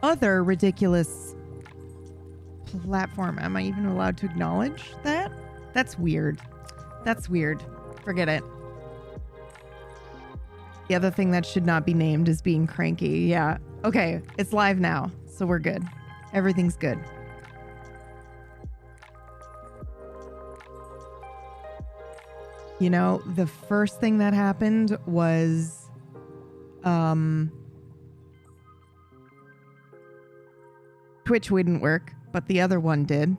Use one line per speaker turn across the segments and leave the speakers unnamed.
other ridiculous platform. Am I even allowed to acknowledge that? That's weird. That's weird. Forget it. The other thing that should not be named is being cranky. Yeah. Okay. It's live now. So we're good. Everything's good. You know, the first thing that happened was Twitch wouldn't work, but the other one did.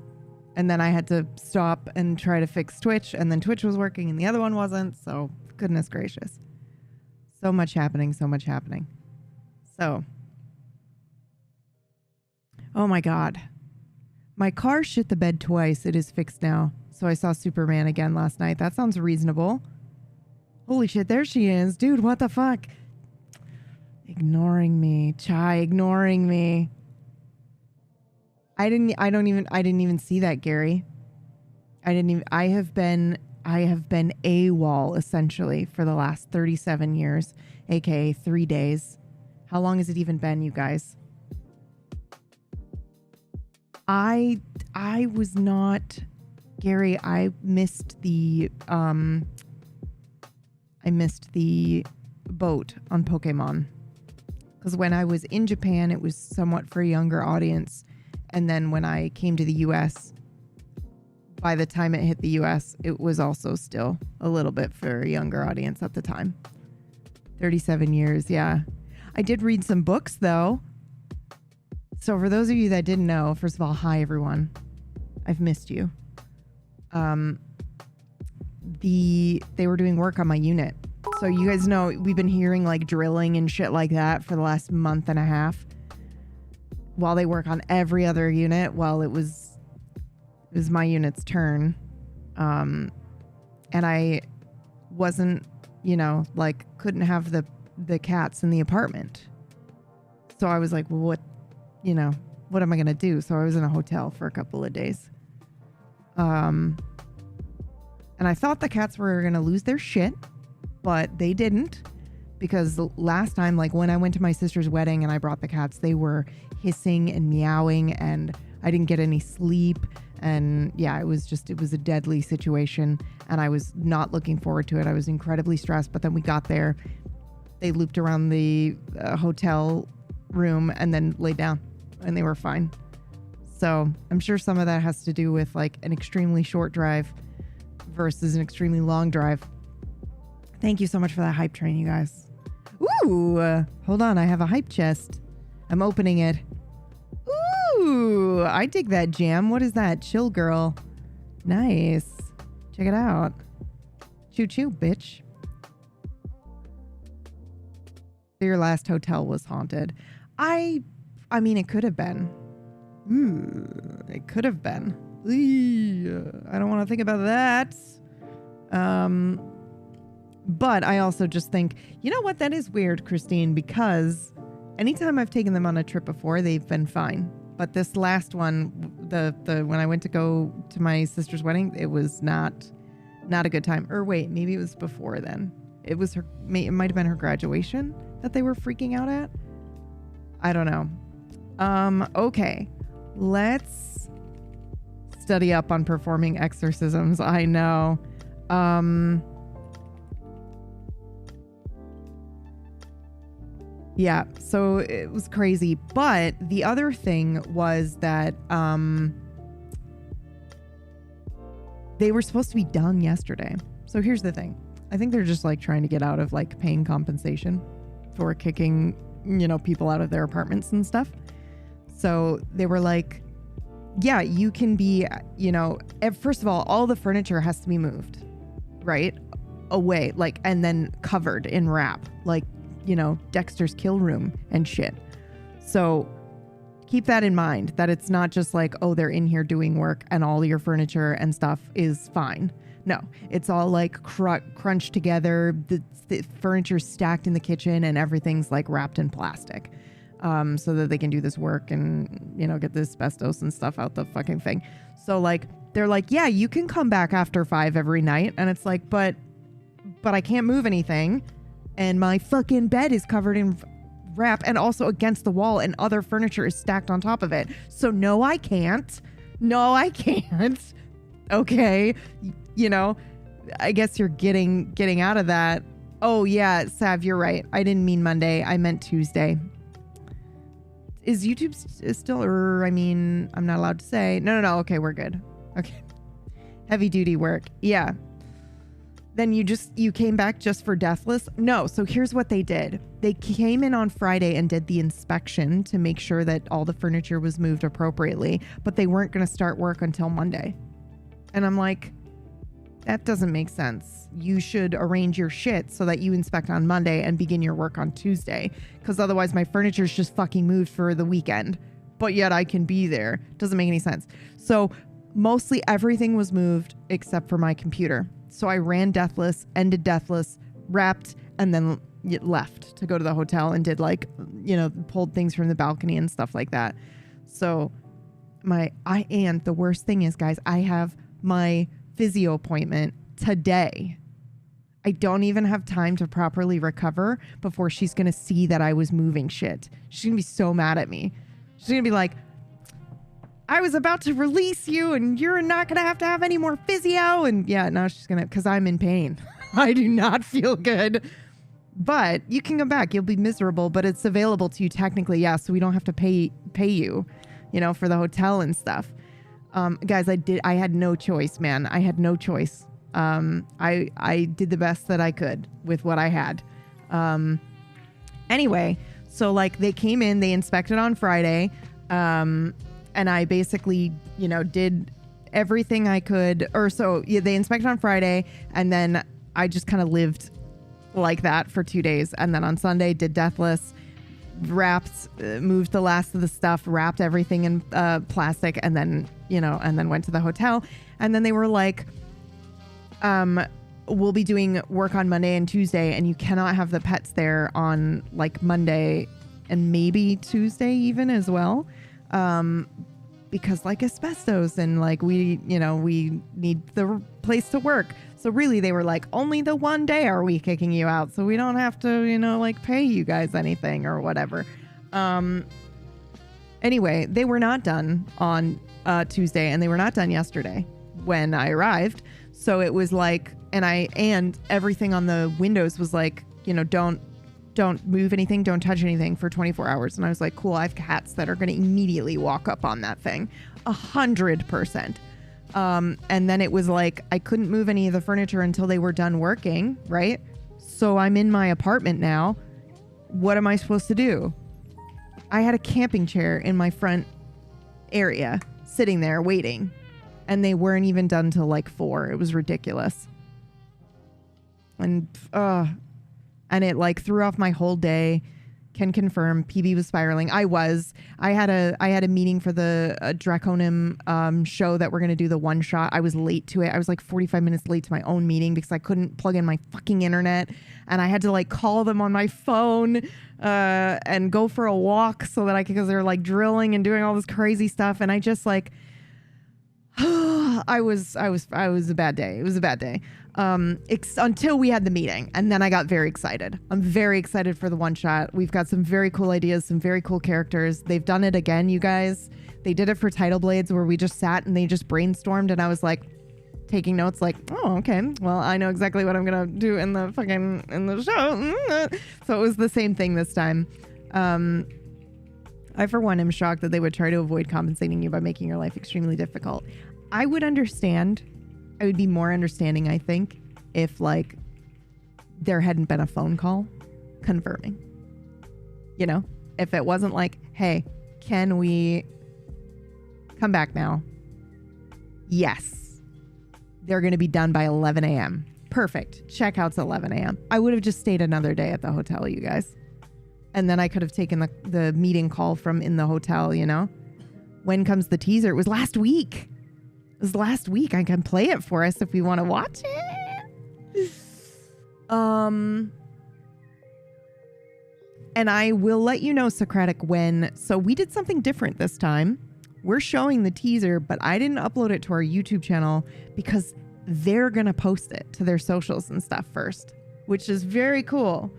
And then I had to stop and try to fix Twitch, and then Twitch was working and the other one wasn't. So goodness gracious. So much happening, so much happening. So, oh my God. My car shit the bed twice. It is fixed now. So I saw Superman again last night. That sounds reasonable. Holy shit, there she is. Dude, what the fuck? Ignoring me. Chai, ignoring me. I didn't even see that, Gary. I have been AWOL essentially for the last 37 years, aka 3 days. How long has it even been, you guys? I was not, Gary, I missed the boat on Pokemon. Because when I was in Japan, it was somewhat for a younger audience. And then when I came to the US, by the time it hit the US, it was also still a little bit for a younger audience at the time. 37 years, yeah. I did read some books, though. So for those of you that didn't know, first of all, hi, everyone. I've missed you. They were doing work on my unit. So you guys know we've been hearing like drilling and shit like that for the last month and a half. While they work on every other unit, while it was my unit's turn. And I wasn't, like couldn't have the cats in the apartment. So I was like, well, what am I going to do? So I was in a hotel for a couple of days. And I thought the cats were going to lose their shit, but they didn't. Because last time, like when I went to my sister's wedding and I brought the cats, they were hissing and meowing and I didn't get any sleep. And yeah, it was a deadly situation and I was not looking forward to it. I was incredibly stressed, but then we got there. They looped around the hotel room and then laid down and they were fine. So I'm sure some of that has to do with like an extremely short drive versus an extremely long drive. Thank you so much for that hype train, you guys. Ooh, hold on. I have a hype chest. I'm opening it. Ooh, I dig that jam. What is that? Chill girl. Nice. Check it out. Choo choo, bitch. Your last hotel was haunted. I mean, it could have been. It could have been. I don't want to think about that. But I also just think, you know what? That is weird, Christine, because anytime I've taken them on a trip before, they've been fine. But this last one, the when I went to go to my sister's wedding, it was not a good time. Or wait, maybe it was before then. It was her. It might have been her graduation that they were freaking out at. I don't know. Okay, let's study up on performing exorcisms. I know. Yeah, so it was crazy. But the other thing was that they were supposed to be done yesterday. So here's the thing. I think they're just like trying to get out of like paying compensation for kicking, people out of their apartments and stuff. So they were like, yeah, you can be, first of all the furniture has to be moved, right? Away, like, and then covered in wrap, like, Dexter's kill room and shit. So keep that in mind, that it's not just like, oh, they're in here doing work and all your furniture and stuff is fine. No, it's all like crunched together. The furniture's stacked in the kitchen and everything's like wrapped in plastic, so that they can do this work and, get the asbestos and stuff out the fucking thing. So like, they're like, yeah, you can come back after 5 every night. And it's like, but I can't move anything. And my fucking bed is covered in wrap and also against the wall, and other furniture is stacked on top of it. So no, I can't. No, I can't. Okay. You know, I guess you're getting out of that. Oh yeah, Sav, you're right. I didn't mean Monday. I meant Tuesday. Is YouTube still, or I mean, I'm not allowed to say. No. Okay, we're good. Okay. Heavy duty work. Yeah. Then you came back just for Deathless? No. So here's what they did. They came in on Friday and did the inspection to make sure that all the furniture was moved appropriately, but they weren't going to start work until Monday. And I'm like, that doesn't make sense. You should arrange your shit so that you inspect on Monday and begin your work on Tuesday, because otherwise my furniture's just fucking moved for the weekend, but yet I can be there. Doesn't make any sense. So mostly everything was moved except for my computer. So I ran Deathless, ended Deathless, wrapped, and then left to go to the hotel and did pulled things from the balcony and stuff like that. So and the worst thing is, guys, I have my physio appointment today. I don't even have time to properly recover before she's going to see that I was moving shit. She's going to be so mad at me. She's going to be like, I was about to release you and you're not going to have any more physio. And yeah, now she's going to, because I'm in pain. I do not feel good. But you can come back. You'll be miserable, but it's available to you technically. Yeah, so we don't have to pay you, for the hotel and stuff. Guys, I had no choice, man. I had no choice. I did the best that I could with what I had. Anyway, so they came in, they inspected on Friday. And I basically, did everything I could, they inspected on Friday, and then I just kind of lived like that for 2 days. And then on Sunday did Deathless, wrapped, moved the last of the stuff, wrapped everything in plastic, and then, and then went to the hotel. And then they were like, we'll be doing work on Monday and Tuesday, and you cannot have the pets there on Monday and maybe Tuesday even as well. Because asbestos and we need the place to work. So really they were like, only the one day are we kicking you out. So we don't have to, pay you guys anything or whatever. Anyway, they were not done on Tuesday, and they were not done yesterday when I arrived. So it was and everything on the windows was don't move anything, don't touch anything for 24 hours. And I was like, cool, I have cats that are going to immediately walk up on that thing. 100%. And then it was I couldn't move any of the furniture until they were done working, right? So I'm in my apartment now. What am I supposed to do? I had a camping chair in my front area sitting there waiting, and they weren't even done till 4. It was ridiculous. And it threw off my whole day. Can confirm PB was spiraling. I had a meeting for the Draconim show that we're going to do, the one shot. I was late to it. I was 45 minutes late to my own meeting because I couldn't plug in my fucking internet, and I had to call them on my phone and go for a walk so that because they were drilling and doing all this crazy stuff, and I just I was a bad day. It was a bad day. Until we had the meeting, and then I got very excited. I'm very excited for the one shot. We've got some very cool ideas, some very cool characters. They've done it again, you guys. They did it for Title Blades, where we just sat and they just brainstormed, and I was taking notes oh, okay, well, I know exactly what I'm gonna do in the show. So it was the same thing this time. I, for one, am shocked that they would try to avoid compensating you by making your life extremely difficult. I would understand. I would be more understanding, I think, if there hadn't been a phone call confirming. If it wasn't hey, can we come back now? Yes. They're going to be done by 11 a.m. Perfect. Checkout's 11 a.m. I would have just stayed another day at the hotel, you guys. And then I could have taken the meeting call from in the hotel, When comes the teaser? It was last week. I can play it for us if we want to watch it. And I will let you know, Socratic, so we did something different this time. We're showing the teaser, but I didn't upload it to our YouTube channel because they're going to post it to their socials and stuff first, which is very cool.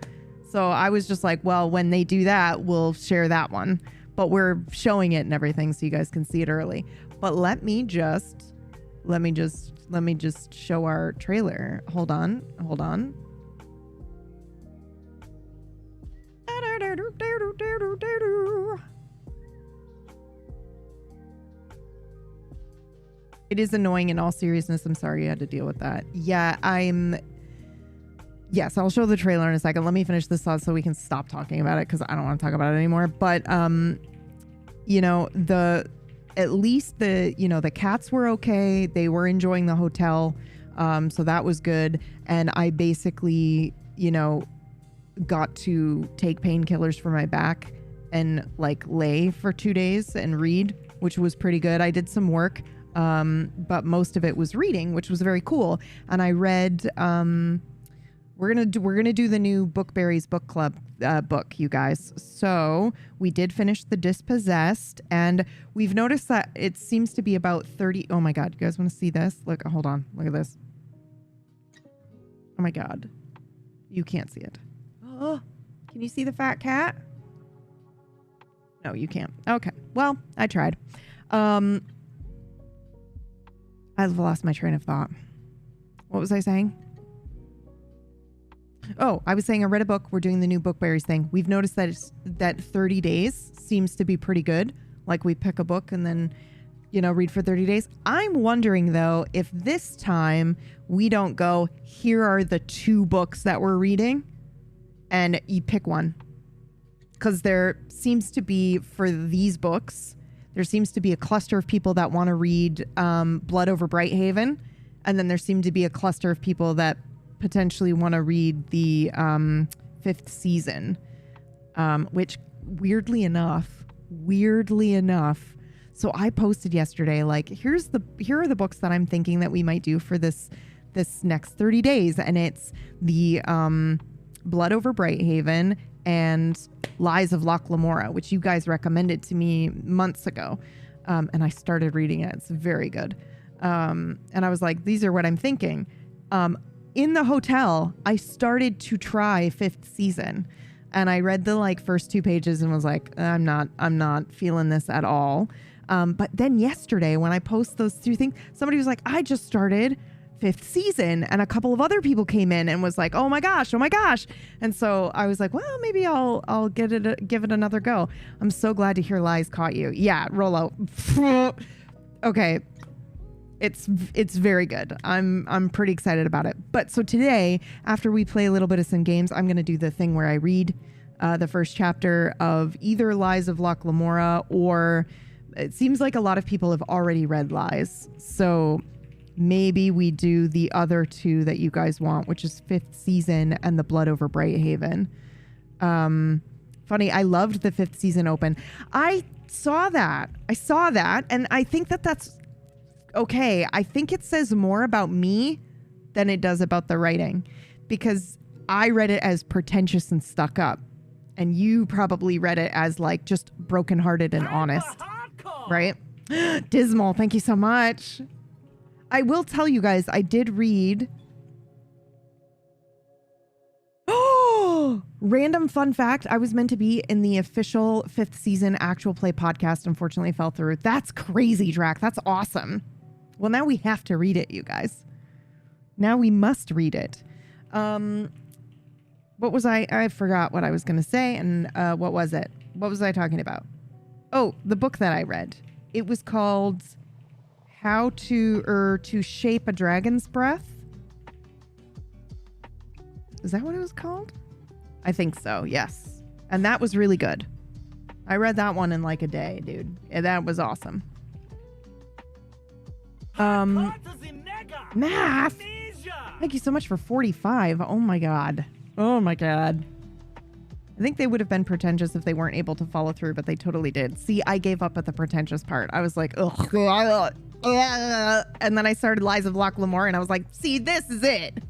So I was just like, well, when they do that, we'll share that one. But we're showing it and everything so you guys can see it early. But let me just show our trailer. Hold on. It is annoying in all seriousness. I'm sorry you had to deal with that. Yeah, yes, I'll show the trailer in a second. Let me finish this thought so we can stop talking about it because I don't want to talk about it anymore. But, you know, at least the cats were okay. They were enjoying the hotel. So that was good. And I basically, got to take painkillers for my back and like lay for 2 days and read, which was pretty good. I did some work. But most of it was reading, which was very cool. And I read, we're gonna do the new Bookberries book club book, you guys. So we did finish The Dispossessed, and we've noticed that it seems to be about 30. Oh my God, you guys want to see this? Look, hold on, look at this. Oh my God, you can't see it. Oh, can you see the fat cat? No, you can't. Okay, well, I tried. I've lost my train of thought. What was I saying? Oh, I was saying I read a book. We're doing the new Bookberries thing. We've noticed that 30 days seems to be pretty good. Like we pick a book and then, read for 30 days. I'm wondering though, if this time we don't go, here are the 2 books that we're reading and you pick one. Because there seems to be, for these books, there seems to be a cluster of people that want to read Blood Over Brighthaven. And then there seemed to be a cluster of people that potentially want to read the 5th season, which weirdly enough, so I posted yesterday, like, here are the books that I'm thinking that we might do for this next 30 days. And it's the Blood Over Brighthaven and Lies of Loch Lamora, which you guys recommended to me months ago. And I started reading it. It's very good. And I was like, these are what I'm thinking. In the hotel, I started to try 5th season, and I read the first 2 pages and was like, I'm not feeling this at all. But then yesterday when I post those 2 things, somebody was like, I just started 5th season, and a couple of other people came in and was like, oh my gosh. And so I was like, well, maybe I'll give it another go. I'm so glad to hear Lies caught you. Yeah, Rolo. Okay. It's very good. I'm pretty excited about it. But so today, after we play a little bit of some games, I'm going to do the thing where I read the first chapter of either Lies of Loch Lamora, or it seems like a lot of people have already read Lies. So maybe we do the other 2 that you guys want, which is 5th season and the Blood Over Brighthaven. Funny, I loved the 5th season open. I saw that. And I think that's okay. I think it says more about me than it does about the writing, because I read it as pretentious and stuck up, and you probably read it as just brokenhearted and honest, right? Dismal. Thank you so much. I will tell you guys, I did read. Oh, random fun fact. I was meant to be in the official 5th season actual play podcast. Unfortunately fell through. That's crazy, Drac. That's awesome. Well, now we have to read it, you guys. Now we must read it. What was I forgot what I was going to say. And what was it? What was I talking about? Oh, the book that I read. It was called How to Shape a Dragon's Breath. Is that what it was called? I think so, yes. And that was really good. I read that one in a day, dude. Yeah, that was awesome. Math. Thank you so much for 45. Oh my God. I think they would have been pretentious if they weren't able to follow through, but they totally did. See, I gave up at the pretentious part. I was like, ugh. And then I started Lies of Loch Lamora, and I was like, see, this is it.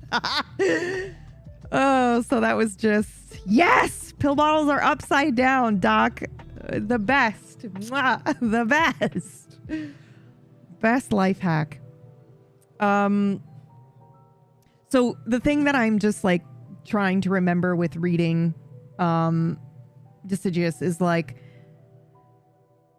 Oh, so that was just, yes, pill bottles are upside down, Doc. The best. Mwah, the best. Best life hack. So the thing that I'm just trying to remember with reading deciduous is like,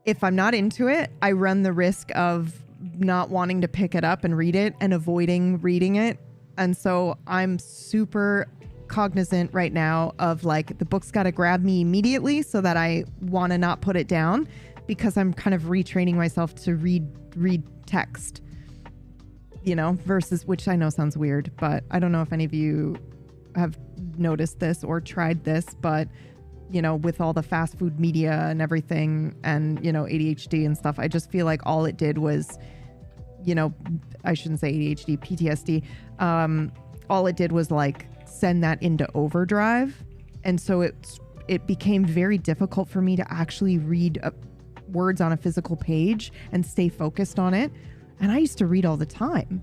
if I'm not into it, I run the risk of not wanting to pick it up and read it and avoiding reading it. And so I'm super cognizant right now of like, the book's got to grab me immediately so that I want to not put it down, because I'm kind of retraining myself to read text, you know, versus, which I know sounds weird, but I don't know if any of you have noticed this or tried this, but you know, with all the fast food media and everything and, you know, ADHD and stuff, I just feel like all it did was, you know, I shouldn't say ADHD, PTSD. All it did was like send that into overdrive. And so it became very difficult for me to actually read words on a physical page and stay focused on it. And I used to read all the time.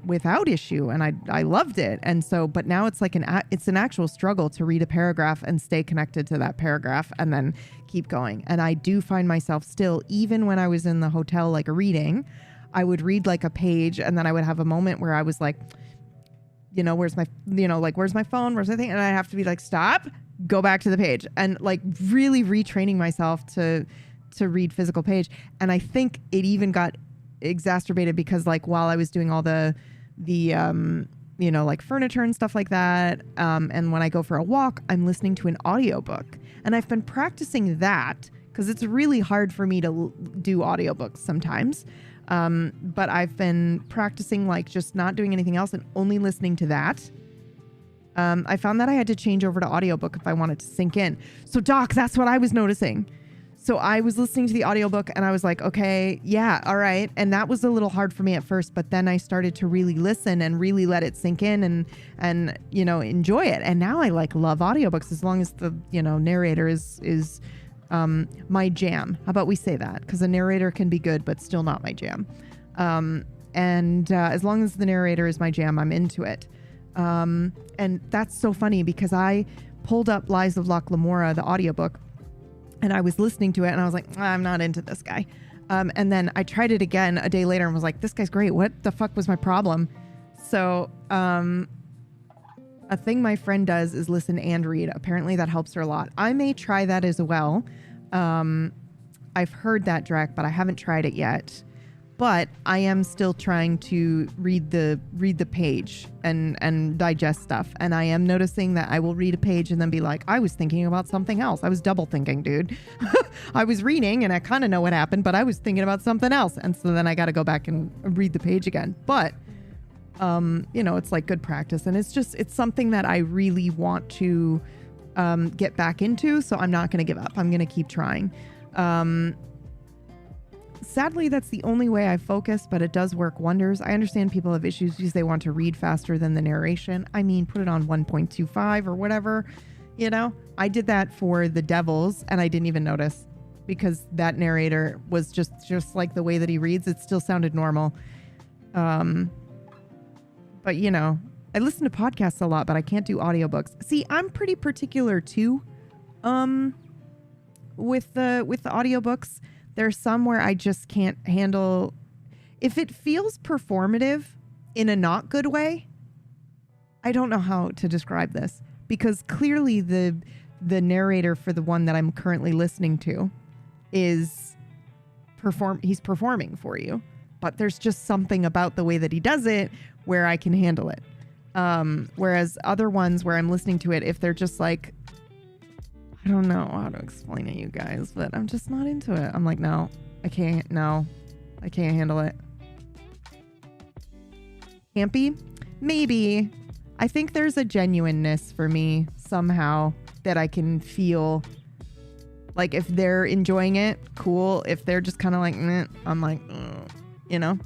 Without issue, and I loved it. And so, but now it's like it's an actual struggle to read a paragraph and stay connected to that paragraph and then keep going. And I do find myself still, even when I was in the hotel, like reading, I would read like a page and then I would have a moment where I was like, you know, where's my phone? Where's my thing? And I have to be like, stop, go back to the page, and like really retraining myself to read physical page. And I think it even got exacerbated because like while I was doing all the you know, like furniture and stuff like that, and when I go for a walk, I'm listening to an audiobook, and I've been practicing that because it's really hard for me to do audiobooks sometimes, but I've been practicing like just not doing anything else and only listening to that. I found that I had to change over to audiobook if I wanted to sink in. So Doc, that's what I was noticing. So I was listening to the audiobook and I was like, okay, yeah, all right. And that was a little hard for me at first, but then I started to really listen and really let it sink in and you know, enjoy it. And now I like love audiobooks as long as the, you know, narrator is my jam. How about we say that? Because a narrator can be good, but still not my jam. And as long as the narrator is my jam, I'm into it. And that's so funny because I pulled up Lies of Locke Lamora, the audiobook, and I was listening to it and I was like, I'm not into this guy. And then I tried it again a day later and was like, this guy's great. What the fuck was my problem? So a thing my friend does is listen and read. Apparently that helps her a lot. I may try that as well. I've heard that, Drek, but I haven't tried it yet. But I am still trying to read the page and digest stuff. And I am noticing that I will read a page and then be like, I was thinking about something else. I was double thinking, dude. I was reading and I kind of know what happened, but I was thinking about something else. And so then I got to go back and read the page again. But, you know, it's like good practice. And it's something that I really want to get back into. So I'm not going to give up. I'm going to keep trying. Sadly, that's the only way I focus, but it does work wonders. I understand people have issues because they want to read faster than the narration. I mean, put it on 1.25 or whatever, you know? I did that for The Devils and I didn't even notice because that narrator was just like the way that he reads. It still sounded normal. But you know, I listen to podcasts a lot, but I can't do audiobooks. See, I'm pretty particular too, with the audiobooks. There's some where I just can't handle, if it feels performative in a not good way. I don't know how to describe this because clearly the narrator for the one that I'm currently listening to is he's performing for you, but there's just something about the way that he does it where I can handle it. Whereas other ones where I'm listening to it, if they're just like, I don't know how to explain it, you guys, but I'm just not into it. I'm like, no, I can't handle it. Campy? Maybe. I think there's a genuineness for me somehow that I can feel. Like if they're enjoying it, cool. If they're just kind of like, meh, I'm like, you know?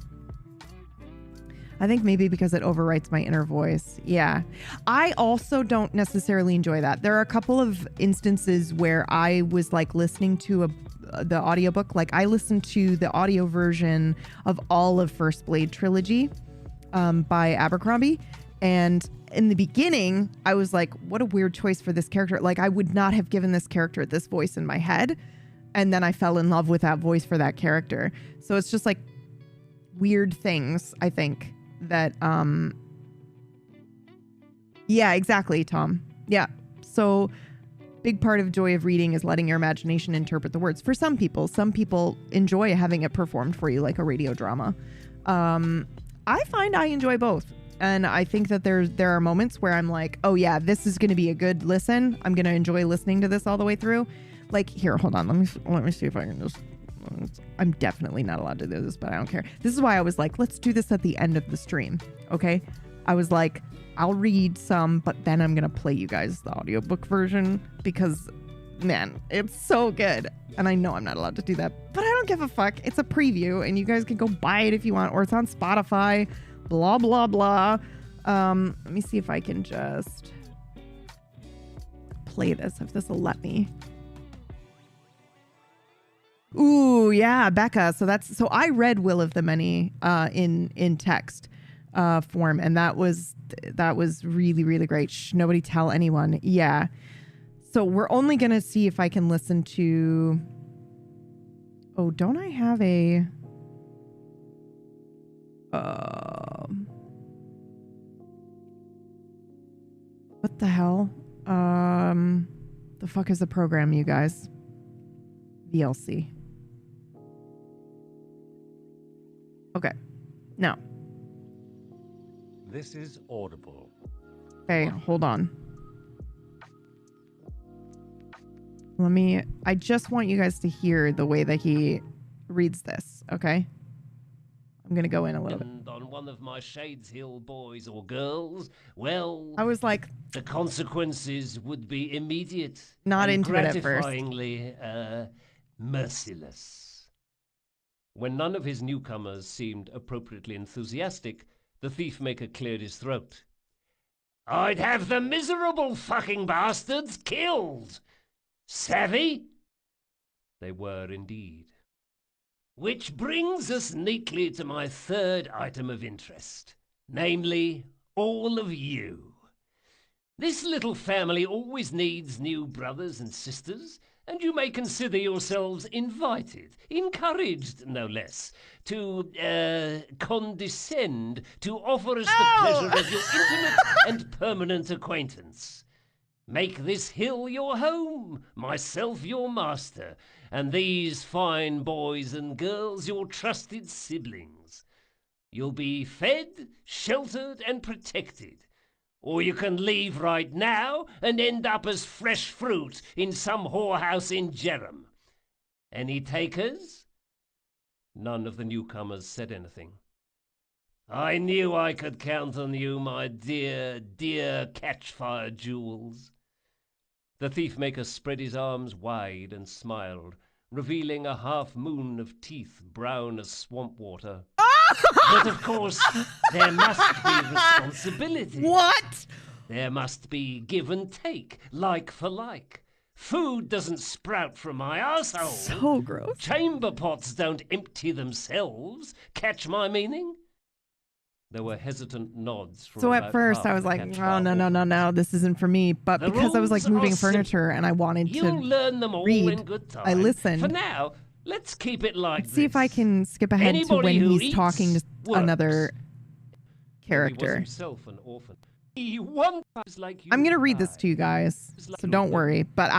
I think maybe because it overwrites my inner voice. Yeah. I also don't necessarily enjoy that. There are a couple of instances where I was like listening to the audiobook. Like I listened to the audio version of all of First Blade trilogy by Abercrombie. And in the beginning, I was like, what a weird choice for this character. Like I would not have given this character this voice in my head. And then I fell in love with that voice for that character. So it's just like weird things, I think. That yeah, exactly, Tom. Yeah. So big part of joy of reading is letting your imagination interpret the words. For some people enjoy having it performed for you like a radio drama. I find I enjoy both. And I think that there are moments where I'm like, oh yeah, this is going to be a good listen. I'm going to enjoy listening to this all the way through. Like, here, hold on. Let me see if I can just... I'm definitely not allowed to do this, but I don't care. This is why I was like, let's do this at the end of the stream. Okay. I was like, I'll read some, but then I'm going to play you guys the audiobook version because, man, it's so good. And I know I'm not allowed to do that, but I don't give a fuck. It's a preview and you guys can go buy it if you want, or it's on Spotify, blah, blah, blah. Let me see if I can just play this, if this will let me. Ooh, yeah, Becca. So I read Will of the Many in text form, and that was really, really great. Shh, nobody tell anyone. Yeah. So we're only gonna see if I can listen to. Oh, don't I have a? What the hell? The fuck is the program, you guys? VLC. Okay. No.
This is Audible.
Okay, hold on. I just want you guys to hear the way that he reads this, okay? I'm gonna go in a little bit.
On one of my Shades Hill boys or girls, well,
I was like,
the consequences would be immediate.
Not
and
into it at first.
gratifyingly merciless. When none of his newcomers seemed appropriately enthusiastic, the thief-maker cleared his throat. I'd have the miserable fucking bastards killed. Savvy? They were indeed. Which brings us neatly to my third item of interest, namely, all of you. This little family always needs new brothers and sisters, and you may consider yourselves invited, encouraged, no less, to condescend to offer us the pleasure of your intimate and permanent acquaintance. Make this hill your home, myself your master, and these fine boys and girls your trusted siblings. You'll be fed, sheltered, and protected. Or you can leave right now and end up as fresh fruit in some whorehouse in Jerem. Any takers? None of the newcomers said anything. I knew I could count on you, my dear, dear catch-fire jewels. The thief-maker spread his arms wide and smiled, revealing a half-moon of teeth brown as swamp water. But of course, there must be responsibility.
what?
There must be give and take, like for like. Food doesn't sprout from my arsehole.
So gross.
Chamber pots don't empty themselves. Catch my meaning? There were hesitant nods from
So at first I was like, oh, no, this isn't for me. But because I was like moving furniture and I wanted to
learn them all
read,
in good time.
I listened.
For now, let's keep it like
Let's see if I can skip ahead to when he's talking to another character.
He was himself an orphan.
I'm going to read this to you guys, so don't worry. But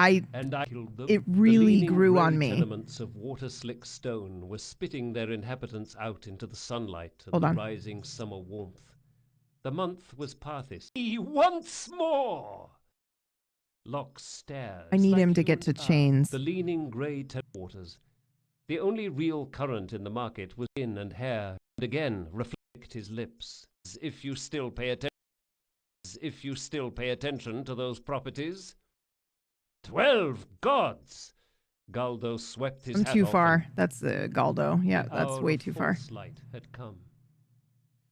it really grew on me.
Tenements of water-slick stone were spitting their inhabitants out into the sunlight and the rising summer warmth. The month was Parthis. Once more! Locke stared.
I need him to get to chains.
The leaning grey waters. The only real current in the market was skin and hair, and again reflect his lips. As if you still pay attention to those properties. 12 gods! Galdo swept his hat off.
I'm too far. That's Galdo. Yeah, that's way too far.
Light had come.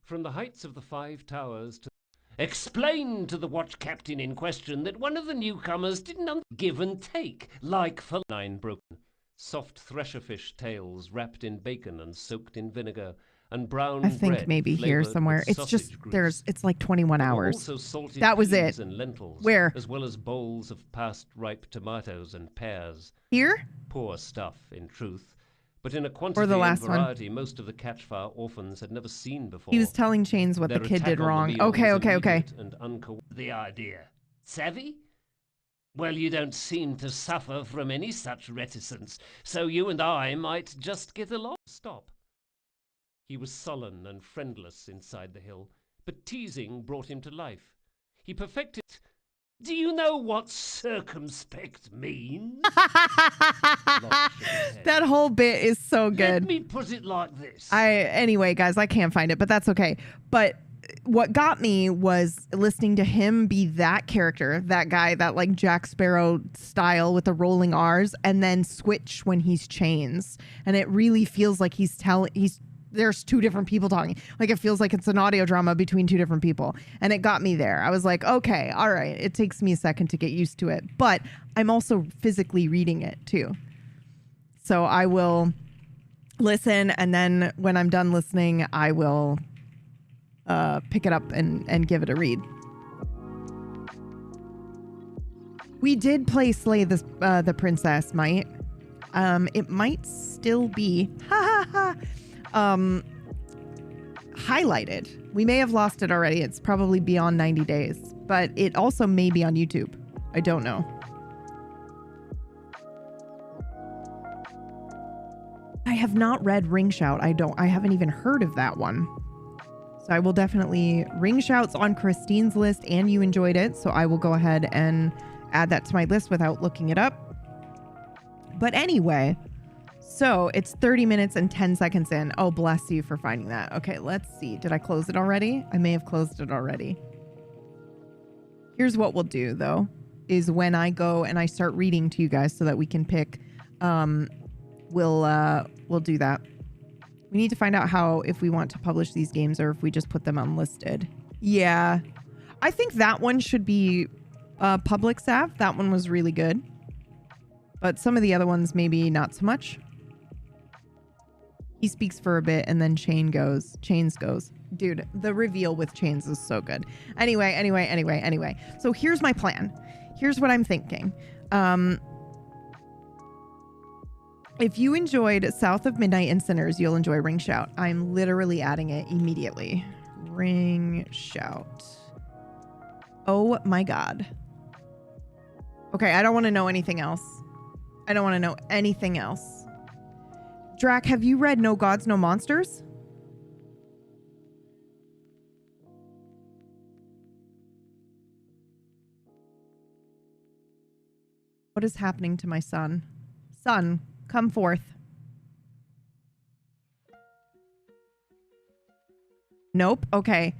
From the heights of the 5 towers to explain to the watch captain in question that one of the newcomers didn't give and take, like for 9 broken. Soft thresherfish tails wrapped in bacon and soaked in vinegar, and brown
I think
bread
maybe here somewhere. It's just it's like 21 hours. That was it.
And lentils,
where?
As well as bowls of past ripe tomatoes and pears.
Here?
Poor stuff, in truth. But in a quantity
or the last
and variety most of the catchfire orphans had never seen before.
He was telling Chains what the kid did wrong. Okay.
And the idea. Savvy? Well, you don't seem to suffer from any such reticence, so you and I might just get along. Stop. He was sullen and friendless inside the hill, but teasing brought him to life. He perfected. Do you know what circumspect means?
That whole bit is so good.
Let me put it like this.
Anyway, guys, I can't find it, but that's okay. But what got me was listening to him be that character, that guy, that like Jack Sparrow style with the rolling R's, and then switch when he's Chains. And it really feels like there's two different people talking. Like it feels like it's an audio drama between two different people. And it got me there. I was like, okay, all right. It takes me a second to get used to it. But I'm also physically reading it too. So I will listen. And then when I'm done listening, I will pick it up and give it a read. We did play Slay the Princess, Might. It might still be highlighted. We may have lost it already. It's probably beyond 90 days, but it also may be on YouTube. I don't know. I have not read Ring Shout. I haven't even heard of that one. So I will definitely, Ring Shout's on Christine's list and you enjoyed it. So I will go ahead and add that to my list without looking it up. But anyway, so it's 30 minutes and 10 seconds in. Oh, bless you for finding that. Okay, let's see. Did I close it already? I may have closed it already. Here's what we'll do though, is when I go and I start reading to you guys so that we can pick, we'll do that. We need to find out if we want to publish these games or if we just put them unlisted. Yeah, I think that one should be public staff. That one was really good. But some of the other ones, maybe not so much. He speaks for a bit and then Chains goes. Dude, the reveal with Chains is so good. Anyway. So here's my plan. Here's what I'm thinking. If you enjoyed South of Midnight and Sinners, you'll enjoy Ring Shout. I'm literally adding it immediately. Ring Shout. Oh my God. Okay, I don't want to know anything else. Drac, have you read No Gods, No Monsters? What is happening to my son? Son, come forth. Nope. Okay.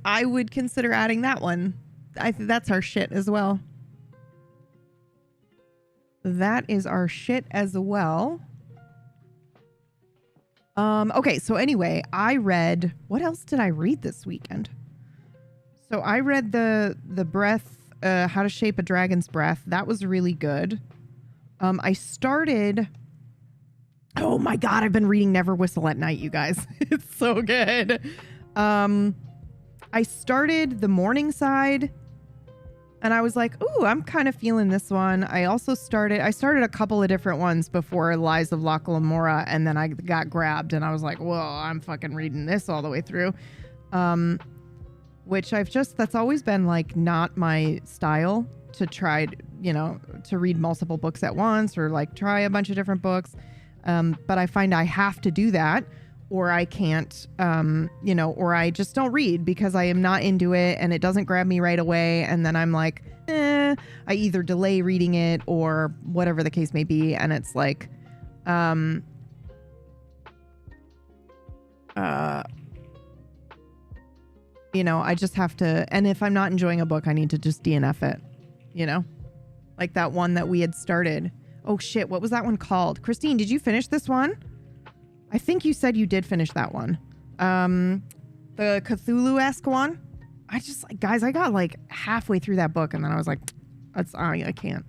I would consider adding that one. I think that's our shit as well. That is our shit as well. Okay, so anyway, I read, what else did I read this weekend? So I read the breath, How to Shape a Dragon's Breath. That was really good. I started, oh my God, I've been reading Never Whistle at Night, you guys. It's so good. I started The Morning Side. And I was like, ooh, I'm kind of feeling this one. I started a couple of different ones before Lies of Loch Lamora, and then I got grabbed and I was like, well, I'm fucking reading this all the way through. Which that's always been like not my style to try, to read multiple books at once or like try a bunch of different books. But I find I have to do that or I can't, or I just don't read because I am not into it and it doesn't grab me right away. And then I'm like, I either delay reading it or whatever the case may be. And it's like, I just have to, and if I'm not enjoying a book, I need to just DNF it, like that one that we had started. Oh shit. What was that one called? Christine, did you finish this one? I think you said you did finish that one. The Cthulhu-esque one. Guys, I got like halfway through that book and then I was like, I can't.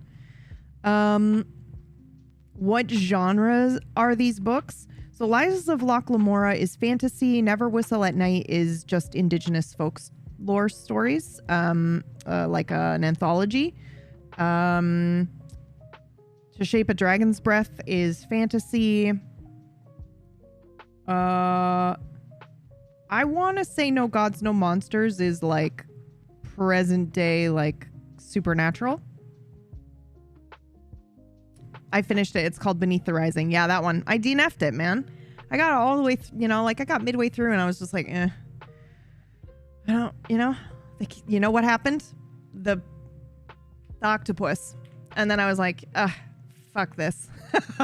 What genres are these books? So Lies of Loch Lamora is fantasy. Never Whistle at Night is just indigenous folklore stories, like an anthology. To Shape a Dragon's Breath is fantasy. I want to say No Gods, No Monsters is like present day, like supernatural. I finished it. It's called Beneath the Rising. Yeah, that one. I DNF'd it, man. I got all the way, I got midway through and I was just like, I don't, like, what happened? The octopus. And then I was like, fuck this.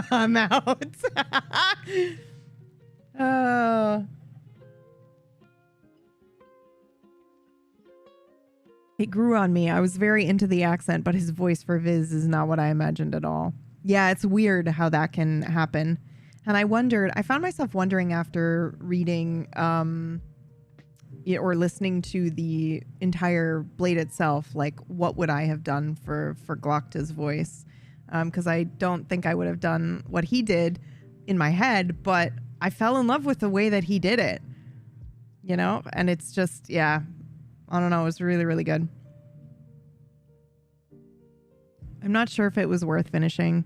I'm out. It grew on me. I was very into the accent, but his voice for Viz is not what I imagined at all. Yeah, it's weird how that can happen. And I found myself wondering after reading or listening to the entire Blade itself, like what would I have done for Glocta's voice? Because I don't think I would have done what he did in my head, but I fell in love with the way that he did it, and it's just, yeah, I don't know. It was really, really good. I'm not sure if it was worth finishing.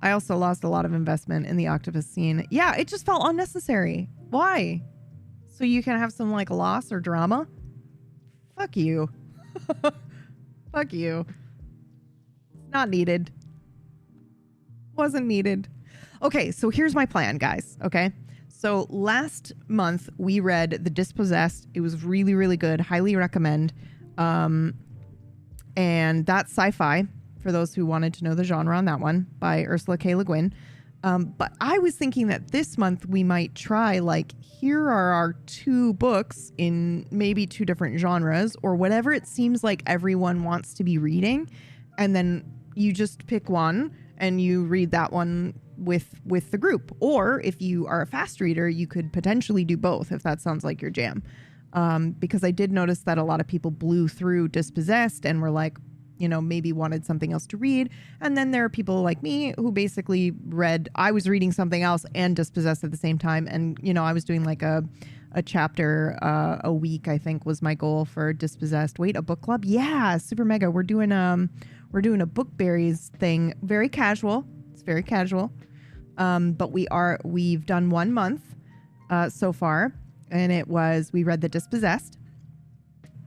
I also lost a lot of investment in the octopus scene. Yeah, it just felt unnecessary. Why? So you can have some like loss or drama? Fuck you. Fuck you. Not needed. Wasn't needed. Okay, so here's my plan, guys. Okay. So last month we read The Dispossessed. It was really, really good. Highly recommend. And that's sci-fi, for those who wanted to know the genre on that one, by Ursula K. Le Guin. But I was thinking that this month we might try, like, here are our 2 books in maybe 2 different genres or whatever it seems like everyone wants to be reading. And then you just pick one and you read that one with the group. Or if you are a fast reader, you could potentially do both if that sounds like your jam. Because I did notice that a lot of people blew through Dispossessed and were like, maybe wanted something else to read. And then there are people like me who basically I was reading something else and Dispossessed at the same time. And, I was doing like a chapter a week, I think was my goal for Dispossessed. Wait, a book club? Yeah, super mega. We're doing a Bookberries thing. Very casual. It's very casual. But we've done 1 month so far. And we read The Dispossessed.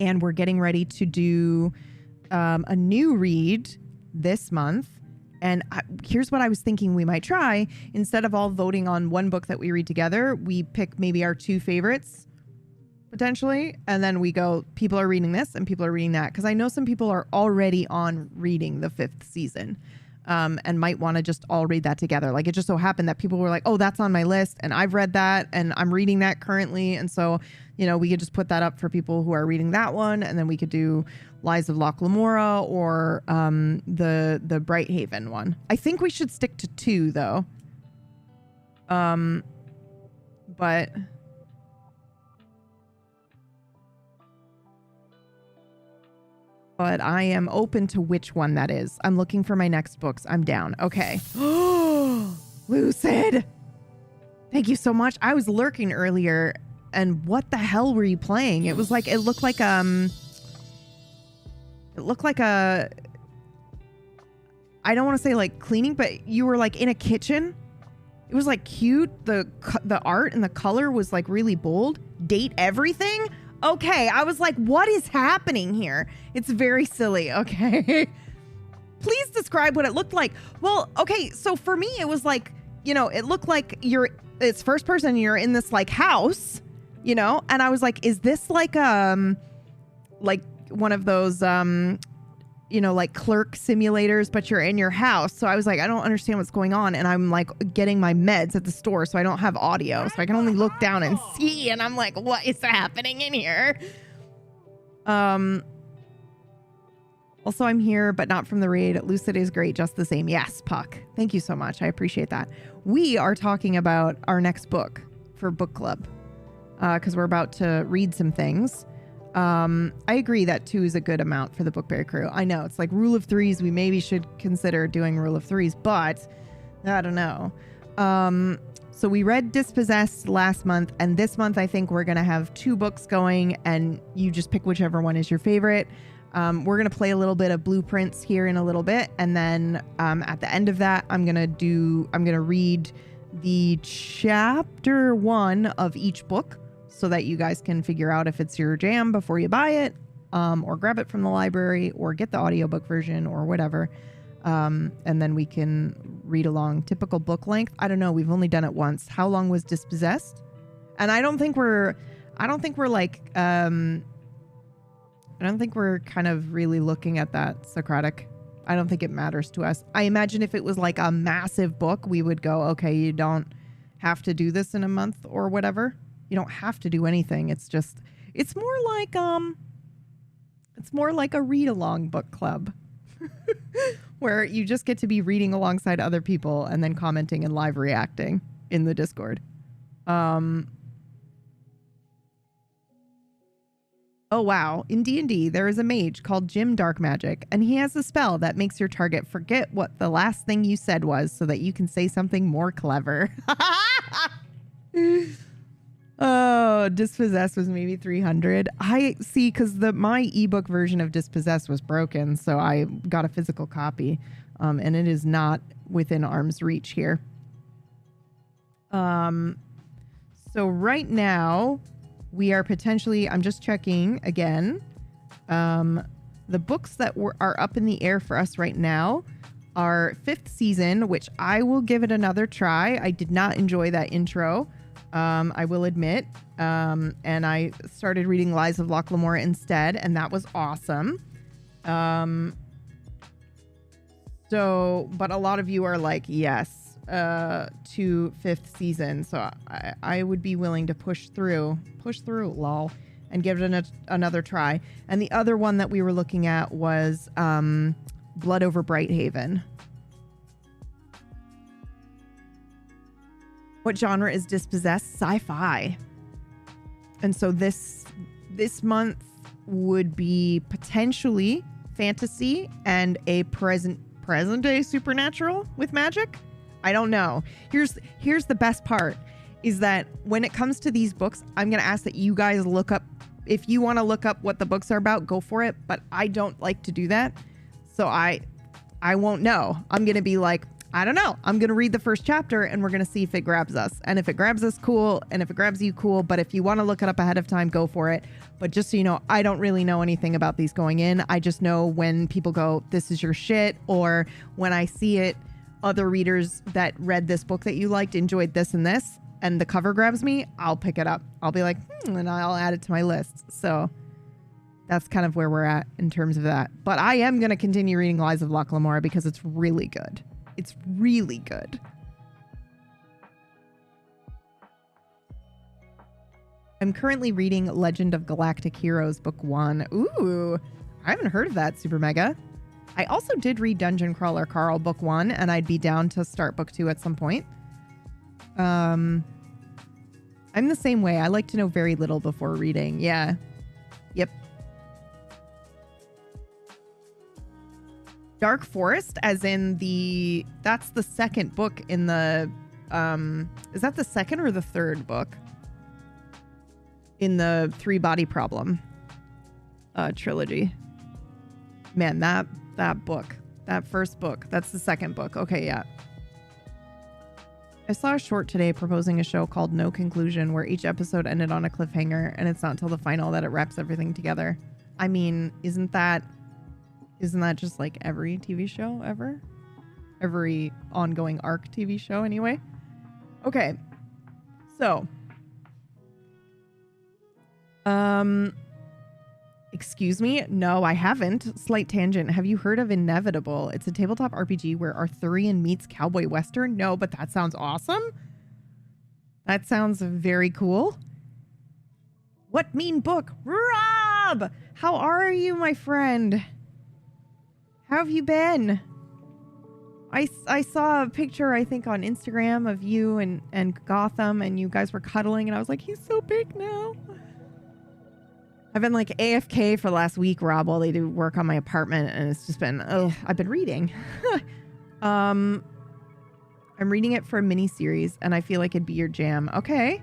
And we're getting ready to do a new read this month. And here's what I was thinking we might try. Instead of all voting on one book that we read together, we pick maybe our 2 favorites, potentially. And then we go, people are reading this and people are reading that. Because I know some people are already on reading the 5th season and might want to just all read that together. Like, it just so happened that people were like, oh, that's on my list. And I've read that and I'm reading that currently. And so, we could just put that up for people who are reading that one. And then we could do Lies of Loch Lamora or the Brighthaven one. I think we should stick to 2 though. But I am open to which one that is. I'm looking for my next books. I'm down. Okay. Lucid. Thank you so much. I was lurking earlier. And what the hell were you playing? It was like, it looked like a, I don't want to say like cleaning, but you were like in a kitchen. It was like cute. The art and the color was like really bold. Date everything. Okay. I was like, what is happening here? It's very silly. Okay. Please describe what it looked like. Well, okay. So for me, it was like, it looked like it's first person. You're in this like house, and I was like, is this like one of those, like clerk simulators, but you're in your house. So I was like, I don't understand what's going on. And I'm like getting my meds at the store. So I don't have audio. So I can only look down and see. And I'm like, what is happening in here? Also, I'm here, but not from the raid. Lucid is great just the same. Yes, Puck. Thank you so much. I appreciate that. We are talking about our next book for book club because we're about to read some things. I agree that 2 is a good amount for the Bookberry crew. I know it's like rule of 3s. We maybe should consider doing rule of 3s, but I don't know. So we read Dispossessed last month, and this month I think we're going to have 2 books going, and you just pick whichever one is your favorite. We're going to play a little bit of blueprints here in a little bit. And then at the end of that, I'm going to read the chapter 1 of each book so that you guys can figure out if it's your jam before you buy it, or grab it from the library or get the audiobook version or whatever. And then we can read along. Typical book length. I don't know. We've only done it once. How long was Dispossessed? And I don't think we're like, I don't think we're kind of really looking at that, Socratic. I don't think it matters to us. I imagine if it was like a massive book, we would go, okay, you don't have to do this in a month or whatever. You don't have to do anything. It's more like a read along book club where you just get to be reading alongside other people and then commenting and live reacting in the Discord. Oh, wow. In D&D, there is a mage called Jim Dark Magic, and he has a spell that makes your target forget what the last thing you said was so that you can say something more clever. Oh, Dispossessed was maybe 300. I see, because my ebook version of Dispossessed was broken, so I got a physical copy, and it is not within arm's reach here. So right now, we are potentially, I'm just checking again. The books that are up in the air for us right now are 5th season, which I will give it another try. I did not enjoy that intro, I will admit. And I started reading Lies of Locke Lamore instead, and that was awesome. But a lot of you are like, yes, to 5th season. So I would be willing to push through, lol, and give it another try. And the other one that we were looking at was Blood Over Brighthaven. What genre is Dispossessed? Sci-fi. And so this month would be potentially fantasy and a present day supernatural with magic. I don't know. Here's the best part is that when it comes to these books, I'm going to ask that you guys look up, if you want to look up what the books are about, go for it. But I don't like to do that. So I won't know. I'm going to be like, I don't know. I'm going to read the first chapter and we're going to see if it grabs us. And if it grabs us, cool. And if it grabs you, cool. But if you want to look it up ahead of time, go for it. But just so you know, I don't really know anything about these going in. I just know when people go, this is your shit. Or when I see it, other readers that read this book that you liked enjoyed this and this, and the cover grabs me, I'll pick it up. I'll be like, and I'll add it to my list. So that's kind of where we're at in terms of that. But I am going to continue reading Lies of Locke Lamore because it's really good. It's really good. I'm currently reading Legend of Galactic Heroes Book 1. Ooh, I haven't heard of that, Super Mega. I also did read Dungeon Crawler Carl Book 1, and I'd be down to start Book 2 at some point. I'm the same way. I like to know very little before reading. Yeah. Yep. Dark Forest, as in that's the second book in the, is that the second or the third book in the Three Body Problem trilogy? Man, that book, that first book, that's the second book. Okay, yeah. I saw a short today proposing a show called No Conclusion, where each episode ended on a cliffhanger, and it's not until the final that it wraps everything together. I mean, isn't that just like every TV show ever? Every ongoing arc TV show anyway? Okay. So. Excuse me? No, I haven't. Slight tangent. Have you heard of Inevitable? It's a tabletop RPG where Arthurian meets cowboy western. No, but that sounds awesome. That sounds very cool. What mean book? Rob! How are you, my friend? How have you been? I saw a picture, I think, on Instagram of you and Gotham, and you guys were cuddling, and I was like, he's so big now. I've been like AFK for the last week, Rob, while they do work on my apartment, and it's just been, I've been reading. I'm reading it for a mini series, and I feel like it'd be your jam. Okay.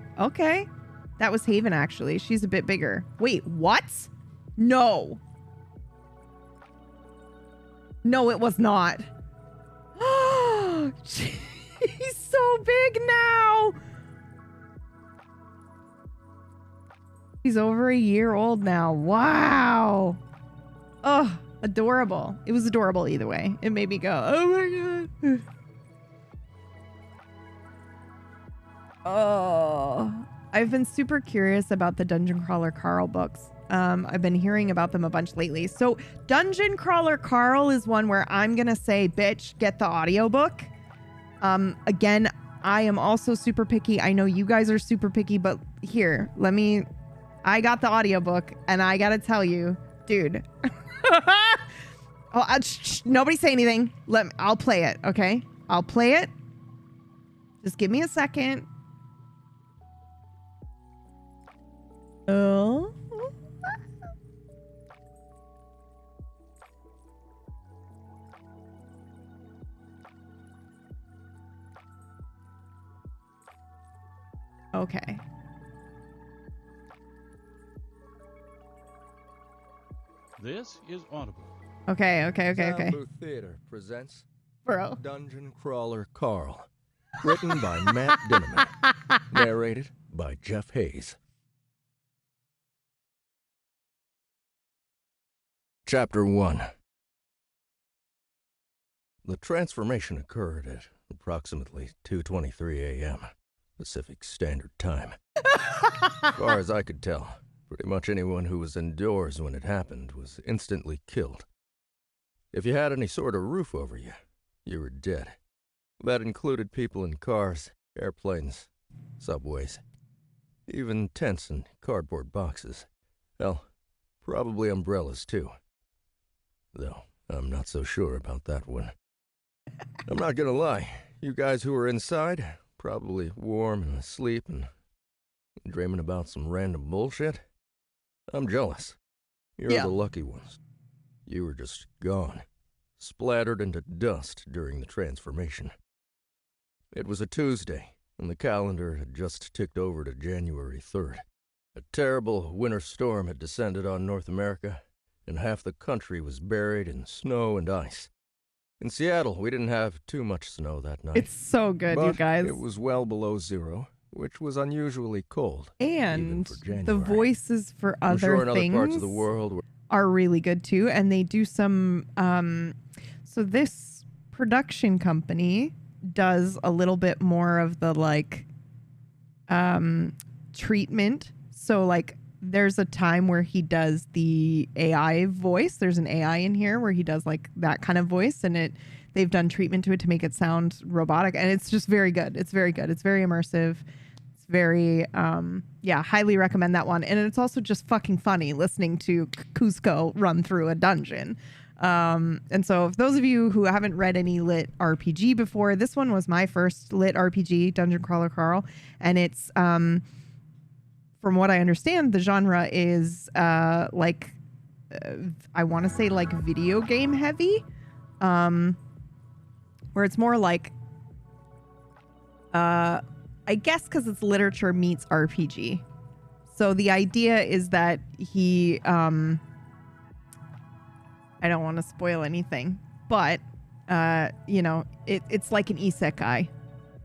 That was Haven, actually. She's a bit bigger. Wait, what? No, it was not. She's so big now. She's over a year old now. Wow. Oh, Adorable. It was adorable either way. It made me go, oh my god. Oh, I've been super curious about the Dungeon Crawler Carl books. I've been hearing about them a bunch lately. So Dungeon Crawler Carl is one where I'm going to say, bitch, get the audiobook. Again, I am also super picky. I know you guys are super picky, but here, I got the audiobook and I got to tell you, dude. Oh, nobody say anything. I'll play it. Okay. I'll play it. Just give me a second. Oh. Okay.
This is Audible.
Okay.
Sound Booth Theater presents
Bro.
Dungeon Crawler Carl. Written by Matt Dinneman. Narrated by Jeff Hayes. Chapter 1. The transformation occurred at approximately 2:23 a.m. Pacific Standard Time. As far as I could tell, pretty much anyone who was indoors when it happened was instantly killed. If you had any sort of roof over you, you were dead. That included people in cars, airplanes, subways, even tents and cardboard boxes. Hell, probably umbrellas too. Though, I'm not so sure about that one. I'm not gonna lie, you guys who were inside, probably warm and asleep and dreaming about some random bullshit. I'm jealous. You're the lucky ones. You were just gone, splattered into dust during the transformation. It was a Tuesday, and the calendar had just ticked over to January 3rd. A terrible winter storm had descended on North America, and half the country was buried in snow and ice. In Seattle, we didn't have too much snow that night.
It's so good, you guys.
It was well below zero, which was unusually cold.
And
even for January.
the voices for
I'm
other
sure in
things
other parts of the world
are really good too. And they do some, so this production company does a little bit more of the treatment. So like there's a time where he does the AI voice. There's an AI in here where he does like that kind of voice, and they've done treatment to it to make it sound robotic, and it's just very good. It's very good. It's very immersive. It's very highly recommend that one. And it's also just fucking funny listening to Cusco run through a dungeon. And so if those of you who haven't read any lit RPG before, this one was my first lit RPG, Dungeon Crawler Carl, and it's from what I understand, the genre is I want to say like video game heavy, where it's more like I guess because it's literature meets RPG. So the idea is that he I don't want to spoil anything, but it's like an isekai,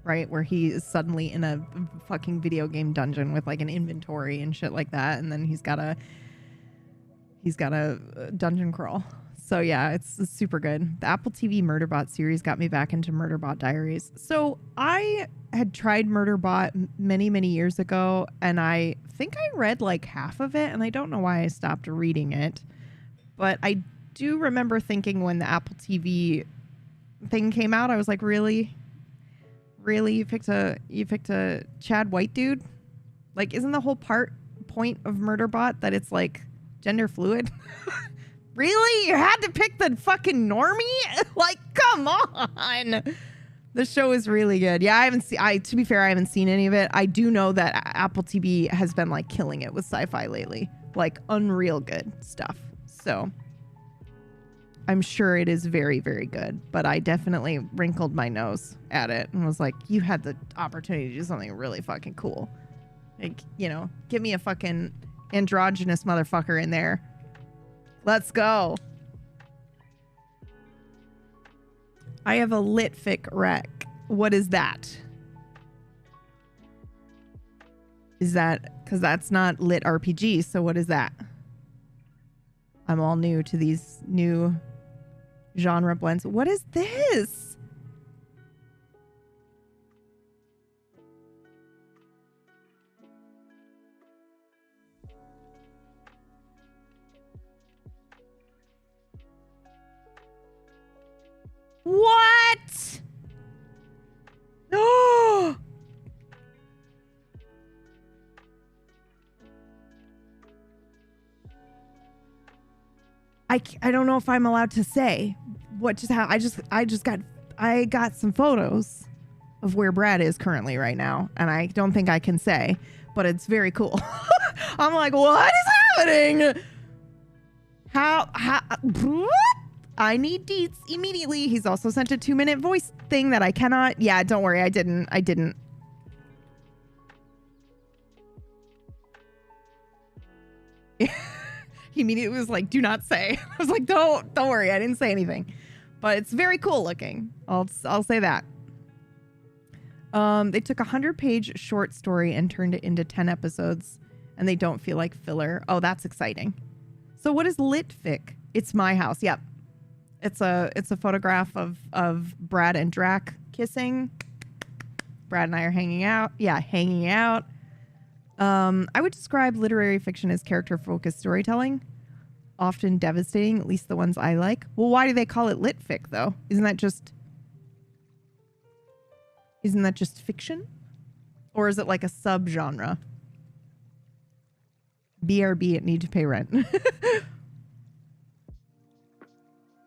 right? Where he is suddenly in a fucking video game dungeon with like an inventory and shit like that, and then he's got a dungeon crawl. So yeah, it's super good. The Apple TV Murderbot series got me back into Murderbot Diaries. So I had tried Murderbot many, many years ago, and I think I read like half of it, and I don't know why I stopped reading it. But I do remember thinking when the Apple TV thing came out, I was like, really? You picked a Chad White dude? Like, isn't the whole point of Murderbot that it's like gender fluid? Really? You had to pick the fucking normie? Like, come on. The show is really good. Yeah, to be fair, I haven't seen any of it. I do know that Apple TV has been like killing it with sci-fi lately. Like unreal good stuff. So I'm sure it is very, very good, but I definitely wrinkled my nose at it and was like, you had the opportunity to do something really fucking cool. Like, give me a fucking androgynous motherfucker in there. Let's go. I have a litfic rec. What is that? Is that, because that's not lit RPG, so what is that? I'm all new to these new genre blends. What is this? What? No. I don't know if I'm allowed to say what just happened. I got some photos of where Brad is currently right now, and I don't think I can say, but it's very cool. I'm like, what is happening? How I need deets immediately. He's also sent a 2-minute voice thing that I cannot. Yeah, don't worry. I didn't. He immediately was like, do not say. I was like, don't worry. I didn't say anything, but it's very cool looking. I'll say that. They took a 100-page short story and turned it into 10 episodes, and they don't feel like filler. Oh, that's exciting. So what is litfic? It's my house. Yep. It's a photograph of Brad and Drac kissing. Brad and I are hanging out. Yeah, hanging out. I would describe literary fiction as character-focused storytelling, often devastating, at least the ones I like. Well, why do they call it litfic, though? Isn't that just fiction? Or is it like a subgenre? BRB, it need to pay rent.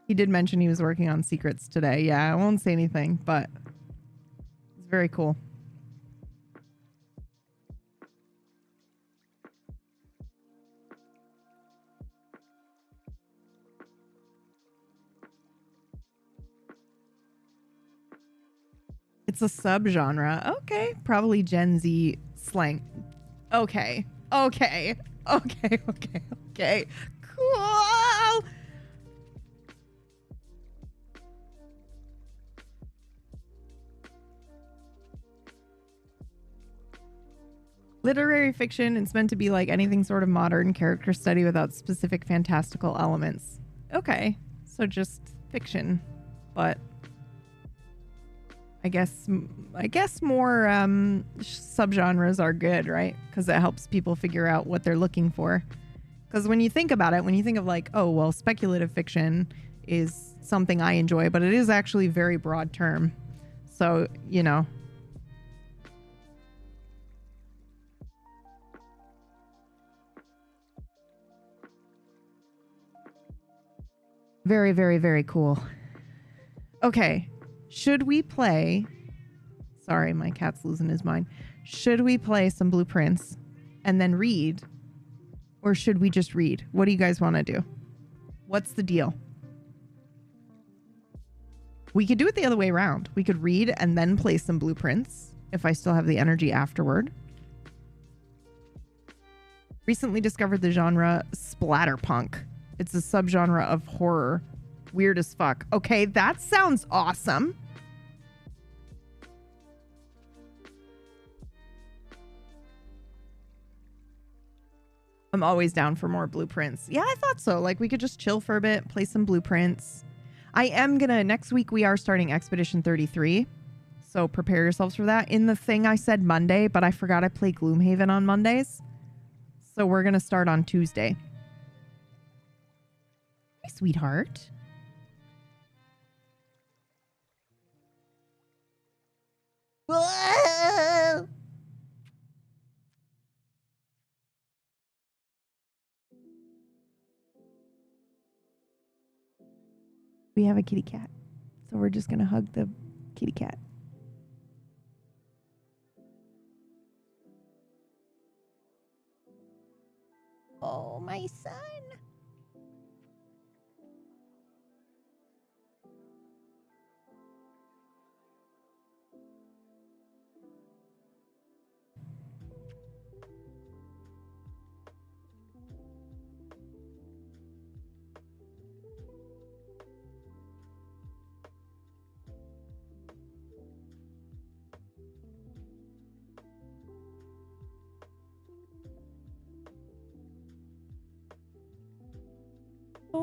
He did mention he was working on secrets today. Yeah, I won't say anything, but it's very cool. It's a subgenre. Okay. Probably Gen Z slang. Okay. Cool. Literary fiction, it's meant to be like anything sort of modern character study without specific fantastical elements. Okay. So just fiction. But I guess more subgenres are good, right? Because it helps people figure out what they're looking for. Because when you think about it, when you think of like, oh, well, speculative fiction is something I enjoy, but it is actually a very broad term. So, you know. Very, very, very cool. Okay. Should we play... Sorry, my cat's losing his mind. Should we play some blueprints and then read? Or should we just read? What do you guys want to do? What's the deal? We could do it the other way around. We could read and then play some blueprints if I still have the energy afterward. Recently discovered the genre splatterpunk. It's a subgenre of horror. Weird as fuck. Okay, that sounds awesome. I'm always down for more blueprints. Yeah, I thought so. Like, we could just chill for a bit, play some blueprints. I am gonna, next week we are starting Expedition 33. So prepare yourselves for that. In the thing I said Monday, but I forgot I play Gloomhaven on Mondays. So we're gonna start on Tuesday. Hi, sweetheart. Whoa! We have a kitty cat, so we're just gonna hug the kitty cat. Oh, my son.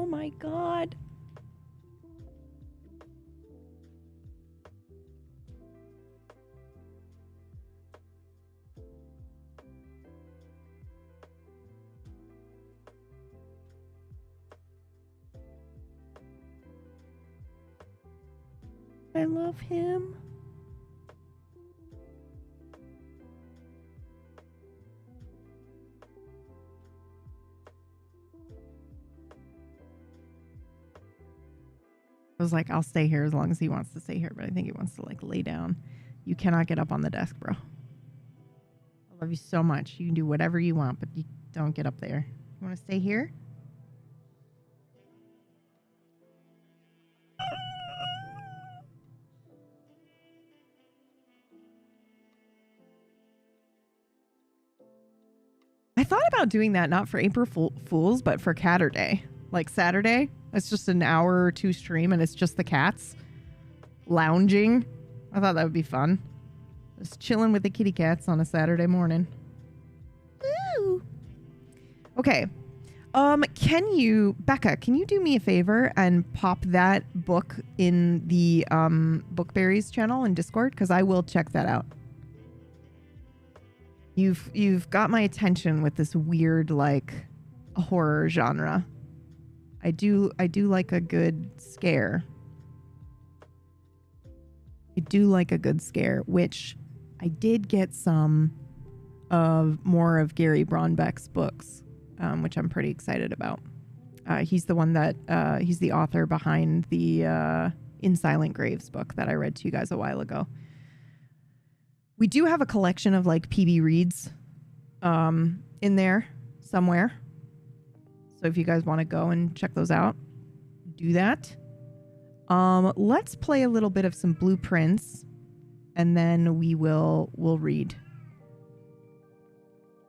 Oh my God. I love him. I was like, I'll stay here as long as he wants to stay here, but I think he wants to like lay down. You cannot get up on the desk, bro. I love you so much. You can do whatever you want, but you don't get up there. You want to stay here? I thought about doing that not for April Fools, but for Catter Day. Like Saturday, it's just an hour or two stream and it's just the cats lounging. I thought that would be fun. Just chilling with the kitty cats on a Saturday morning. Ooh. Okay. Becca, can you do me a favor and pop that book in the Bookberries channel in Discord? Because I will check that out. You've got my attention with this weird like horror genre. I do like a good scare. I do like a good scare, which I did get some of more of Gary Braunbeck's books, which I'm pretty excited about. He's the one that he's the author behind the In Silent Graves book that I read to you guys a while ago. We do have a collection of like PB reads in there somewhere. So if you guys want to go and check those out, do that. Let's play a little bit of some blueprints and then we'll read.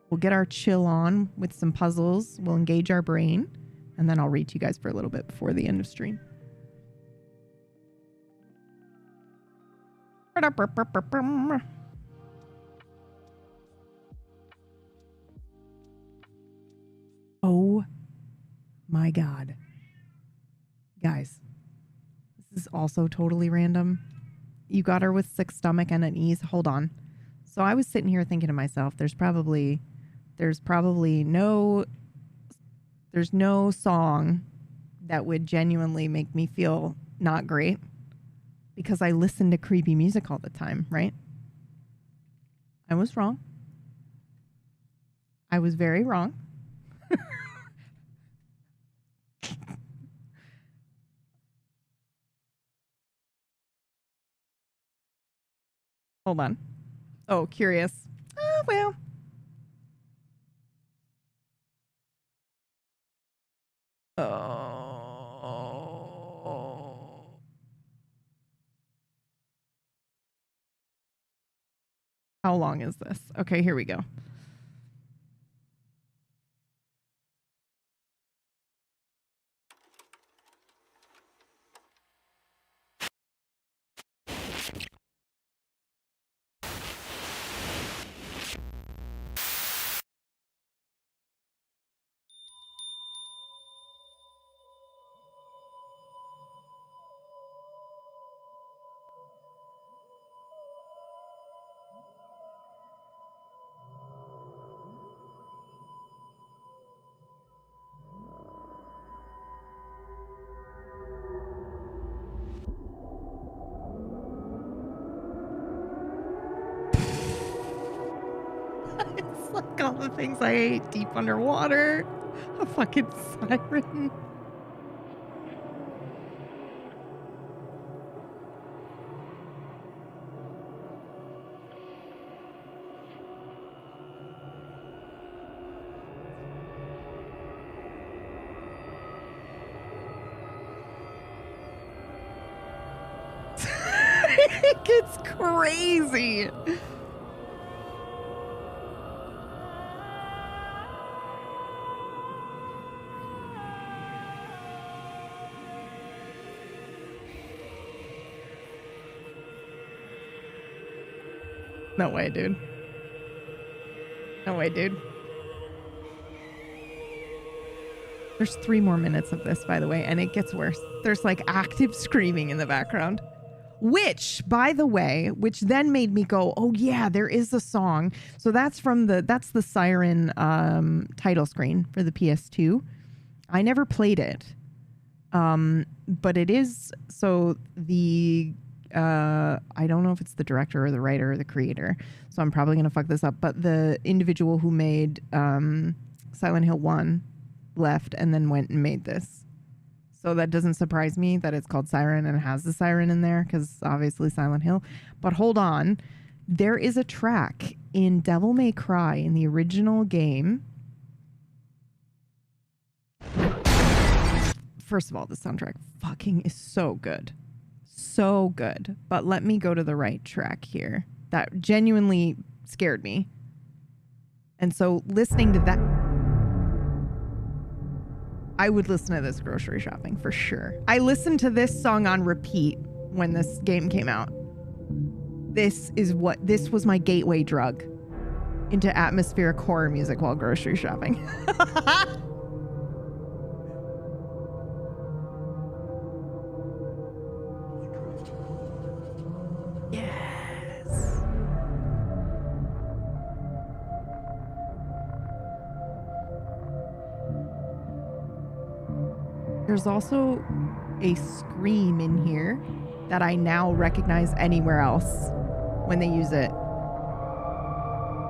We'll get our chill on with some puzzles. We'll engage our brain and then I'll read to you guys for a little bit before the end of stream. Oh my God. Guys, this is also totally random. You got her with sick stomach and an ease. Hold on. So I was sitting here thinking to myself, there's no song that would genuinely make me feel not great because I listen to creepy music all the time, right? I was wrong. I was very wrong. Hold on. Oh, curious. Oh, well. Oh. How long is this? Okay, here we go. It's like all the things I ate deep underwater. A fucking siren. It gets crazy. No way, dude. No way, dude. There's 3 more minutes of this, by the way, and it gets worse. There's like active screaming in the background. Which, by the way, which then made me go, oh yeah, there is a song. So that's the Siren title screen for the PS2. I never played it. But it is, so the, I don't know if it's the director or the writer or the creator, so I'm probably going to fuck this up, but the individual who made Silent Hill 1 left and then went and made this. So that doesn't surprise me that it's called Siren and it has the siren in there because obviously Silent Hill. But hold on. There is a track in Devil May Cry in the original game. First of all, the soundtrack fucking is so good. So good. But let me go to the right track here. That genuinely scared me. And so listening to that, I would listen to this grocery shopping for sure. I listened to this song on repeat when this game came out. This was my gateway drug into atmospheric horror music while grocery shopping. Yes. There's also a scream in here that I now recognize anywhere else when they use it.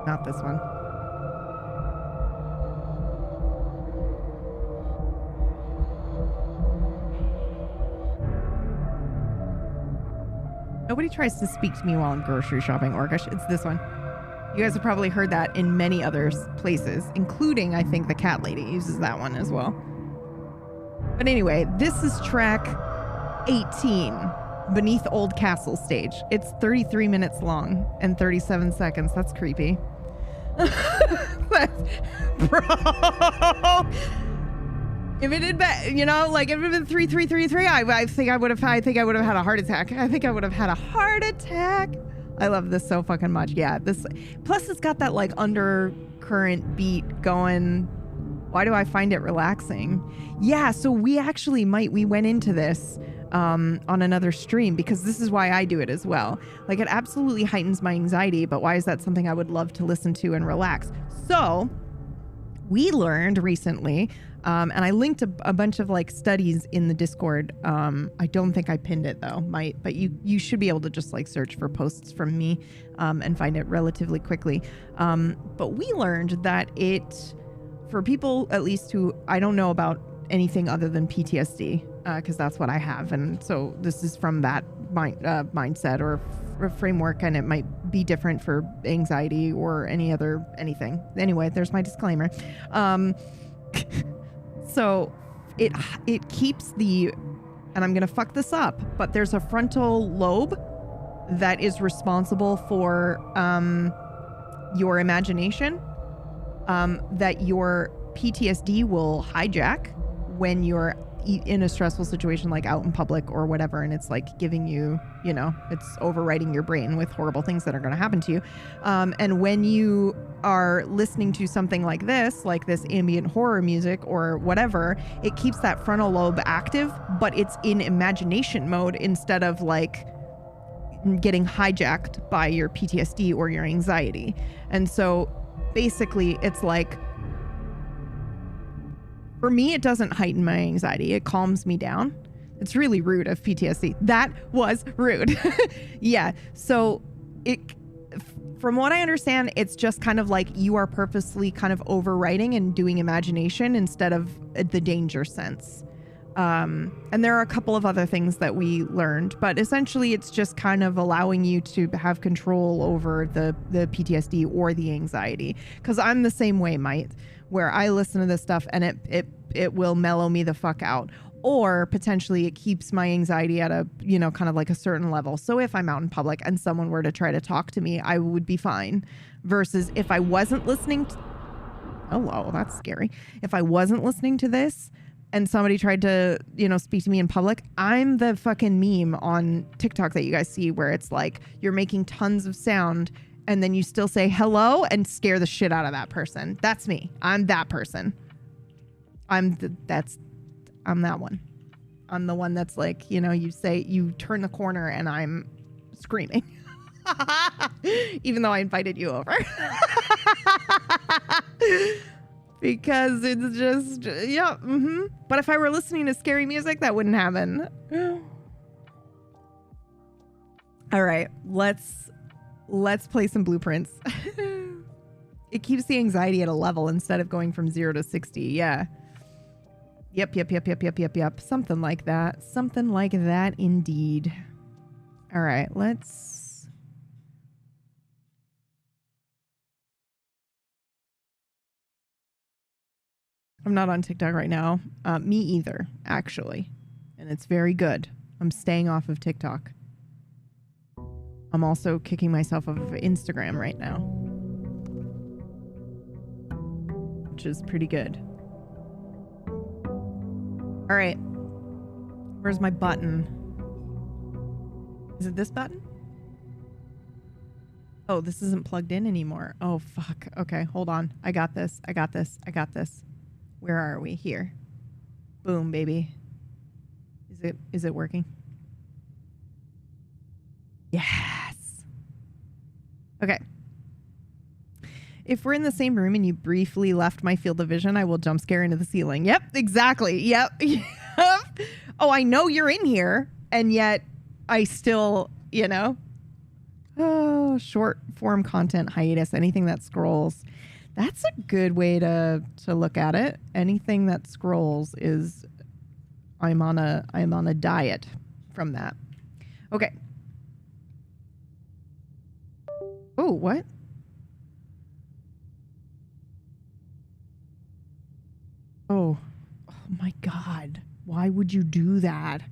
Not this one. Nobody tries to speak to me while I'm grocery shopping, Orcish. It's this one. You guys have probably heard that in many other places, including, I think, the cat lady uses that one as well. But anyway, this is track 18, Beneath Old Castle Stage. It's 33 minutes long and 37 seconds. That's creepy. Bro. If it had been, if it had been 3333, I think I would have had a heart attack. I think I would have had a heart attack. I love this so fucking much. Yeah, plus it's got that like undercurrent beat going. Why do I find it relaxing? Yeah, so we went into this on another stream because this is why I do it as well. Like it absolutely heightens my anxiety, but why is that something I would love to listen to and relax? So we learned recently, and I linked a bunch of like studies in the Discord. I don't think I pinned it though, but you should be able to just like search for posts from me and find it relatively quickly. But we learned that for people at least who I don't know about anything other than PTSD, because that's what I have. And so this is from that mindset or framework, and it might be different for anxiety or anything. Anyway, there's my disclaimer. So it keeps and I'm going to fuck this up, but there's a frontal lobe that is responsible for your imagination, that your PTSD will hijack when you're in a stressful situation, like out in public or whatever, and it's like giving you, it's overwriting your brain with horrible things that are going to happen to you. And when you are listening to something like this ambient horror music or whatever, it keeps that frontal lobe active, but it's in imagination mode instead of like getting hijacked by your PTSD or your anxiety. And so basically it's like, for me, it doesn't heighten my anxiety. It calms me down. It's really rude of PTSD. That was rude. Yeah. So from what I understand, it's just kind of like you are purposely kind of overwriting and doing imagination instead of the danger sense. And there are a couple of other things that we learned, but essentially it's just kind of allowing you to have control over the PTSD or the anxiety. Because I'm the same way, where I listen to this stuff and it will mellow me the fuck out. Or potentially it keeps my anxiety at a, kind of like a certain level. So if I'm out in public and someone were to try to talk to me, I would be fine. Versus if I wasn't listening to, hello, that's scary. If I wasn't listening to this and somebody tried to, speak to me in public, I'm the fucking meme on TikTok that you guys see where it's like you're making tons of sound and then you still say hello and scare the shit out of that person. That's me. I'm that person. I'm that one. I'm the one that's like, you turn the corner and I'm screaming. Even though I invited you over. Because it's just, yeah. But if I were listening to scary music, that wouldn't happen. All right, let's play some blueprints. It keeps the anxiety at a level instead of going from 0 to 60. Yeah. Yep. Something like that. Something like that indeed. All right, let's... I'm not on TikTok right now. Me either, actually. And it's very good. I'm staying off of TikTok. I'm also kicking myself off of Instagram right now. Which is pretty good. All right. Where's my button? Is it this button? Oh, this isn't plugged in anymore. Oh, fuck. Okay, hold on. I got this. Where are we? Here. Boom, baby. Is it working? Yes. Okay. If we're in the same room and you briefly left my field of vision, I will jump scare into the ceiling. Yep, exactly. Yep. Oh, I know you're in here, and yet I still, Oh, short form content hiatus, anything that scrolls. That's a good way to look at it. Anything that scrolls is I'm on a diet from that. Okay. Oh, what? Oh my God. Why would you do that?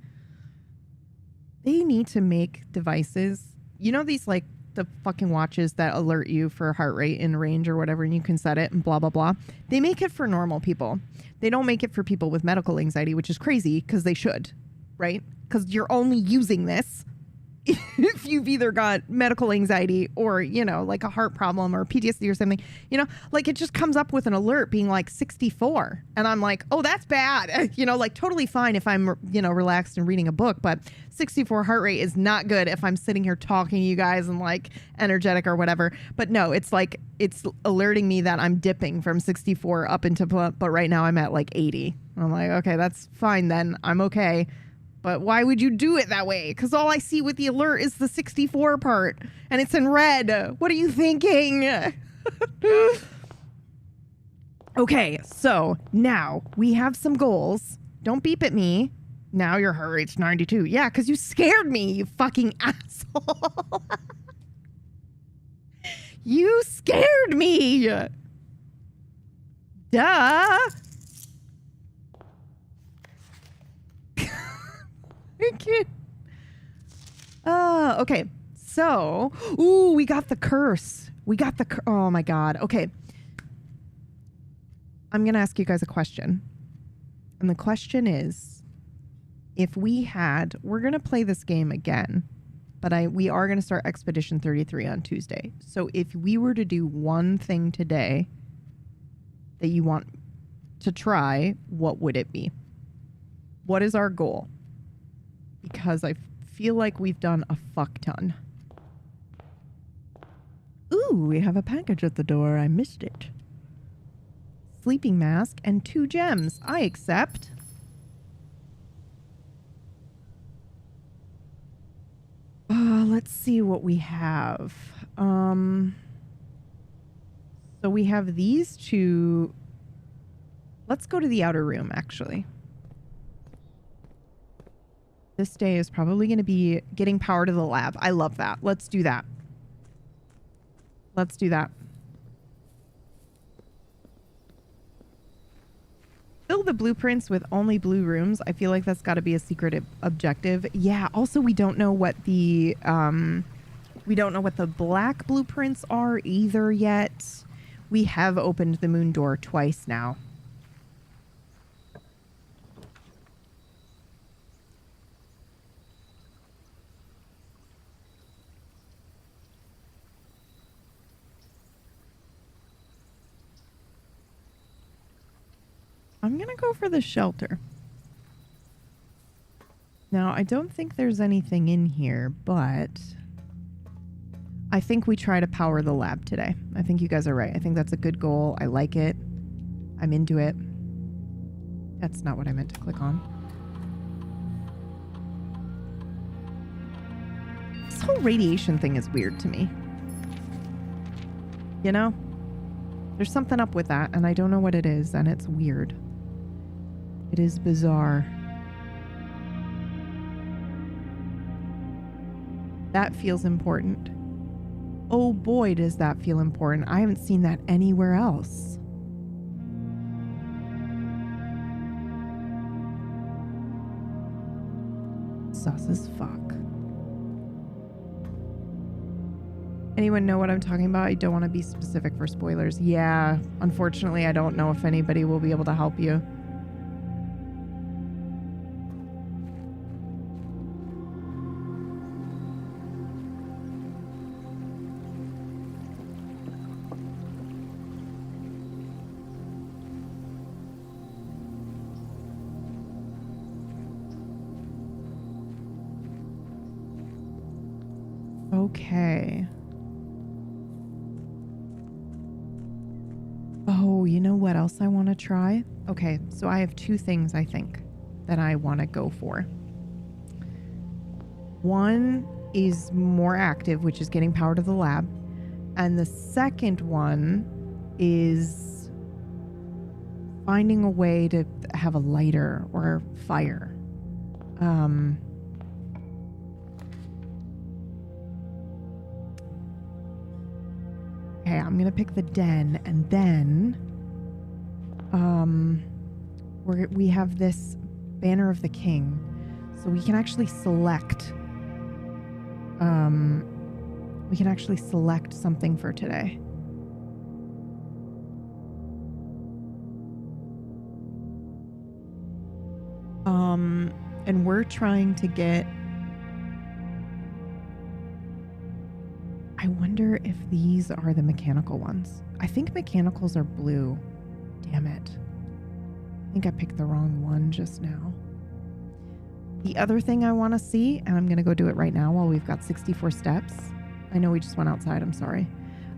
They need to make devices. These like the fucking watches that alert you for heart rate in range or whatever, and you can set it and blah, blah, blah. They make it for normal people. They don't make it for people with medical anxiety, which is crazy because they should, right? Because you're only using this if you've either got medical anxiety or, like a heart problem or PTSD or something, like it just comes up with an alert being like 64. And I'm like, oh, that's bad. Like totally fine if I'm, relaxed and reading a book, but 64 heart rate is not good if I'm sitting here talking to you guys and like energetic or whatever. But no, it's like, it's alerting me that I'm dipping from 64 up into, but right now I'm at like 80. I'm like, okay, that's fine then. I'm okay. But why would you do it that way? Because all I see with the alert is the 64 part, and it's in red. What are you thinking? Okay, so now we have some goals. Don't beep at me. Now your heart rate's 92. Yeah, because you scared me, you fucking asshole. You scared me. Duh. I can't. Okay. So, ooh, we got the curse. Oh my God. Okay. I'm going to ask you guys a question. And the question is, we're going to play this game again, but we are going to start Expedition 33 on Tuesday. So if we were to do one thing today that you want to try, what would it be? What is our goal? Because I feel like we've done a fuck ton. Ooh, we have a package at the door. I missed it. Sleeping mask and 2 gems. I accept. Let's see what we have. So we have these 2. Let's go to the outer room, actually. This day is probably going to be getting power to the lab. I love that. Let's do that. Let's do that. Fill the blueprints with only blue rooms. I feel like that's got to be a secret objective. Yeah. Also, we don't know what the black blueprints are either yet. We have opened the moon door twice now. I'm going to go for the shelter. Now, I don't think there's anything in here, but I think we try to power the lab today. I think you guys are right. I think that's a good goal. I like it. I'm into it. That's not what I meant to click on. This whole radiation thing is weird to me. You know? There's something up with that, and I don't know what it is, and it's weird. It is bizarre. That feels important. Oh boy, does that feel important. I haven't seen that anywhere else. Sus as fuck. Anyone know what I'm talking about? I don't want to be specific for spoilers. Yeah, unfortunately, I don't know if anybody will be able to help you. Okay. Oh, you know what else I want to try? Okay, so I have two things I think that I want to go for. One is more active, which is getting power to the lab. And the second one is finding a way to have a lighter or fire. Okay, I'm gonna pick the den, and then we have this Banner of the King, so we can actually select something for today. And we're trying to get, I wonder if these are the mechanical ones. I think mechanicals are blue. Damn it. I think I picked the wrong one just now. The other thing I want to see, and I'm going to go do it right now while we've got 64 steps. I know we just went outside. I'm sorry.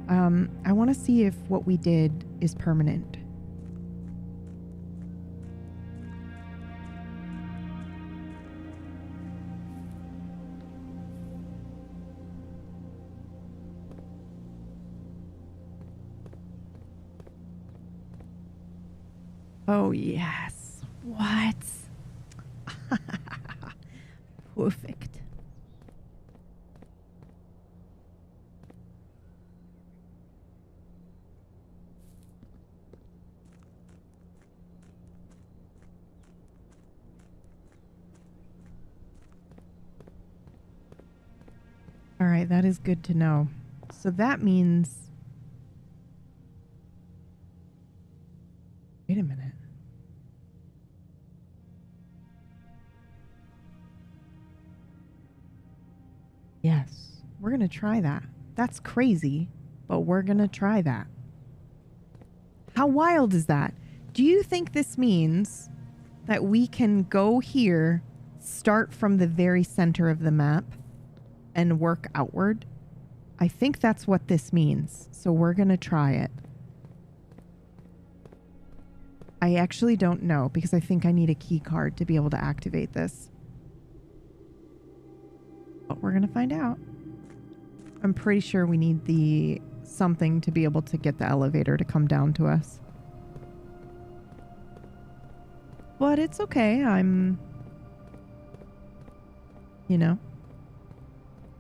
I want to see if what we did is permanent. Oh, yes. What? Perfect. All right, that is good to know. So that means... Wait a minute. Yes, we're going to try that. That's crazy, but we're going to try that. How wild is that? Do you think this means that we can go here, start from the very center of the map, and work outward? I think that's what this means, so we're going to try it. I actually don't know, because I think I need a key card to be able to activate this. But we're going to find out. I'm pretty sure we need the something to be able to get the elevator to come down to us. But it's okay. You know,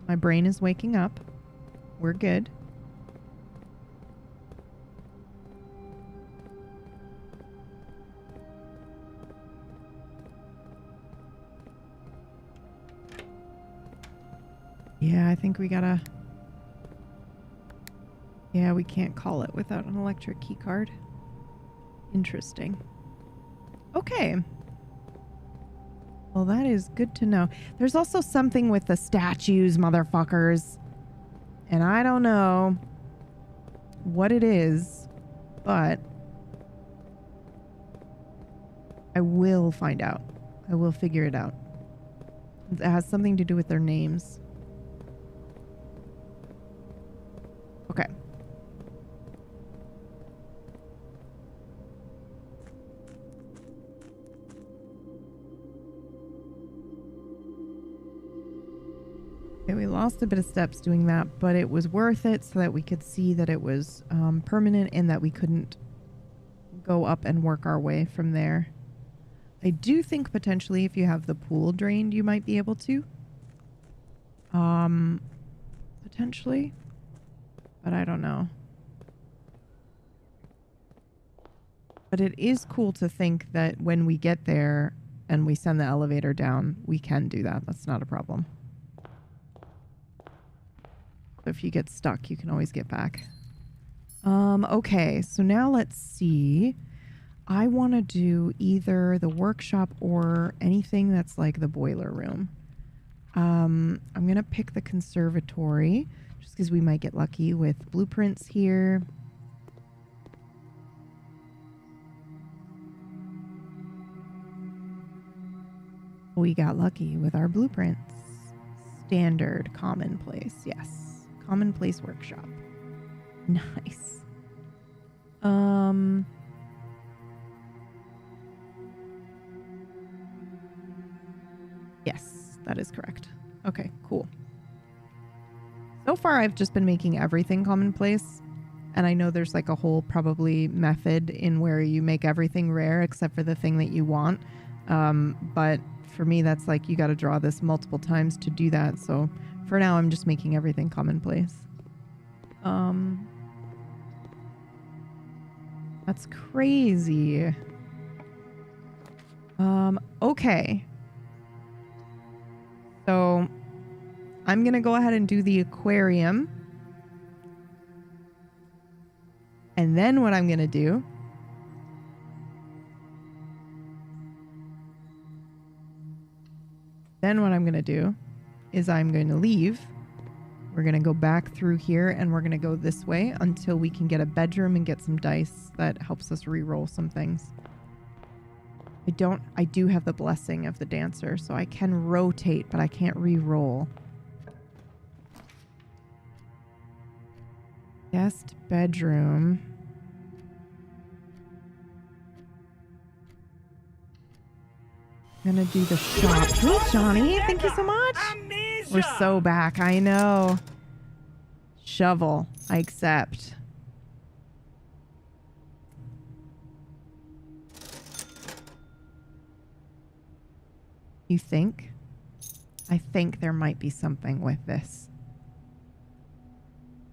my brain is waking up. We're good. Yeah, I think we gotta... Yeah, we can't call it without an electric key card. Interesting. Okay. Well, that is good to know. There's also something with the statues, motherfuckers. And I don't know what it is, but I will find out. I will figure it out. It has something to do with their names. Okay. Okay, we lost a bit of steps doing that, but it was worth it so that we could see that it was permanent and that we couldn't go up and work our way from there. I do think potentially if you have the pool drained, you might be able to. Potentially. But I don't know. But it is cool to think that when we get there and we send the elevator down, we can do that. That's not a problem. If you get stuck, you can always get back. Okay, so now let's see. I want to do either the workshop or anything that's like the boiler room. I'm going to pick the conservatory just because we might get lucky with blueprints here. We got lucky with our blueprints. Standard, commonplace, yes. Commonplace workshop. Nice. Yes, that is correct. Okay, cool. So far, I've just been making everything commonplace. And I know there's like a whole probably method in where you make everything rare except for the thing that you want. But for me, that's like you got to draw this multiple times to do that. So for now, I'm just making everything commonplace. That's crazy. Okay. So I'm going to go ahead and do the aquarium. And then what I'm going to do is I'm going to leave. We're going to go back through here and we're going to go this way until we can get a bedroom and get some dice that helps us re-roll some things. I do have the blessing of the dancer, so I can rotate, but I can't re-roll. Guest bedroom. I'm gonna do the shop. Hey, Johnny, thank you so much. We're so back, I know. Shovel, I accept. You think? I think there might be something with this.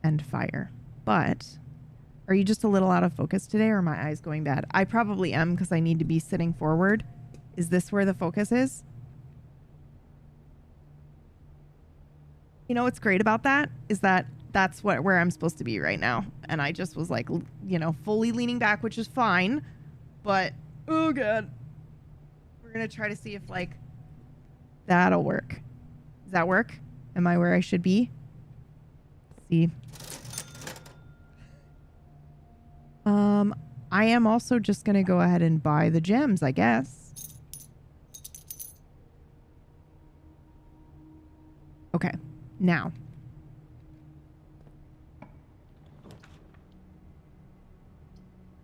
And fire. But are you just a little out of focus today or are my eyes going bad? I probably am because I need to be sitting forward. Is this where the focus is? You know what's great about that is that that's where I'm supposed to be right now. And I just was like, you know, fully leaning back, which is fine. But, oh God. We're going to try to see if like that'll work. Does that work? Am I where I should be? Let's see. I am also just going to go ahead and buy the gems, I guess. Okay, now.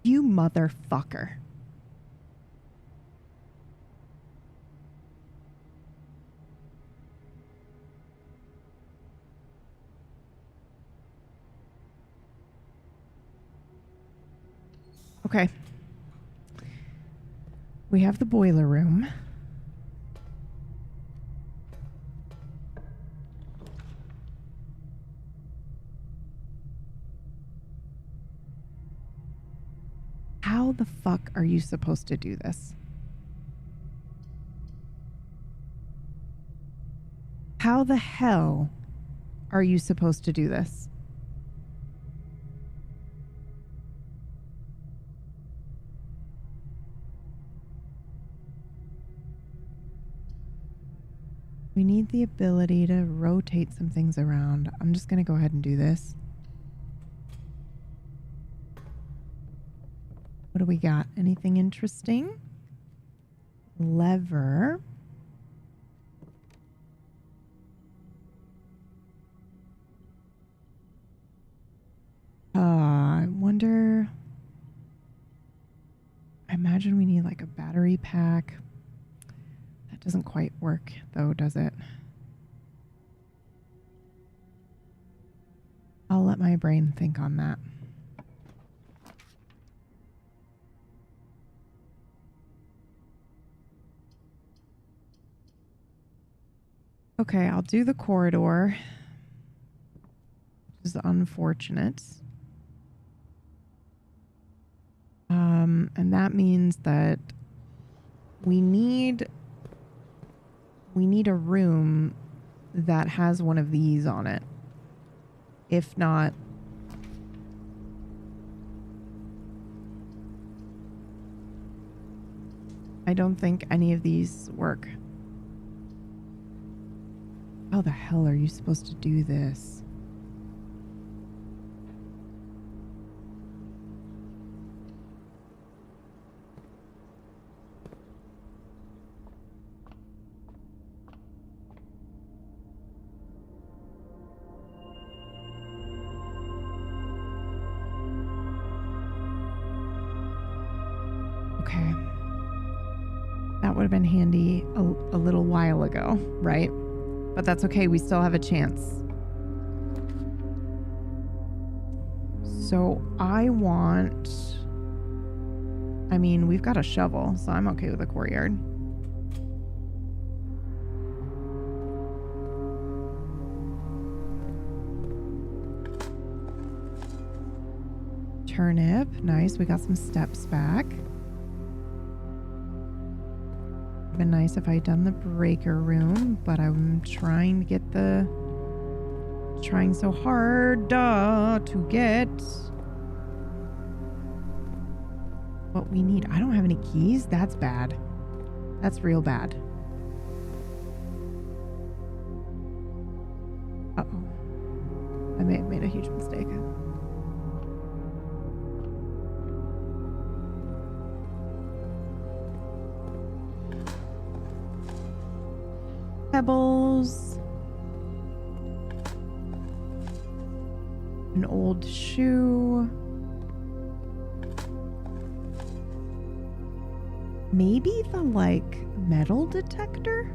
You motherfucker. Okay. We have the boiler room. How the fuck are you supposed to do this? How the hell are you supposed to do this? We need the ability to rotate some things around. I'm just going to go ahead and do this. What do we got? Anything interesting? lever. I wonder. I imagine we need like a battery pack. That doesn't quite work though, does it? I'll let my brain think on that. Okay, I'll do the corridor. Which is unfortunate. And that means that we need a room that has one of these on it. If not, I don't think any of these work. How the hell are you supposed to do this? Okay. That would have been handy a little while ago, right? But that's okay. We still have a chance. So I mean, we've got a shovel, so I'm okay with a courtyard. Turnip. Nice. We got some steps back. Been nice if I had done the breaker room, but I'm trying to get trying so hard to get what we need. I don't have any keys. That's bad. That's real bad. Uh-oh. I may have made a huge mistake. Pebbles. An old shoe. Maybe the metal detector?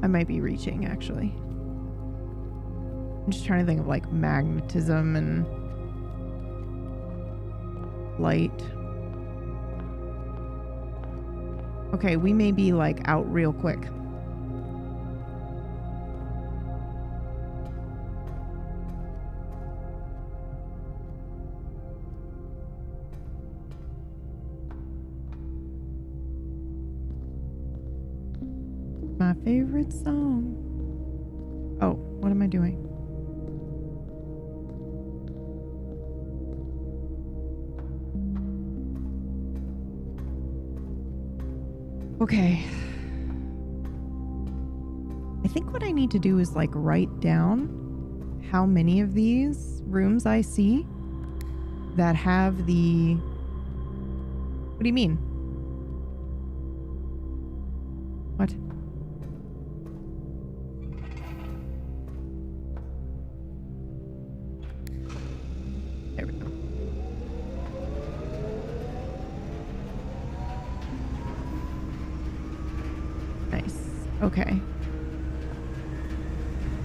I might be reaching actually. I'm just trying to think of magnetism and light. Okay, we may be out real quick. My favorite song. Oh, what am I doing? Okay. I think what I need to do is write down how many of these rooms I see that have the... What do you mean? What? There we go. Nice. Okay.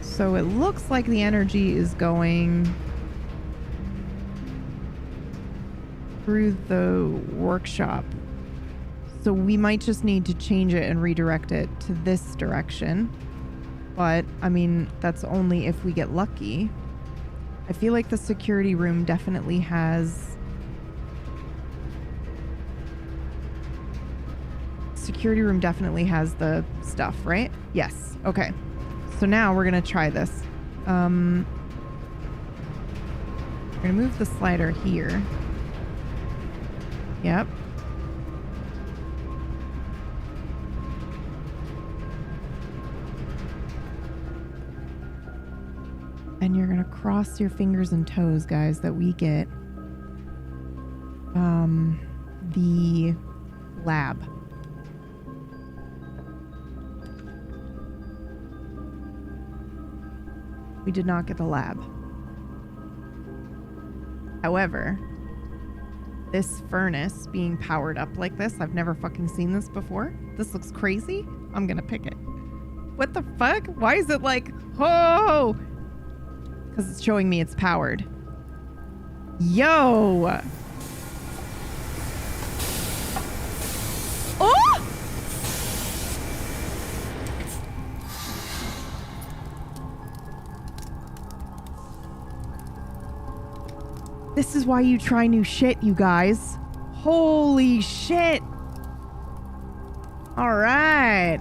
So it looks like the energy is going through the workshop. So we might just need to change it and redirect it to this direction. But, I mean, that's only if we get lucky. I feel like the security room definitely has... Security room definitely has the stuff, right? Yes. Okay. So now we're going to try this. We're going to move the slider here. Yep. And you're going to cross your fingers and toes, guys, that we get the Lab. We did not get the lab. However, this furnace being powered up like this, I've never fucking seen this before. This looks crazy. I'm gonna pick it. What the fuck? Why is it like, oh? Because it's showing me it's powered. Yo! Oh! This is why you try new shit, you guys. Holy shit. All right.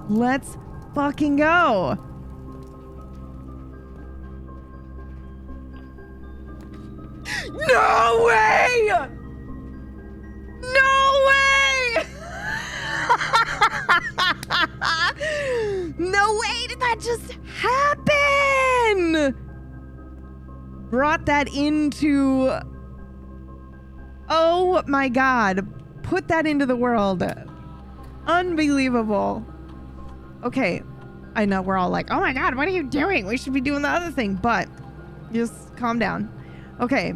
Let's fucking go. No way! No way! No way did that just happen! Brought that into... Oh my god. Put that into the world. Unbelievable. Okay. I know we're all like, oh my god, what are you doing? We should be doing the other thing. But just calm down. Okay.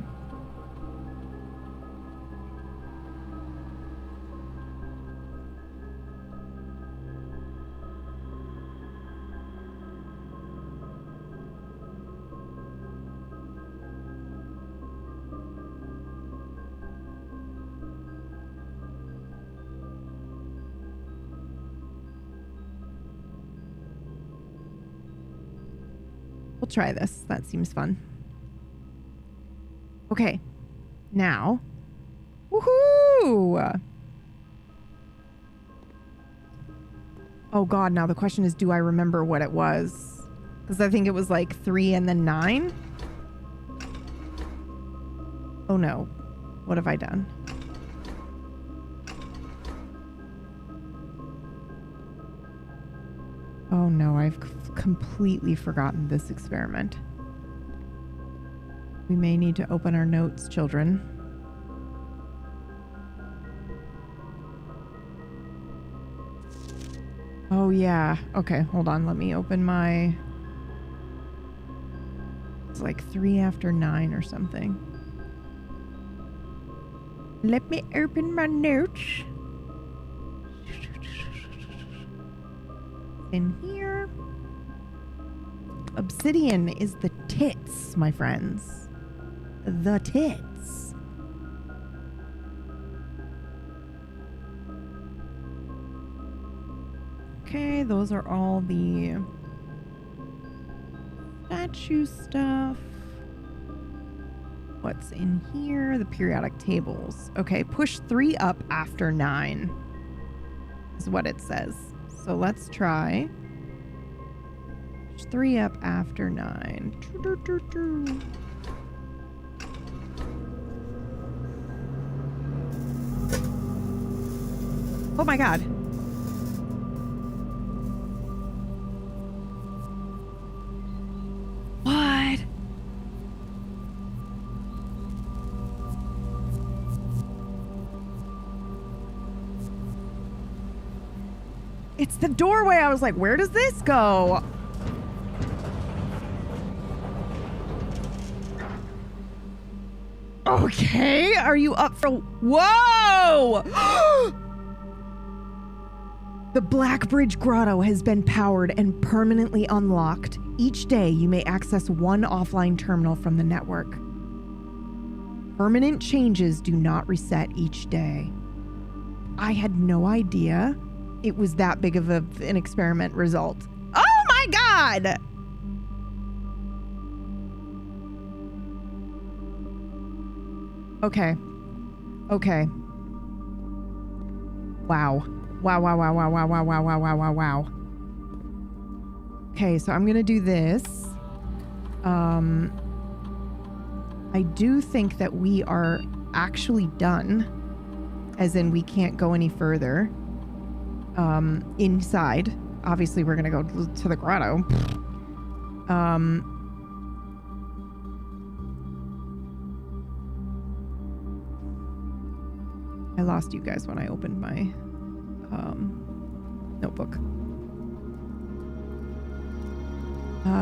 We'll try this. That seems fun. Okay. Now. Woohoo! Oh god, now the question is, do I remember what it was? Because I think it was like 3 and then 9. Oh no. What have I done? Oh no, I've completely forgotten this experiment. We may need to open our notes, children. Oh yeah. Okay, hold on. Let me open my... It's like 3 after 9 or something. Let me open my notes. In here. Obsidian is the tits, my friends. The tits. Okay, those are all the statue stuff. What's in here? The periodic tables. Okay, push 3 up after 9 is what it says. So let's try. Push 3 up after 9. Oh my god. What? It's the doorway. I was like, where does this go? Okay, are you up for... Whoa! The Black Bridge Grotto has been powered and permanently unlocked. Each day, you may access one offline terminal from the network. Permanent changes do not reset each day. I had no idea it was that big of an experiment result. Oh my god! Okay. Okay. Wow. Wow, wow, wow, wow, wow, wow, wow, wow, wow, wow, wow. Okay, so I'm gonna do this. I do think that we are actually done. As in, we can't go any further. Inside. Obviously, we're gonna go to the grotto. I lost you guys when I opened my notebook.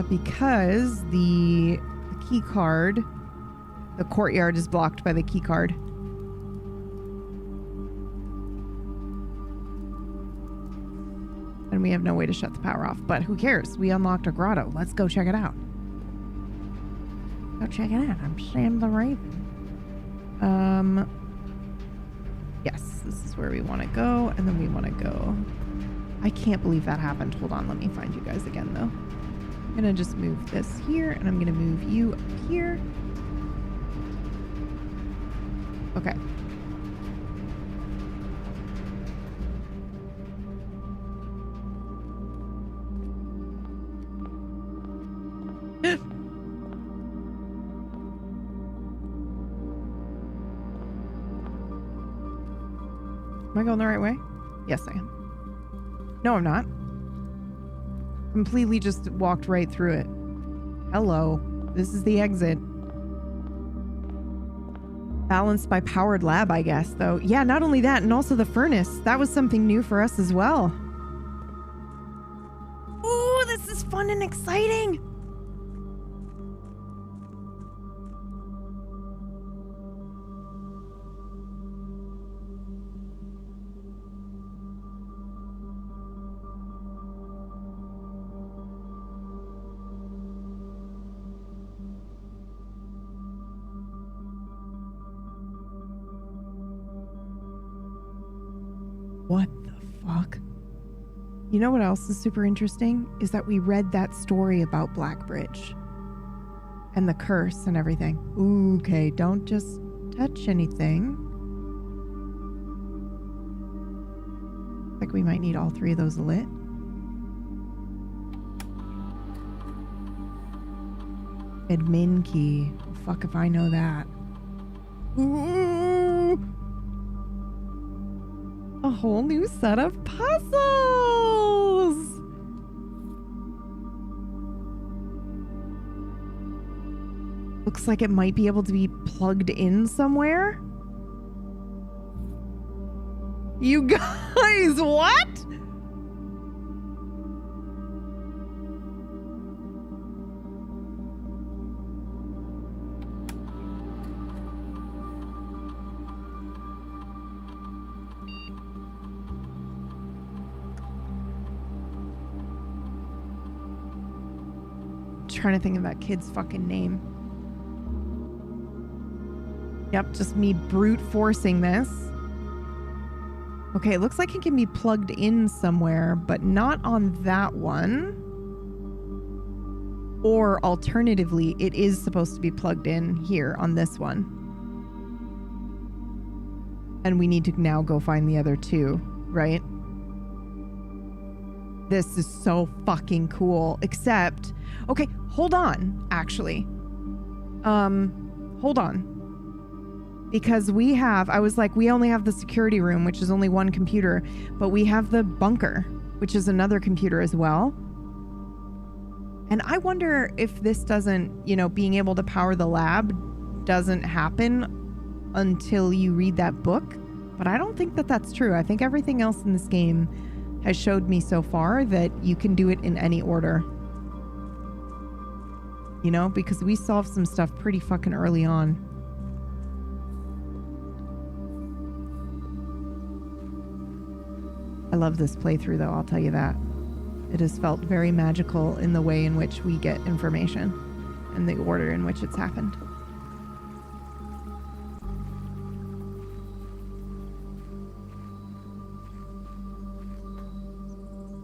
Because the key card, the courtyard is blocked by the key card. And we have no way to shut the power off. But who cares? We unlocked a grotto. Let's go check it out. Go check it out. I'm Sam the Raven. Yes, this is where we want to go. And then we want to go. I can't believe that happened. Hold on. Let me find you guys again, though. I'm going to just move this here. And I'm going to move you up here. Okay. Am I going the right way? Yes, I am. No, I'm not. Completely just walked right through it. Hello. This is the exit. Balanced by powered lab, I guess, though. Yeah, not only that, and also the furnace. That was something new for us as well. Ooh, this is fun and exciting. What the fuck? You know what else is super interesting? Is that we read that story about Blackbridge. And the curse and everything. Ooh, okay, don't just touch anything. Like we might need all three of those lit. Admin key. Well, fuck if I know that. Ooh! A whole new set of puzzles! Looks like it might be able to be plugged in somewhere. You guys, what? Trying to think of that kid's fucking name. Yep, just me brute forcing this. Okay, it looks like it can be plugged in somewhere, but not on that one. Or alternatively, it is supposed to be plugged in here on this one. And we need to now go find the other two, right? This is so fucking cool, except... Okay, hold on, actually. Hold on. Because we have, I was like, we only have the security room, which is only one computer, but we have the bunker, which is another computer as well. And I wonder if this doesn't, you know, being able to power the lab doesn't happen until you read that book. But I don't think that that's true. I think everything else in this game has showed me so far that you can do it in any order. You know, because we solved some stuff pretty fucking early on. I love this playthrough, though, I'll tell you that. It has felt very magical in the way in which we get information and the order in which it's happened.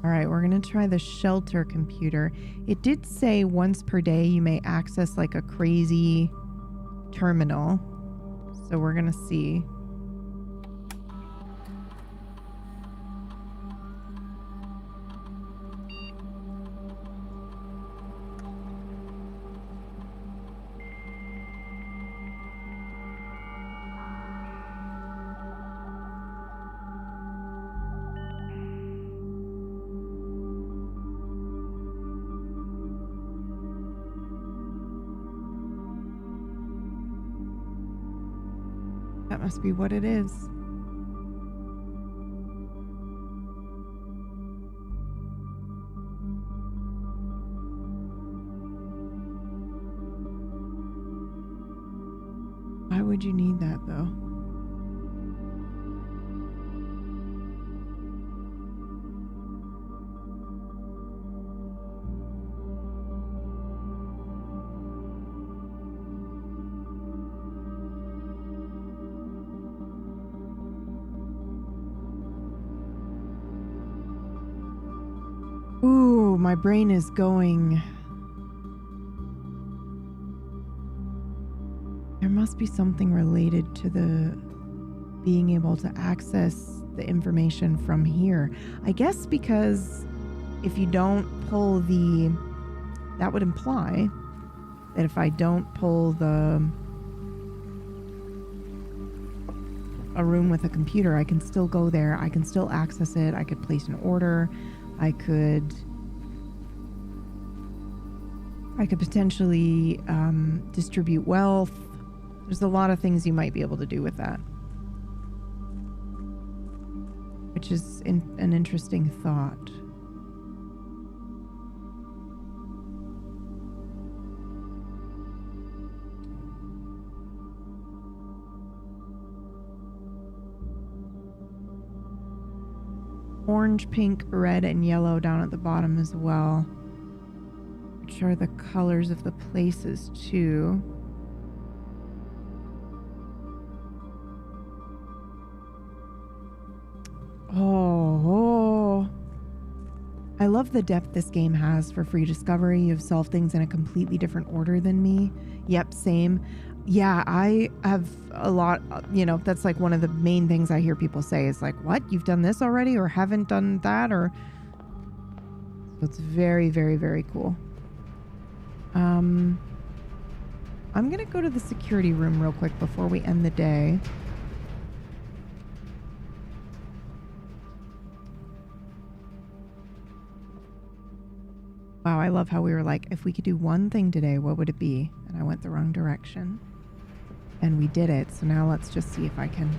All right, we're going to try the shelter computer. It did say once per day you may access like a crazy terminal. So we're going to see. That must be what it is. Why would you need that though? Ooh, my brain is going. There must be something related to the being able to access the information from here. I guess because if you don't pull the... That would imply that if I don't pull a room with a computer, I can still go there. I can still access it. I could place an order. I could potentially distribute wealth. There's a lot of things you might be able to do with that, which is an interesting thought. Orange, pink, red, and yellow down at the bottom as well, which are the colors of the places too. Oh, I love the depth this game has for free discovery. You've solved things in a completely different order than me. Yep, same. Yeah, I have a lot, that's like one of the main things I hear people say is like, what? You've done this already or haven't done that? Or so it's very, very, very cool. I'm going to go to the security room real quick before we end the day. Wow, I love how we were like, if we could do one thing today, what would it be? And I went the wrong direction. And we did it. So now let's just see if I can...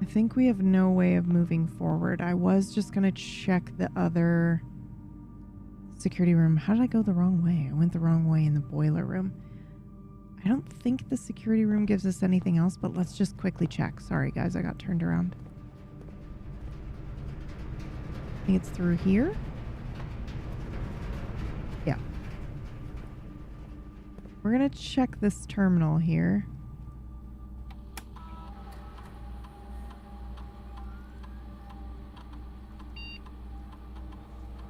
I think we have no way of moving forward. I was just going to check the other security room. How did I go the wrong way? I went the wrong way in the boiler room. I don't think the security room gives us anything else, but let's just quickly check. Sorry, guys, I got turned around. I think it's through here. Yeah. We're going to check this terminal here.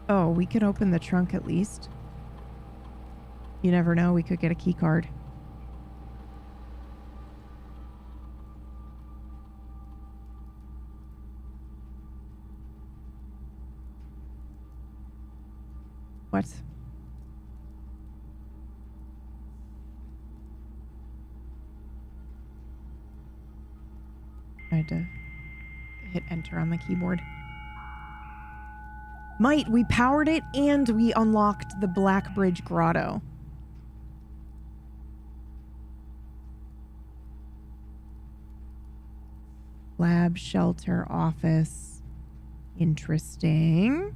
Oh, we could open the trunk at least. You never know, we could get a key card. What? I had to hit enter on the keyboard. Might, we powered it and we unlocked the Black Bridge Grotto. Lab, shelter, office. Interesting.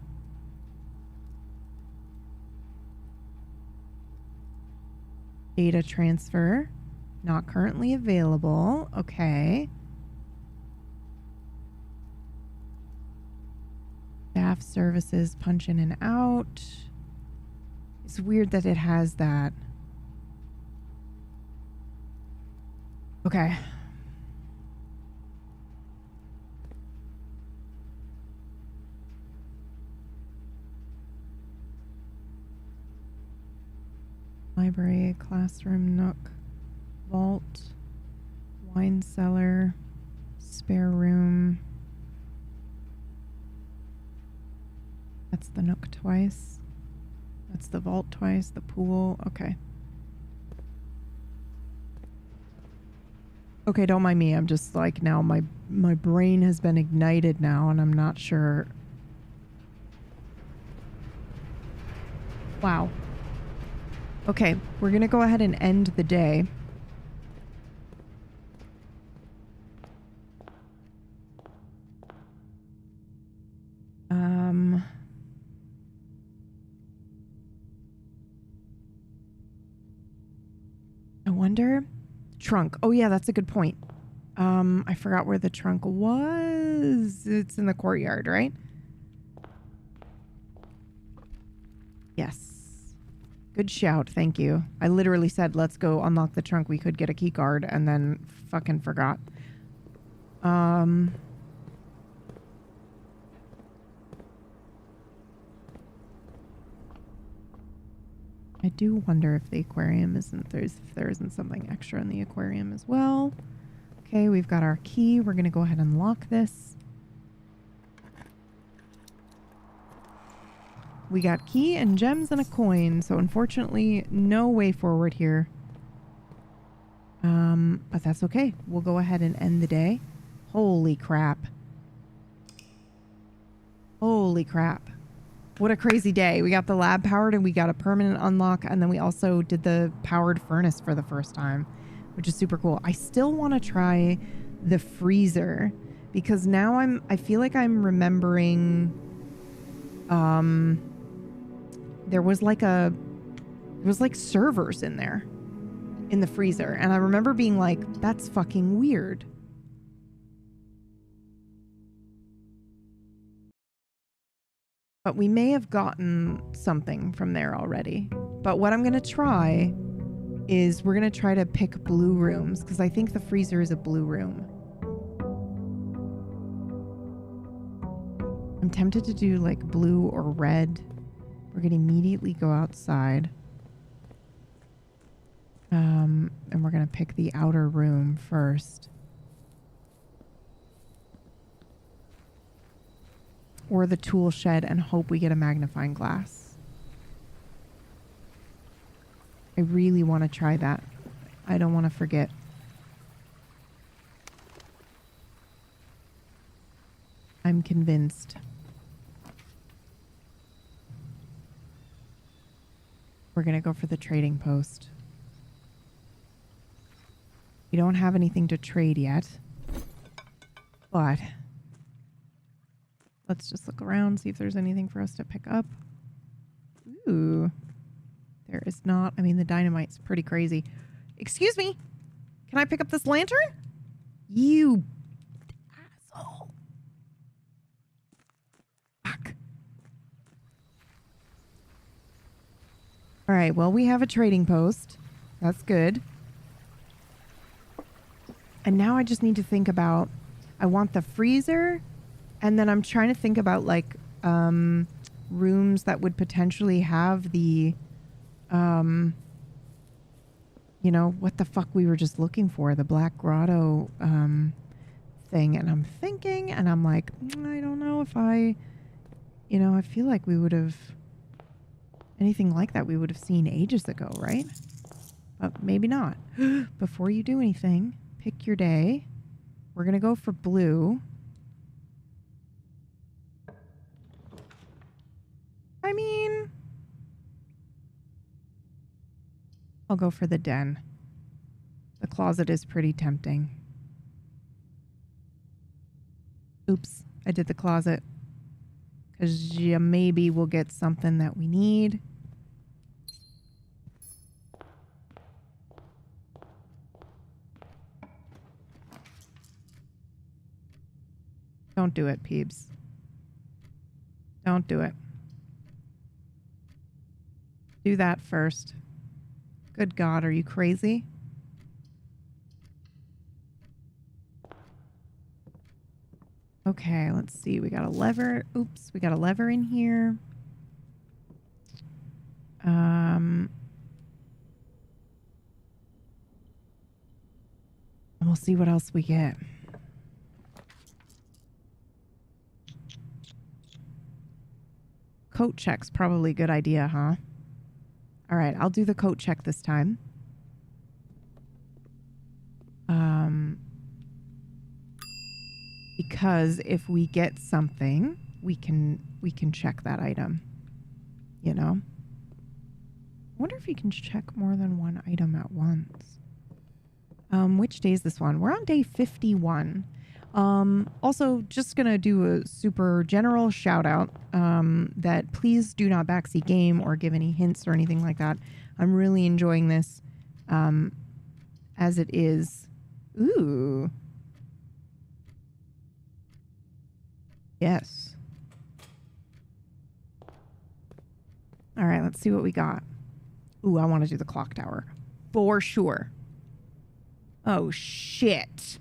Data transfer. Not currently available. Okay. Staff services, punch in and out. It's weird that it has that. Okay. Library, classroom, nook, vault, wine cellar, spare room. That's the nook twice. That's the vault twice, the pool. Okay. Okay, don't mind me. I'm just like now my brain has been ignited now and I'm not sure. Wow. Okay, we're going to go ahead and end the day. wonder. Trunk. Oh yeah, that's a good point. I forgot where the trunk was. It's in the courtyard, right? Yes. Good shout. Thank you. I literally said, let's go unlock the trunk. We could get a key card and then fucking forgot. I do wonder if the aquarium if there isn't something extra in the aquarium as well. Okay, we've got our key. We're going to go ahead and lock this. We got key and gems and a coin, so unfortunately, no way forward here. But that's okay. We'll go ahead and end the day. Holy crap. Holy crap. What a crazy day. We got the lab powered and we got a permanent unlock, and then we also did the powered furnace for the first time, which is super cool. I still want to try the freezer because now I feel like I'm remembering there was like servers in there in the freezer, and I remember being like, that's fucking weird. But we may have gotten something from there already. But what I'm going to try is we're going to try to pick blue rooms because I think the freezer is a blue room. I'm tempted to do like blue or red. We're going to immediately go outside. And we're going to pick the outer room first. Or the tool shed and hope we get a magnifying glass. I really want to try that. I don't want to forget. I'm convinced. We're going to go for the trading post. We don't have anything to trade yet. But let's just look around, see if there's anything for us to pick up. Ooh. There is not. I mean, the dynamite's pretty crazy. Excuse me. Can I pick up this lantern? You asshole. Fuck. All right. Well, we have a trading post. That's good. And now I just need to think about, I want the freezer. And then I'm trying to think about like rooms that would potentially have the, you know, what the fuck we were just looking for, the Black Grotto thing. And I'm thinking, and I'm like, I don't know if I feel like we would have, anything like that we would have seen ages ago, right? But maybe not. Before you do anything, pick your day. We're going to go for blue. I mean, I'll go for the den. The closet is pretty tempting. Oops, I did the closet. Because maybe we'll get something that we need. Don't do it, Peebs. Don't do it. Do that first. Good God, are you crazy? Okay, let's see. We got a lever. Oops, we got a lever in here. And we'll see what else we get. Coat check's probably a good idea, huh? All right, I'll do the coat check this time. Because if we get something, we can check that item. You know? I wonder if you can check more than one item at once. Which day is this one? We're on day 51. Also, just gonna do a super general shout out that please do not backseat game or give any hints or anything like that. I'm really enjoying this. as it is. Ooh. Yes. All right, let's see what we got. Ooh, I want to do the clock tower. For sure. Oh, shit.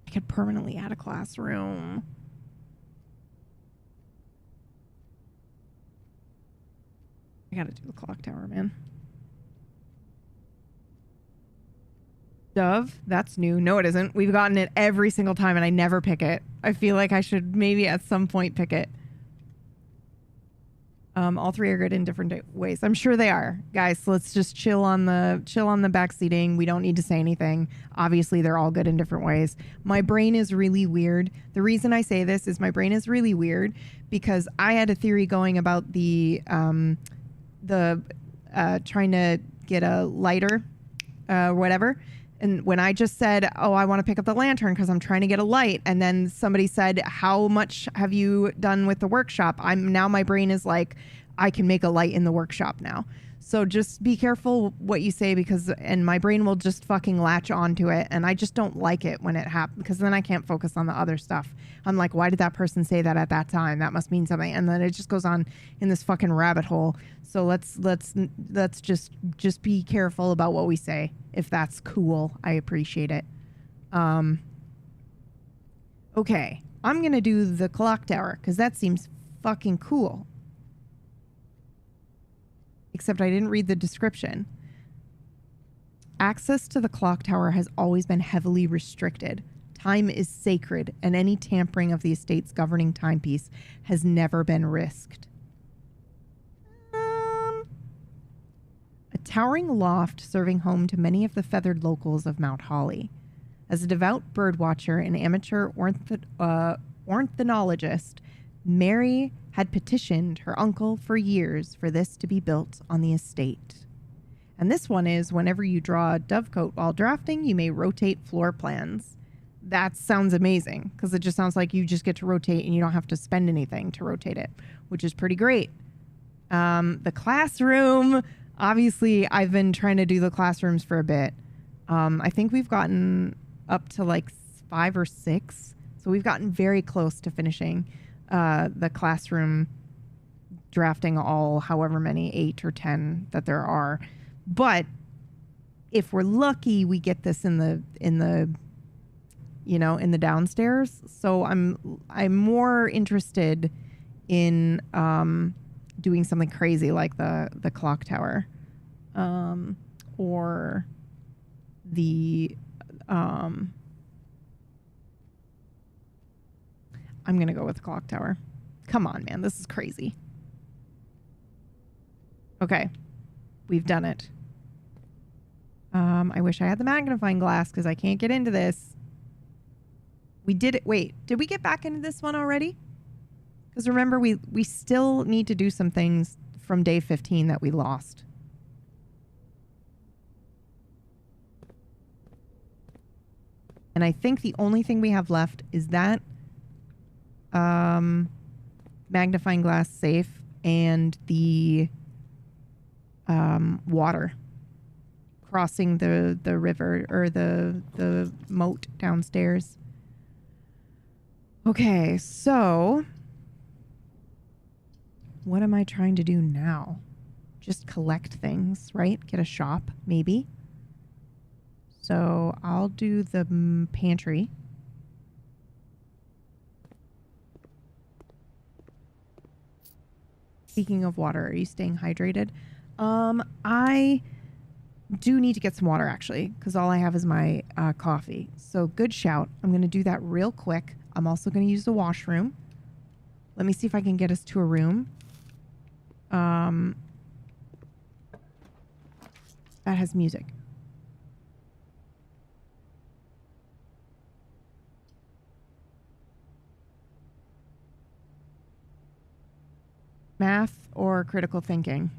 I could permanently add a classroom. I gotta do the clock tower, man. Dove? That's new. No, it isn't. We've gotten it every single time and I never pick it. I feel like I should maybe at some point pick it. All three are good in different ways. I'm sure they are. Guys, let's just chill on the back seating. We don't need to say anything. Obviously, they're all good in different ways. My brain is really weird. The reason I say this is my brain is really weird because I had a theory going about the trying to get a lighter, whatever. And when I just said, oh, I want to pick up the lantern because I'm trying to get a light. And then somebody said, how much have you done with the workshop? Now my brain is like, I can make a light in the workshop now. So just be careful what you say and my brain will just fucking latch onto it. And I just don't like it when it happens because then I can't focus on the other stuff. I'm like, why did that person say that at that time? That must mean something. And then it just goes on in this fucking rabbit hole. So let's just be careful about what we say. If that's cool, I appreciate it. Okay, I'm going to do the clock tower because that seems fucking cool. Except I didn't read the description. Access to the clock tower has always been heavily restricted. Time is sacred, and any tampering of the estate's governing timepiece has never been risked. A towering loft serving home to many of the feathered locals of Mount Holly. As a devout birdwatcher and amateur ornithologist, Mary had petitioned her uncle for years for this to be built on the estate. And this one is, whenever you draw a dovecote while drafting, you may rotate floor plans. That sounds amazing, because it just sounds like you just get to rotate and you don't have to spend anything to rotate it, which is pretty great. The classroom, obviously, I've been trying to do the classrooms for a bit. I think we've gotten up to like 5 or 6, so we've gotten very close to finishing the classroom, drafting all however many 8 or 10 that there are. But if we're lucky, we get this in the downstairs. So I'm more interested in doing something crazy like the clock tower, or the I'm going to go with the clock tower. Come on, man. This is crazy. Okay. We've done it. I wish I had the magnifying glass because I can't get into this. We did it. Wait, did we get back into this one already? Because remember, we still need to do some things from day 15 that we lost. And I think the only thing we have left is that magnifying glass safe and the water crossing the river or the moat downstairs. Okay, so what am I trying to do now? Just collect things, right? Get a shop, maybe. So I'll do the pantry. Speaking of water, are you staying hydrated? I do need to get some water, actually, because all I have is my coffee. So good shout. I'm going to do that real quick. I'm also going to use the washroom. Let me see if I can get us to a room. That has music. Math or critical thinking?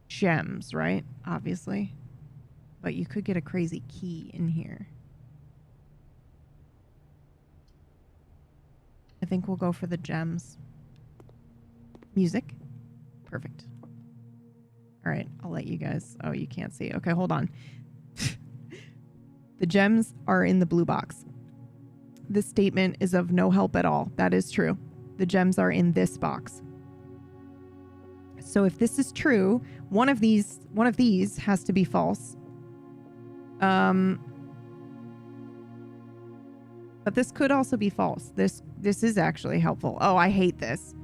Gems, right? Obviously. But you could get a crazy key in here. I think we'll go for the gems. Music. Perfect. All right, I'll let you guys. Oh, you can't see. Okay, hold on. The gems are in the blue box. This statement is of no help at all. That is true. The gems are in this box. So if this is true, one of these has to be false. But this could also be false. This is actually helpful. Oh, I hate this.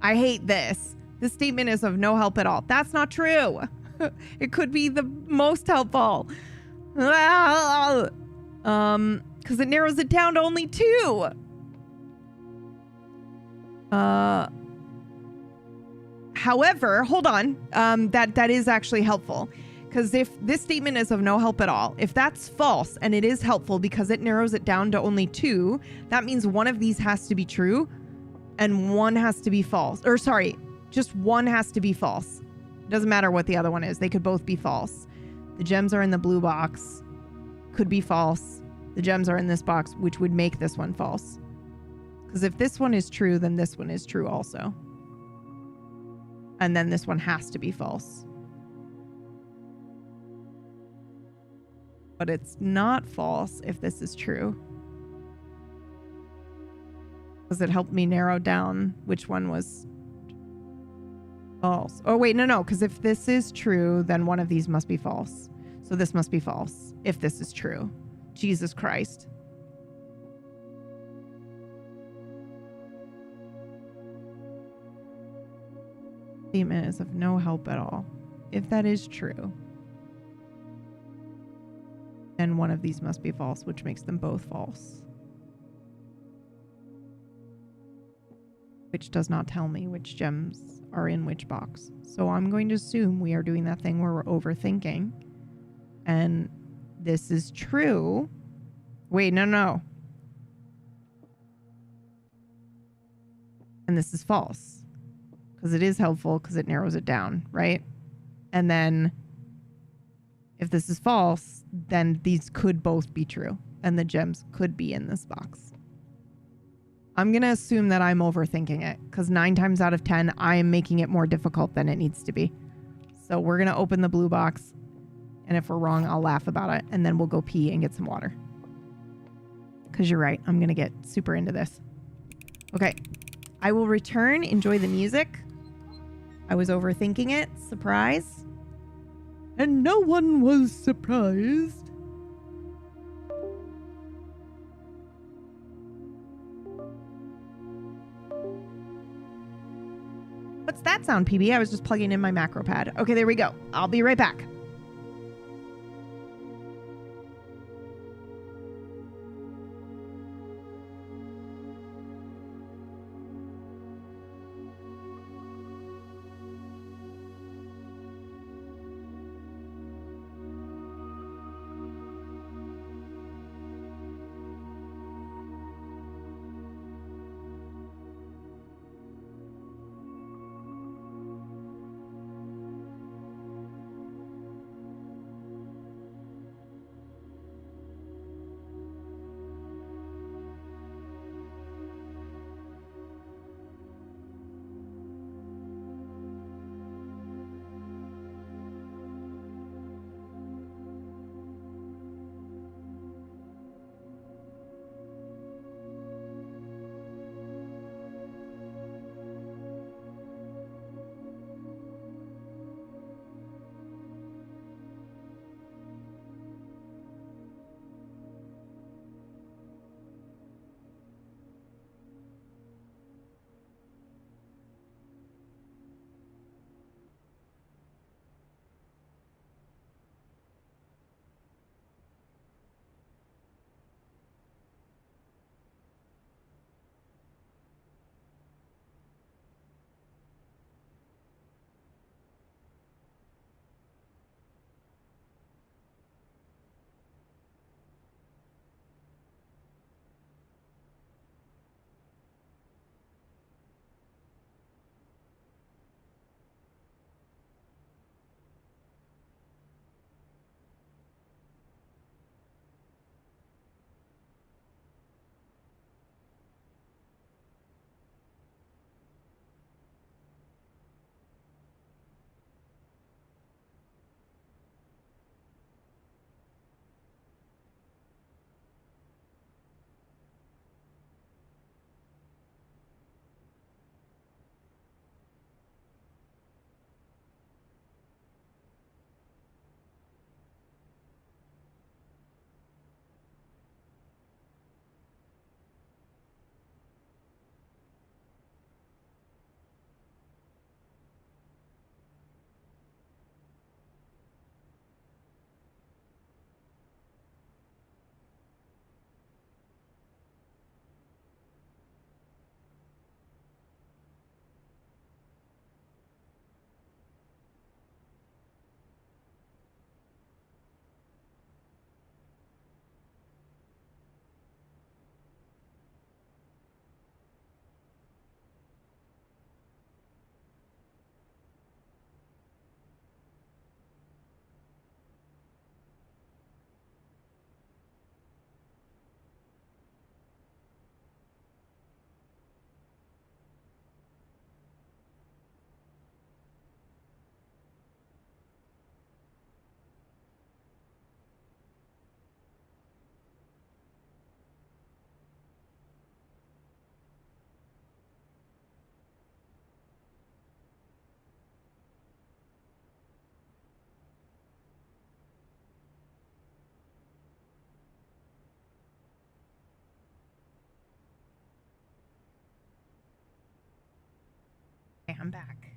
I hate this. This statement is of no help at all. That's not true. It could be the most helpful. Because it narrows it down to only 2. However, hold on. That is actually helpful. Because if this statement is of no help at all, if that's false and it is helpful because it narrows it down to only 2, that means one of these has to be true and one has to be false. Or sorry, just one has to be false. It doesn't matter what the other one is. They could both be false. The gems are in the blue box. Could be false. The gems are in this box, which would make this one false. Because if this one is true, then this one is true also. And then this one has to be false. But it's not false if this is true. Because it helped me narrow down which one was false. Oh, wait, no. Because if this is true, then one of these must be false. So this must be false if this is true. Jesus Christ. Statement is of no help at all. If that is true, then one of these must be false, which makes them both false. Which does not tell me which gems are in which box. So I'm going to assume we are doing that thing where we're overthinking. And this is true. Wait, no. And this is false. Because it is helpful because it narrows it down, right? And then if this is false, then these could both be true. And the gems could be in this box. I'm going to assume that I'm overthinking it. Because 9 times out of 10, I am making it more difficult than it needs to be. So we're going to open the blue box. And if we're wrong, I'll laugh about it. And then we'll go pee and get some water. Because you're right. I'm going to get super into this. Okay. I will return. Enjoy the music. I was overthinking it. Surprise. And no one was surprised. What's that sound, PB? I was just plugging in my macro pad. Okay, there we go. I'll be right back. I'm back.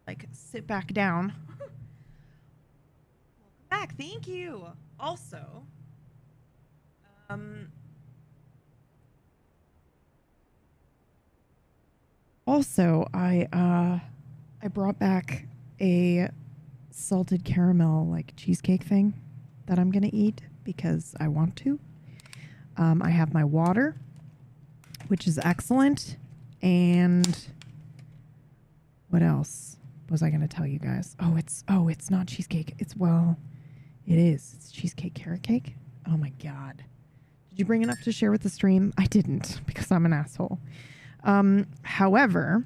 Like, sit back down. Welcome back. Thank you. Also, I brought back a salted caramel like cheesecake thing that I'm gonna eat because I want to. I have my water, which is excellent, and what else was I gonna tell you guys? It's not cheesecake. It is. It's cheesecake carrot cake. Oh my god. Did you bring enough to share with the stream? I didn't because I'm an asshole. However,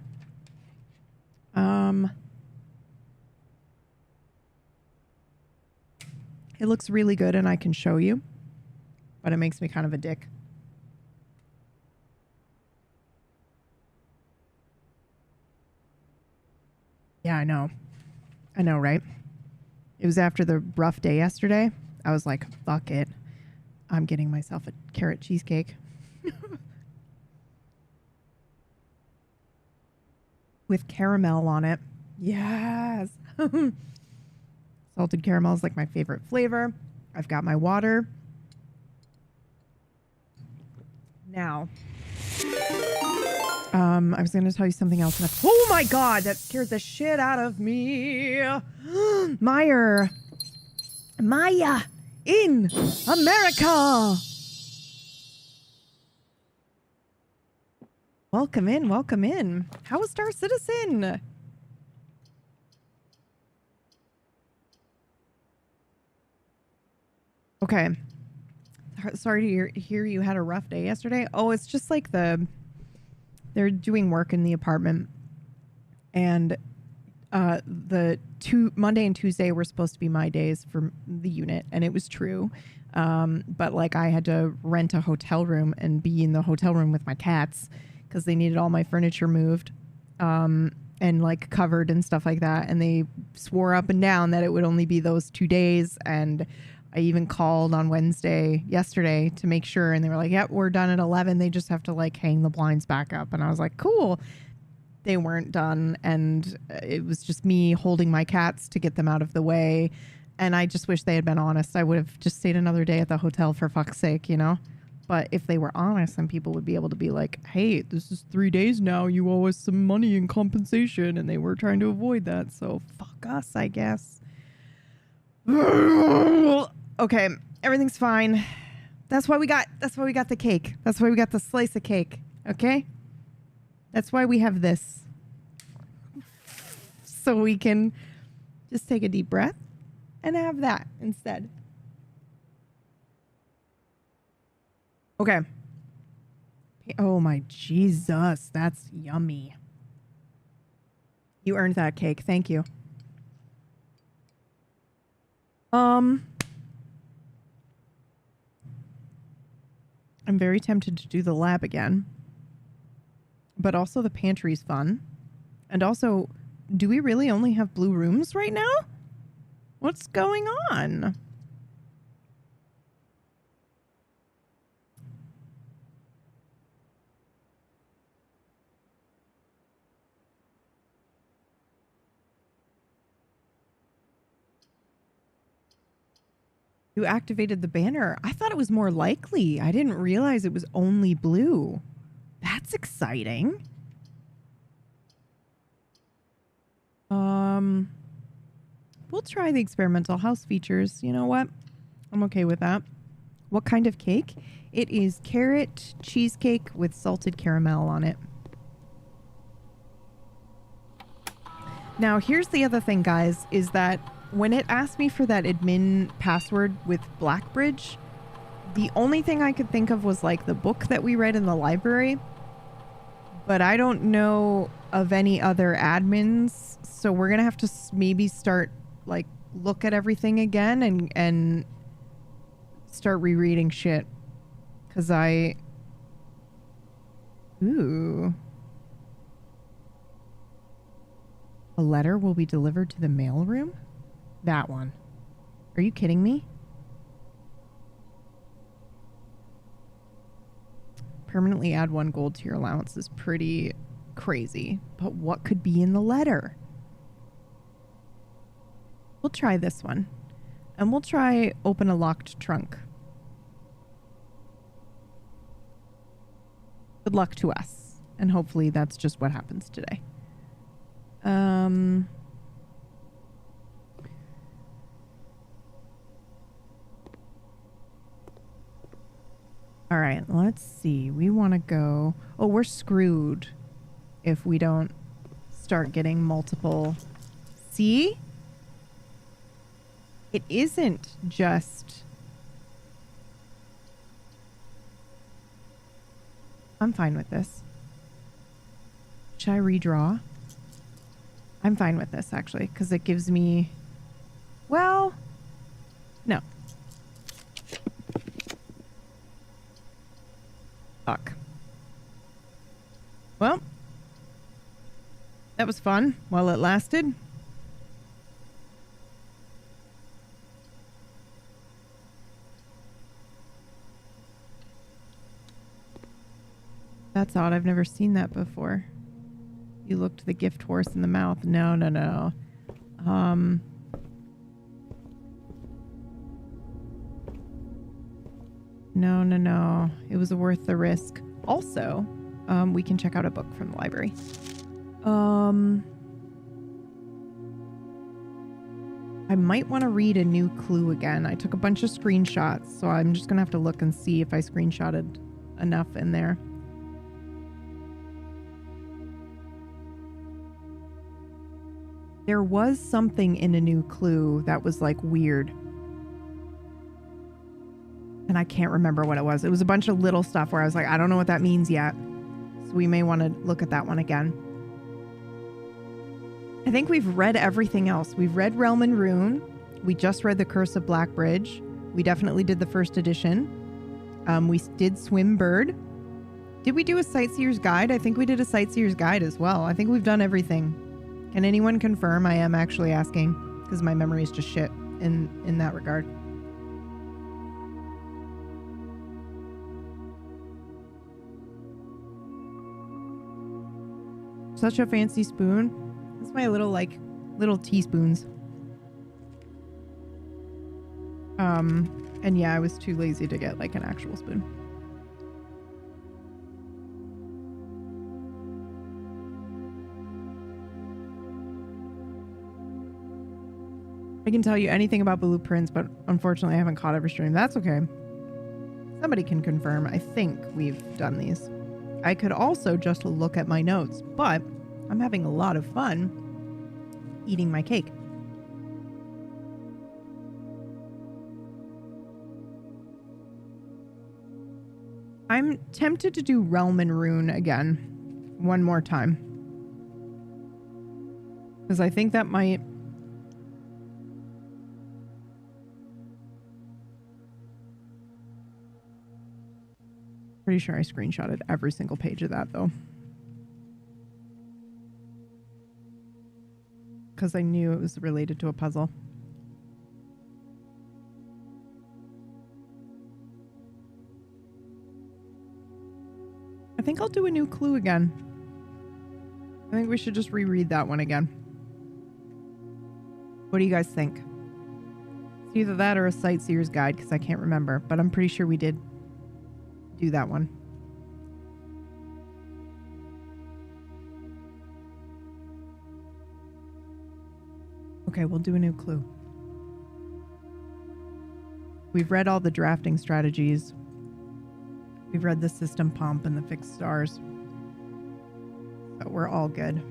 it looks really good and I can show you, but it makes me kind of a dick. Yeah, I know. I know, right? It was after the rough day yesterday. I was like, fuck it. I'm getting myself a carrot cheesecake. With caramel on it. Yes. Salted caramel is like my favorite flavor. I've got my water. Now, I was going to tell you something else. Oh my god, that scared the shit out of me. Maya in America. Welcome in, welcome in. How is Star Citizen? Okay. Sorry to hear you had a rough day yesterday. Oh, it's just like they're doing work in the apartment, and Monday and Tuesday were supposed to be my days for the unit, and it was true. But like I had to rent a hotel room and be in the hotel room with my cats because they needed all my furniture moved, and like covered and stuff like that. And they swore up and down that it would only be those 2 days. And I even called on yesterday to make sure. And they were like, yep, we're done at 11. They just have to like hang the blinds back up. And I was like, cool. They weren't done. And it was just me holding my cats to get them out of the way. And I just wish they had been honest. I would have just stayed another day at the hotel for fuck's sake, you know? But if they were honest, then people would be able to be like, hey, this is 3 days now. You owe us some money in compensation. And they were trying to avoid that. So fuck us, I guess. Okay, everything's fine. That's why we got the cake. That's why we got the slice of cake. Okay? That's why we have this. So we can just take a deep breath and have that instead. Okay. Oh my Jesus, that's yummy. You earned that cake. Thank you. I'm very tempted to do the lab again. But also the pantry's fun. And also, do we really only have blue rooms right now? What's going on? You activated the banner. I thought it was more likely. I didn't realize it was only blue. That's exciting. We'll try the experimental house features. You know what? I'm okay with that. What kind of cake? It is carrot cheesecake with salted caramel on it. Now, here's the other thing, guys, is that when it asked me for that admin password with Blackbridge, the only thing I could think of was like the book that we read in the library. But I don't know of any other admins. So we're going to have to maybe start like look at everything again and start rereading shit. Cause ooh. A letter will be delivered to the mailroom? That one. Are you kidding me? Permanently add 1 gold to your allowance is pretty crazy. But what could be in the letter? We'll try this one. And we'll try open a locked trunk. Good luck to us. And hopefully that's just what happens today. All right, let's see. We want to go... Oh, we're screwed if we don't start getting multiple... See? It isn't just... I'm fine with this. Should I redraw? I'm fine with this, actually, because it gives me... Well... No. Fuck. Well, that was fun while it lasted. That's odd. I've never seen that before. You looked the gift horse in the mouth. No, no, no. No, no, no. It was worth the risk. Also, we can check out a book from the library. I might want to read a new clue again. I took a bunch of screenshots, so I'm just going to have to look and see if I screenshotted enough in there. There was something in a new clue that was like weird. And I can't remember what it was. It was a bunch of little stuff where I was like, I don't know what that means yet. So we may want to look at that one again. I think we've read everything else. We've read Realm and Rune. We just read The Curse of Blackbridge. We definitely did the first edition. We did Swim Bird. Did we do a Sightseer's Guide? I think we did a Sightseer's Guide as well. I think we've done everything. Can anyone confirm? I am actually asking because my memory is just shit in that regard. Such a fancy spoon. That's my little teaspoons. And yeah, I was too lazy to get like an actual spoon. I can tell you anything about blueprints, but unfortunately I haven't caught every stream. That's okay. Somebody can confirm. I think we've done these. I could also just look at my notes, but I'm having a lot of fun eating my cake. I'm tempted to do Realm and Rune again one more time. Because I think that might... Pretty sure I screenshotted every single page of that, though. Because I knew it was related to a puzzle. I think I'll do a new clue again. I think we should just reread that one again. What do you guys think? It's either that or a Sightseer's Guide, because I can't remember, but I'm pretty sure we did do that one. Okay, we'll do a new clue. We've read all the drafting strategies. We've read the system pump and the fixed stars. So we're all good.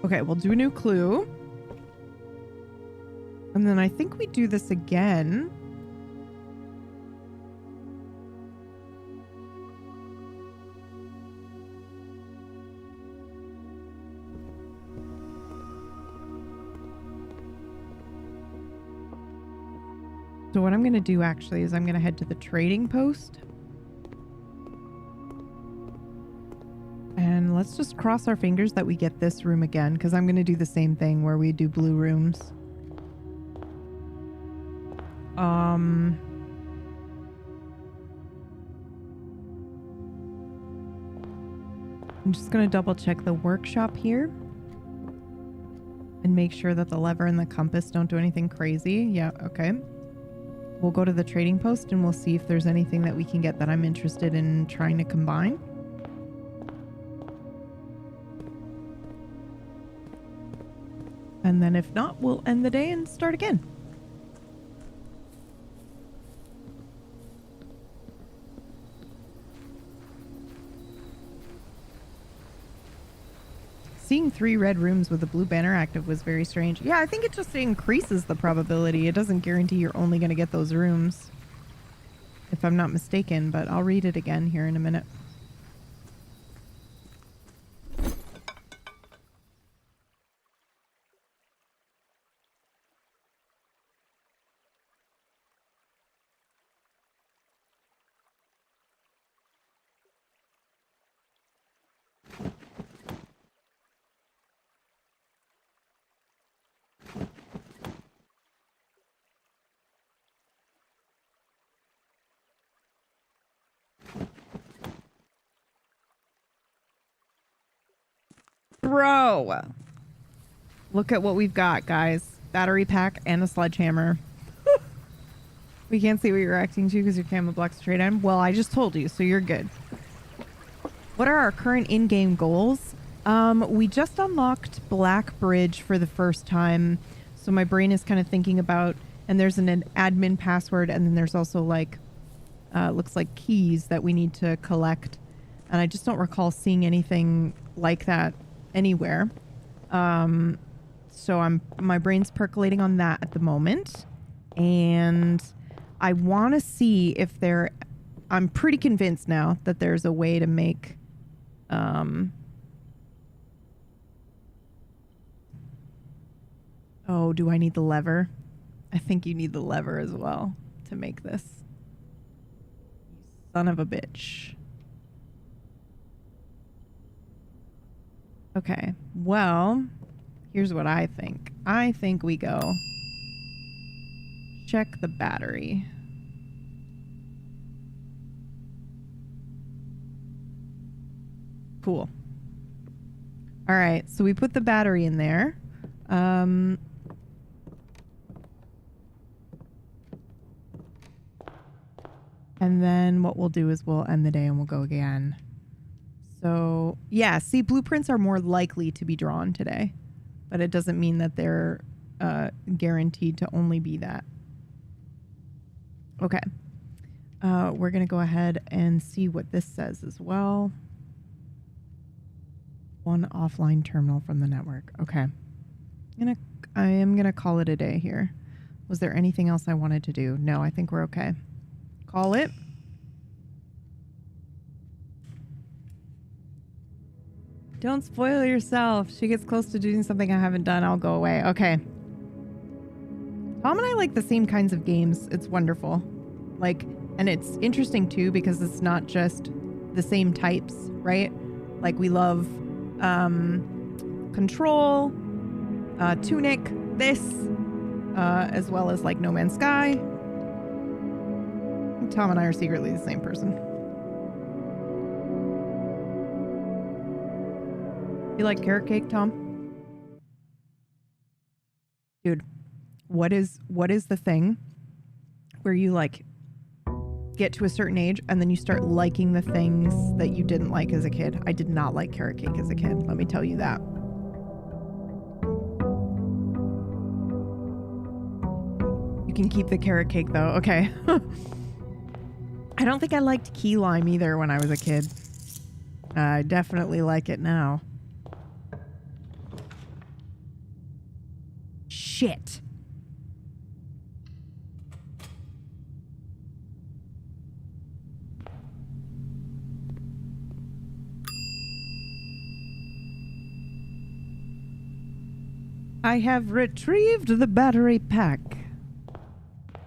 Okay, we'll do a new clue. And then I think we do this again. So what I'm going to do actually is I'm going to head to the trading post. And Let's just cross our fingers that we get this room again, because I'm going to do the same thing where we do blue rooms. I'm just going to double check the workshop here and make sure that the lever and the compass don't do anything crazy. Yeah, okay. We'll go to the trading post and we'll see if there's anything that we can get that I'm interested in trying to combine. And then if not, we'll end the day and start again. Seeing 3 red rooms with a blue banner active was very strange. Yeah, I think it just increases the probability. It doesn't guarantee you're only going to get those rooms, if I'm not mistaken, but I'll read it again here in a minute. Bro, look at what we've got, guys. Battery pack and a sledgehammer. We can't see what you're reacting to because your camera blocks the trade item. Well, I just told you, so you're good. What are our current in-game goals? We just unlocked Black Bridge for the first time, so my brain is kind of thinking about, and there's an admin password, and then there's also like, looks like keys that we need to collect, and I just don't recall seeing anything like that anywhere. So my brain's percolating on that at the moment, and I want to see if I'm pretty convinced now that there's a way to make oh, do I need the lever? I think you need the lever as well to make this. Son of a bitch. Okay, well, here's what I think. I think we go check the battery. Cool. All right, so we put the battery in there. And then what we'll do is we'll end the day and we'll go again. So, yeah, see, blueprints are more likely to be drawn today, but it doesn't mean that they're guaranteed to only be that. Okay. We're going to go ahead and see what this says as well. One offline terminal from the network. Okay. I am going to call it a day here. Was there anything else I wanted to do? No, I think we're okay. Call it. Don't spoil yourself. She gets close to doing something I haven't done. I'll go away. Okay. Tom and I like the same kinds of games. It's wonderful. Like, and it's interesting too because it's not just the same types, right? Like we love Control, Tunic, this, as well as like No Man's Sky. Tom and I are secretly the same person. You like carrot cake, Tom? Dude, what is the thing where you like get to a certain age and then you start liking the things that you didn't like as a kid? I did not like carrot cake as a kid, let me tell you that. You can keep the carrot cake though, okay. I don't think I liked key lime either when I was a kid. I definitely like it now. Shit. I have retrieved the battery pack.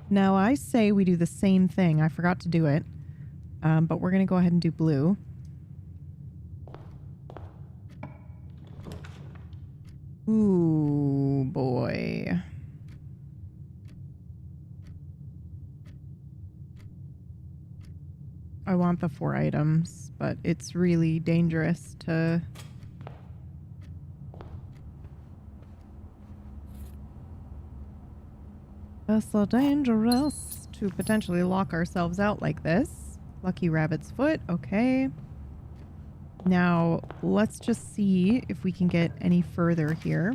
Now I say we do the same thing. I forgot to do it. But we're going to go ahead and do blue. Ooh, boy. I want the 4 items, but it's really dangerous to... It's so dangerous to potentially lock ourselves out like this. Lucky rabbit's foot, okay. Now, let's just see if we can get any further here.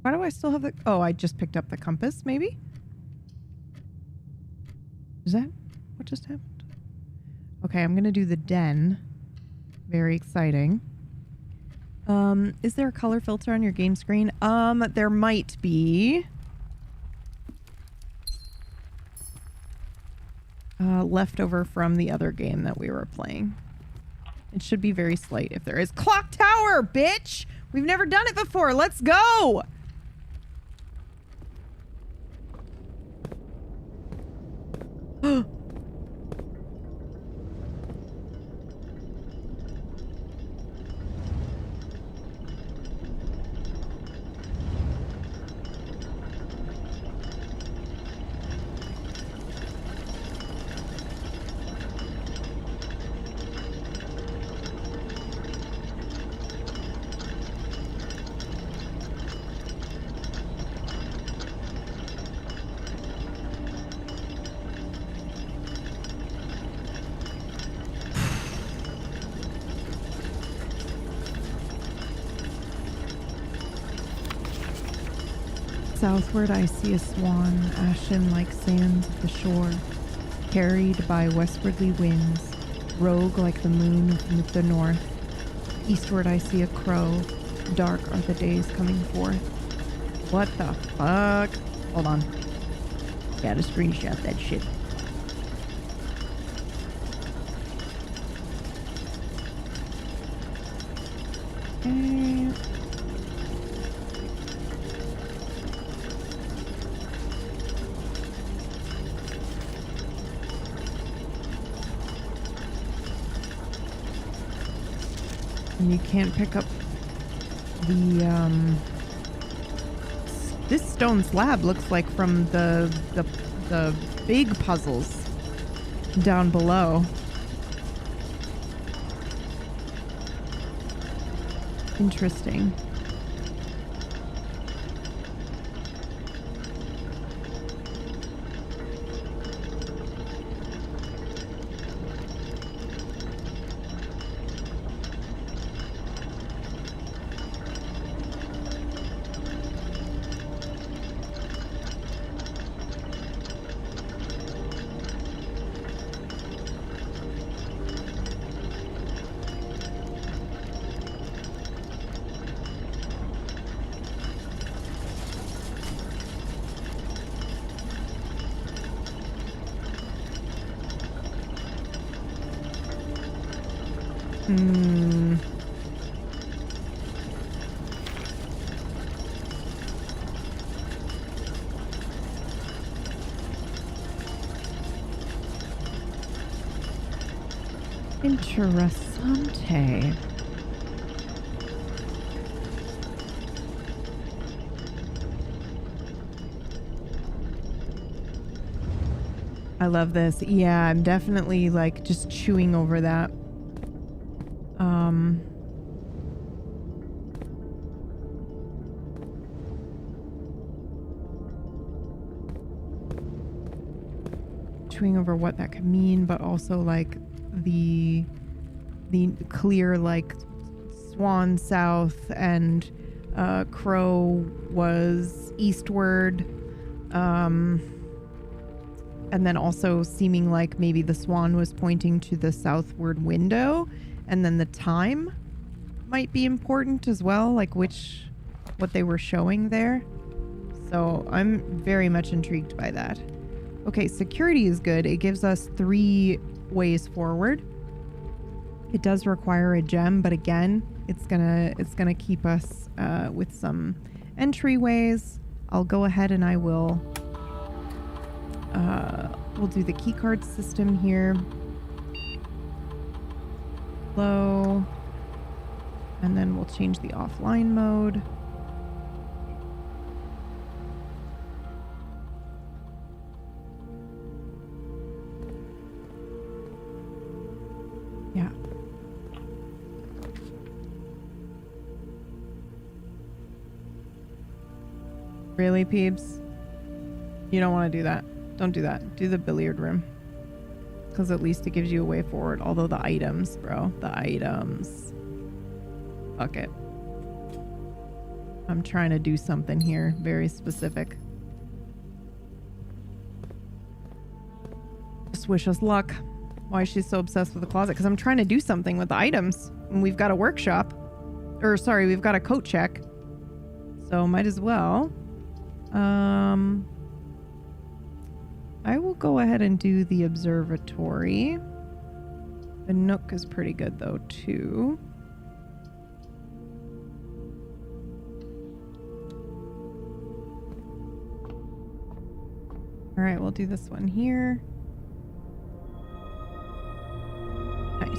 Why do I still have the... Oh, I just picked up the compass, maybe? Is that what just happened? Okay, I'm gonna do the den. Very exciting. Is there a color filter on your game screen? There might be. Leftover from the other game that we were playing. It should be very slight if there is. Clock tower, bitch! We've never done it before. Let's go! Southward I see a swan, ashen like sands of the shore, carried by westwardly winds, rogue like the moon from the north. Eastward I see a crow, dark are the days coming forth. What the fuck? Hold on. Gotta screenshot that shit. Okay. And you can't pick up the, this stone slab looks like from the big puzzles down below. Interesting. Interessante. I love this. Yeah, I'm definitely like just chewing over that. Chewing over what that could mean, but also like the clear like swan south and crow was eastward, and then also seeming like maybe the swan was pointing to the southward window, and then the time might be important as well, like what they were showing there. So I'm very much intrigued by that. Okay, security is good. It gives us 3 ways forward. It does require a gem, but again, it's gonna keep us with some entryways. I'll go ahead and I will we'll do the keycard system here. Low. And then we'll change the offline mode. Yeah. Really, peeps? You don't want to do that. Don't do that. Do the billiard room. Because at least it gives you a way forward. Although the items, bro. The items. Fuck it. I'm trying to do something here. Very specific. Just wish us luck. Why is she so obsessed with the closet? Because I'm trying to do something with the items. And we've got a workshop. Or, sorry, we've got a coat check. So, might as well. I will go ahead and do the observatory. The Nook is pretty good, though, too. All right, we'll do this one here. Nice.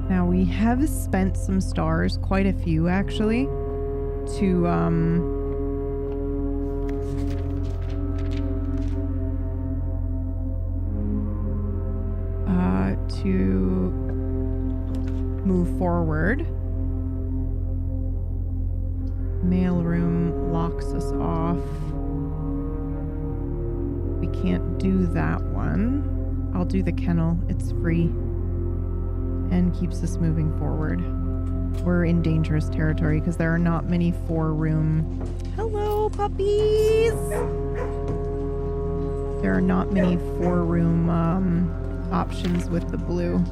Now we have spent some stars, quite a few actually, to move forward. Mailroom locks us off. We can't do that one. I'll do the kennel. It's free and keeps us moving forward. We're in dangerous territory because there are not many 4-room... Hello, puppies! There are not many 4-room options with the blue.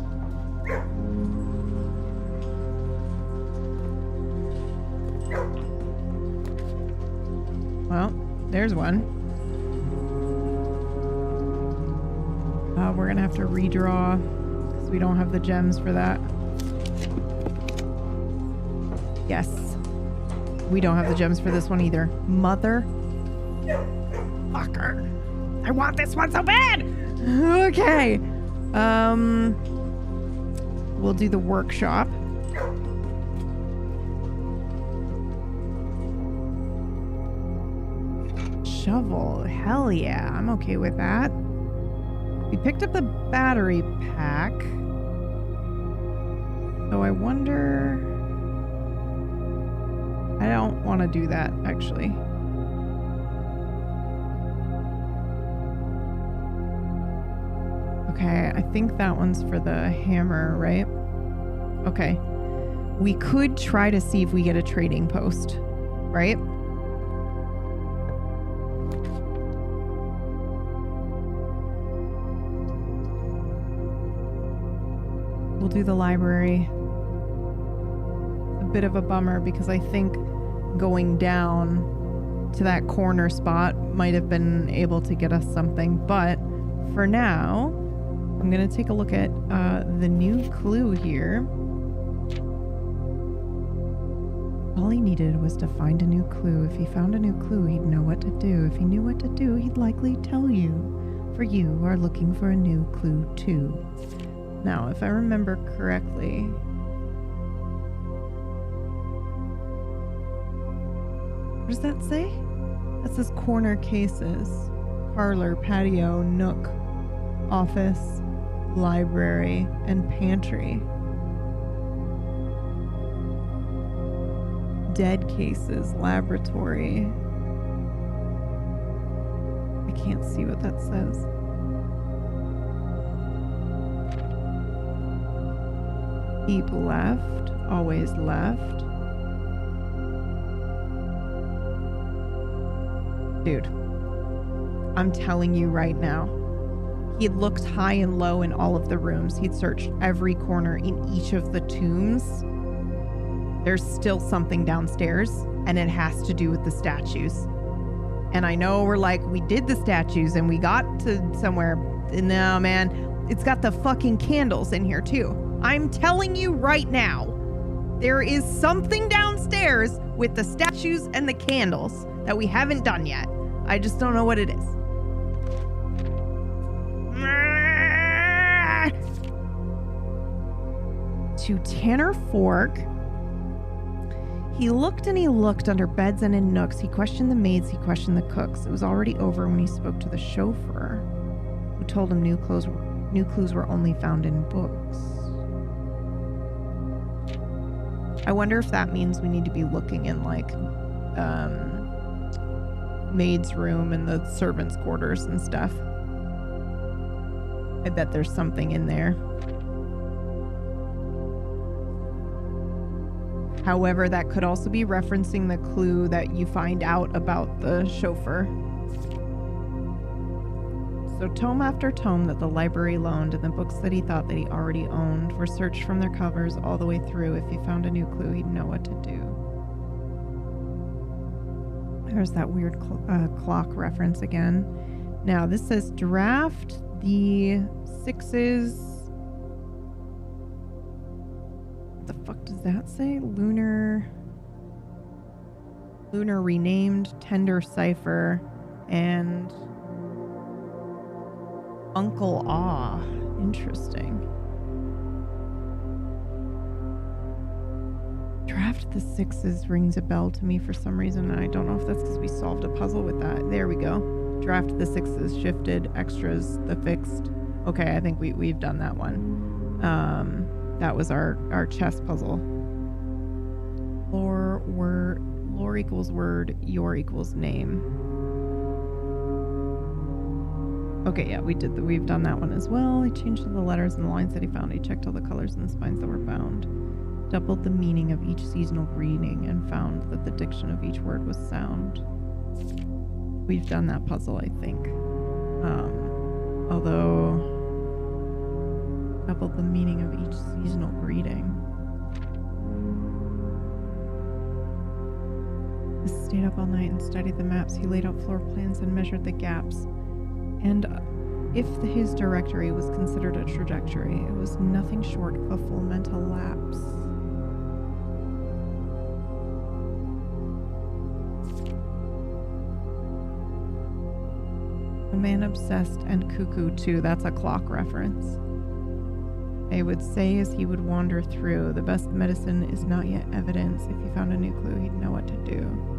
Well, there's one. We're gonna have to redraw because we don't have the gems for that. Yes. We don't have the gems for this one either. Mother fucker. I want this one so bad! Okay. We'll do the workshop. Shovel. Hell yeah. I'm okay with that. We picked up the battery pack. So I wonder... I don't want to do that, actually. Okay, I think that one's for the hammer, right? Okay. We could try to see if we get a trading post, right? We'll do the library. A bit of a bummer because I think going down to that corner spot might have been able to get us something, but for now, I'm gonna take a look at the new clue here. All he needed was to find a new clue. If he found a new clue, he'd know what to do. If he knew what to do, he'd likely tell you. For you are looking for a new clue too. Now, if I remember correctly... What does that say? That says corner cases. Parlor, patio, nook, office, library, and pantry. Dead cases, laboratory. I can't see what that says. Keep left, always left. Dude, I'm telling you right now, he had looked high and low in all of the rooms. He'd searched every corner in each of the tombs. There's still something downstairs, and it has to do with the statues. And I know we're like, we did the statues and we got to somewhere. No, man, it's got the fucking candles in here too. I'm telling you right now, there is something downstairs with the statues and the candles that we haven't done yet. I just don't know what it is. to Tanner Fork. He looked and he looked under beds and in nooks. He questioned the maids. He questioned the cooks. It was already over when he spoke to the chauffeur, who told him new clues were only found in books. I wonder if that means we need to be looking in like maid's room and the servants' quarters and stuff. I bet there's something in there. However, that could also be referencing the clue that you find out about the chauffeur. So tome after tome that the library loaned and the books that he thought that he already owned were searched from their covers all the way through. If he found a new clue, he'd know what to do. There's that weird clock reference again. Now this says draft the 6's. What the fuck does that say? Lunar renamed, tender cipher, and Uncle Ah. Interesting. Draft the 6's rings a bell to me for some reason. I don't know if that's because we solved a puzzle with that. There we go. Draft the 6's, shifted, extras, the fixed. Okay, I think we've done that one. That was our chess puzzle. Lore equals word, your equals name. Okay, yeah, we've done that one as well. He changed the letters and the lines that he found. He checked all the colors and the spines that were bound. Doubled the meaning of each seasonal greeting and found that the diction of each word was sound. We've done that puzzle, I think. Although doubled the meaning of each seasonal greeting. He stayed up all night and studied the maps. He laid out floor plans and measured the gaps. And if his directory was considered a trajectory, it was nothing short of a full mental lapse. A man obsessed and cuckoo too. That's a clock reference. They would say as he would wander through, the best medicine is not yet evidence. If he found a new clue, he'd know what to do.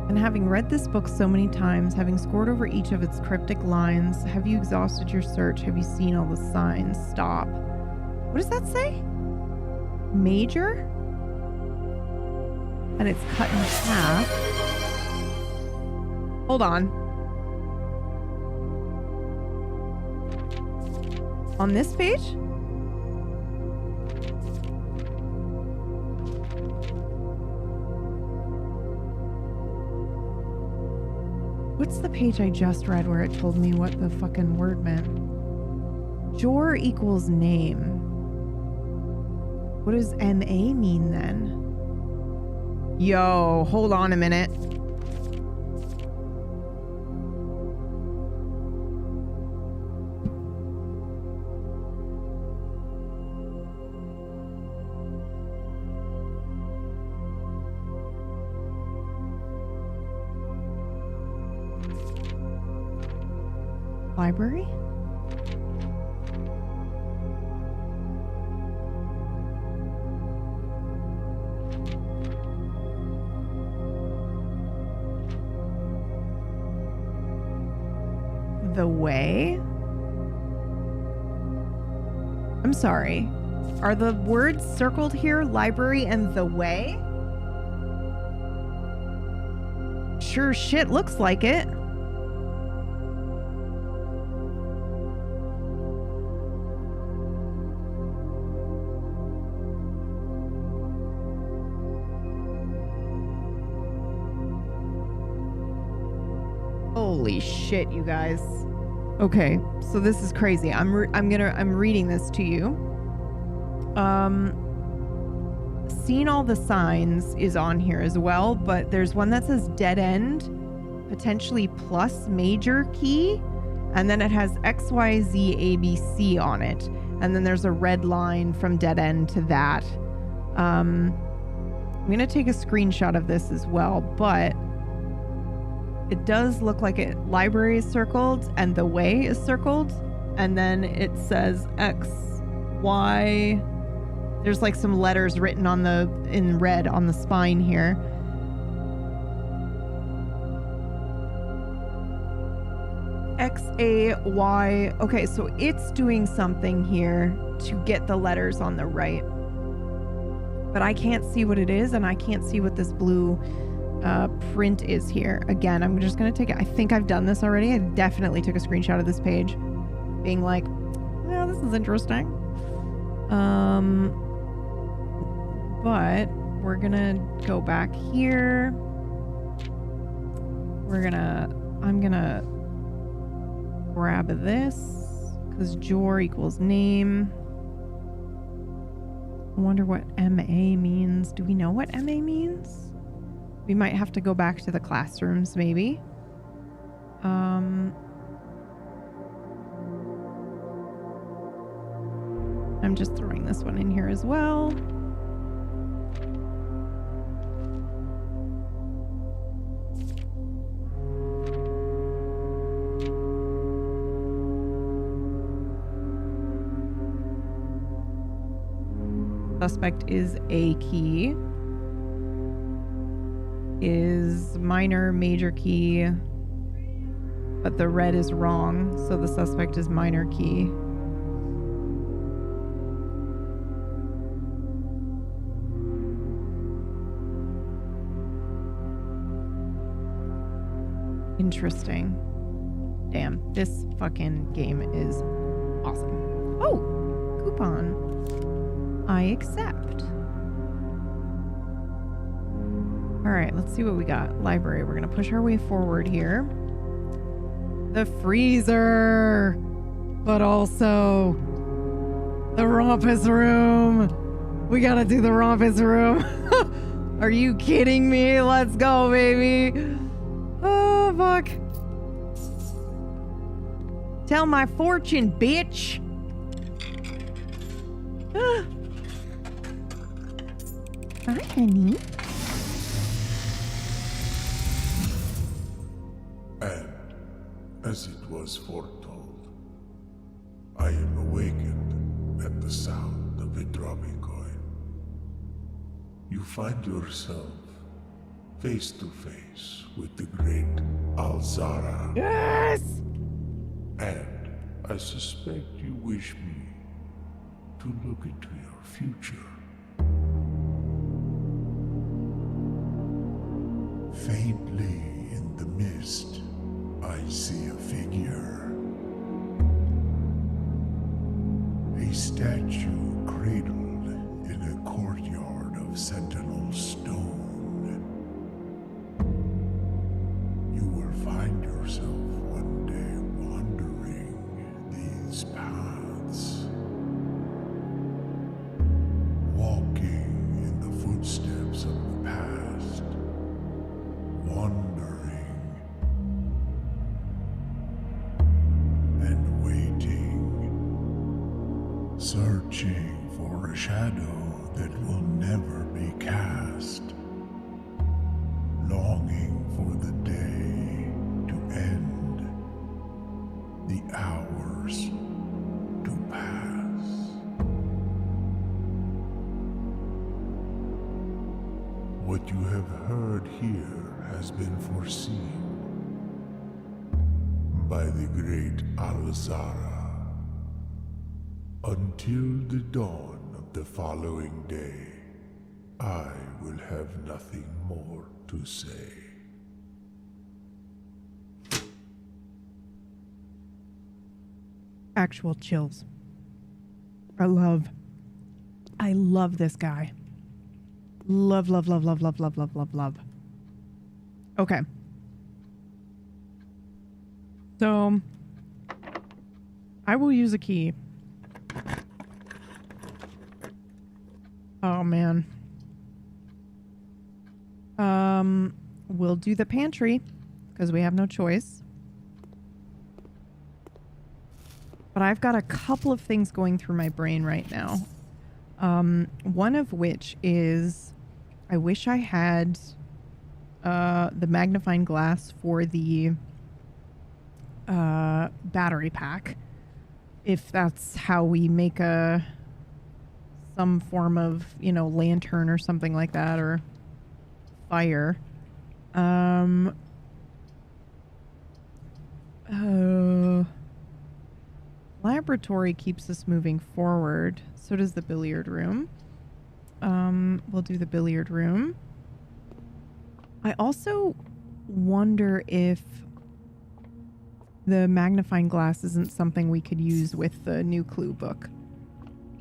And having read this book so many times, having scored over each of its cryptic lines, have you exhausted your search? Have you seen all the signs? Stop. What does that say? Major? And it's cut in half. Hold on. On this page? What's the page I just read where it told me what the fucking word meant? Jor equals name. What does MA mean then? Yo, hold on a minute. Library? The way? I'm sorry. Are the words circled here, library and the way? Sure shit looks like it. Holy shit, you guys. Okay, so this is crazy. I'm reading this to you. Seen all the signs is on here as well, but there's one that says dead end, potentially plus major key, and then it has XYZ ABC on it. And then there's a red line from dead end to that. I'm going to take a screenshot of this as well, but it does look like library is circled and the way is circled. And then it says X, Y. There's like some letters written in red on the spine here. X, A, Y. Okay, so it's doing something here to get the letters on the right. But I can't see what it is, and I can't see what this blue print is here. Again, I'm just going to take it. I think I've done this already. I definitely took a screenshot of this page being like, well, this is interesting. But we're going to go back here. I'm going to grab this because Jor equals name. I wonder what MA means. Do we know what MA means? We might have to go back to the classrooms, maybe. I'm just throwing this one in here as well. Suspect is a key. Is minor, major key. But the red is wrong, so the suspect is minor key. Interesting. Damn, this fucking game is awesome. Oh, coupon. I accept. All right, let's see what we got. Library. We're going to push our way forward here. The freezer, but also the rumpus room. We got to do the rumpus room. Are you kidding me? Let's go, baby. Oh, fuck. Tell my fortune, bitch. Hi, honey.
And, as it was foretold, I am awakened at the sound of a dropping coin. You find yourself face to face with the great Alzara.
Yes!
And I suspect you wish me to look into your future. Faintly in the mist, I see a figure. A statue cradled in a courtyard of sentinel stone. You will find yourself one day wandering these paths, walking in the footsteps of the past, wandering and waiting, searching for a shadow that will never be cast, longing for the day to end, the hours to pass. What you have heard here has been foreseen by the great Alzara. Until the dawn of the following day, I will have nothing more to say.
Actual chills. I love this guy. Love. Okay. So, I will use a key. Oh, man. We'll do the pantry, because we have no choice. But I've got a couple of things going through my brain right now. One of which is I wish I had the magnifying glass for the battery pack. If that's how we make some form of, lantern or something like that, or fire. Laboratory keeps us moving forward. So does the billiard room. We'll do the billiard room. I also wonder if the magnifying glass isn't something we could use with the new clue book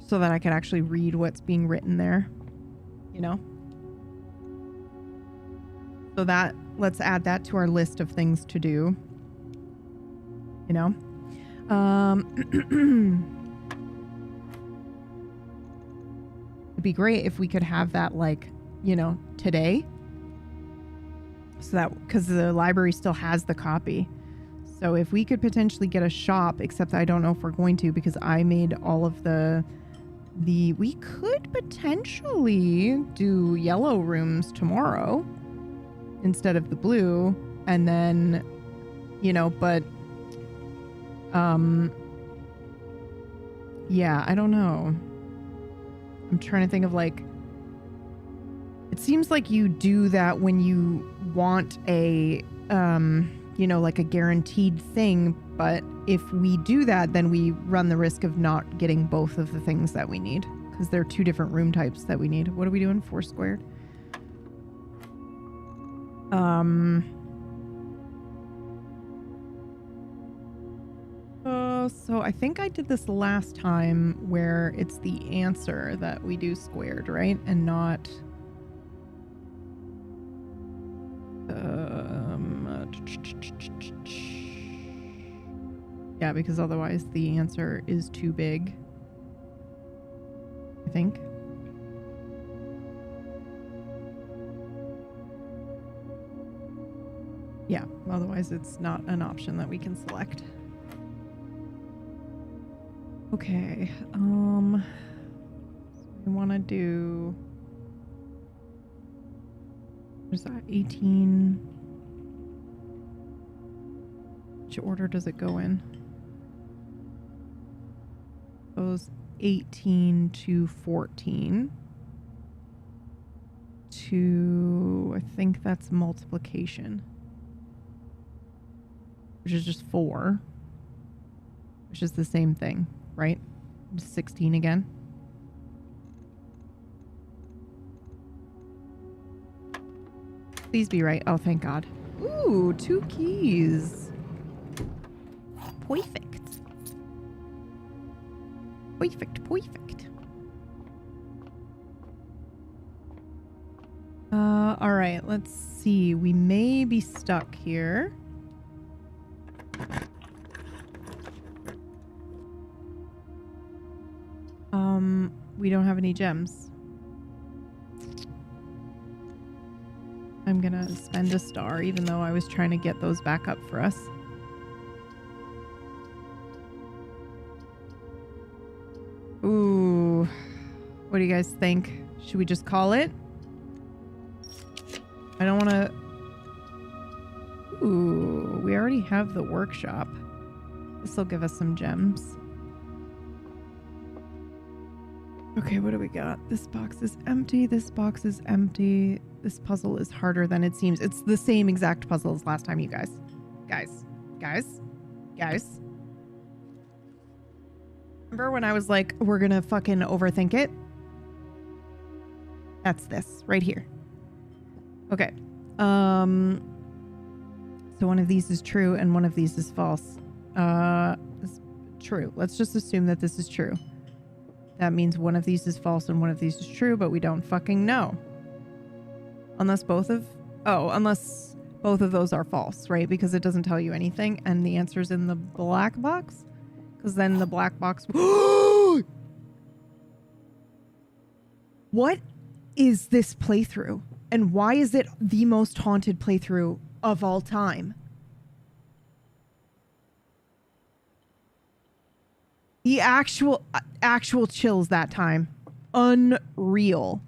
so that I could actually read what's being written there, So let's add that to our list of things to do, It'd be great if we could have that today. So that, because the library still has the copy. So if we could potentially get a shop, except I don't know if we're going to, because I made all of we could potentially do yellow rooms tomorrow instead of the blue. And then, but, yeah, I don't know. I'm trying to think of it seems like you do that when you want a, like a guaranteed thing. But if we do that, then we run the risk of not getting both of the things that we need, because they're two different room types that we need. What are we doing? 4 squared. So I think I did this last time where it's the answer that we do squared, right? And not... yeah, because otherwise the answer is too big, I think. Yeah, otherwise it's not an option that we can select. Okay, so we want to do, what is that, 18? Which order does it go in? Goes 18 to 14 to, I think that's multiplication, which is just 4, which is the same thing, right? 16 again. Please be right. Oh, thank God. Ooh, 2 keys. Perfect. Perfect. All right, let's see. We may be stuck here. We don't have any gems. I'm gonna spend a star, even though I was trying to get those back up for us. Ooh. What do you guys think? Should we just call it? I don't want to... Ooh, we already have the workshop. This will give us some gems. Okay, what do we got? This box is empty. This box is empty. This puzzle is harder than it seems. It's the same exact puzzle as last time, you guys. Guys. Remember when I was like, we're gonna fucking overthink it? That's this right here. Okay. So one of these is true and one of these is false. This is true. Let's just assume that this is true. That means one of these is false and one of these is true, but we don't fucking know. Unless both of those are false, right? Because it doesn't tell you anything and the answer's in the black box. Because then the black box... What is this playthrough? And why is it the most haunted playthrough of all time? the actual chills that time. Unreal.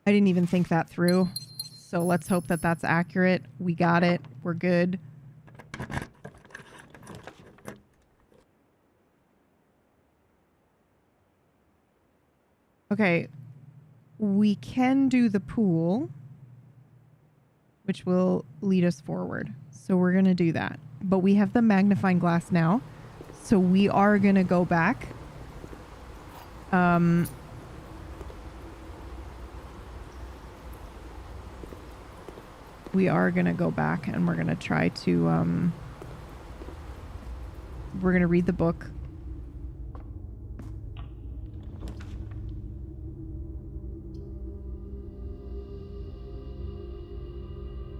I didn't even think that through. So let's hope that that's accurate. We got it. We're good. Okay. We can do the pool, which will lead us forward. So we're going to do that. But we have the magnifying glass now. So we are going to go back. We are going to go back and we're going to try to, we're going to read the book.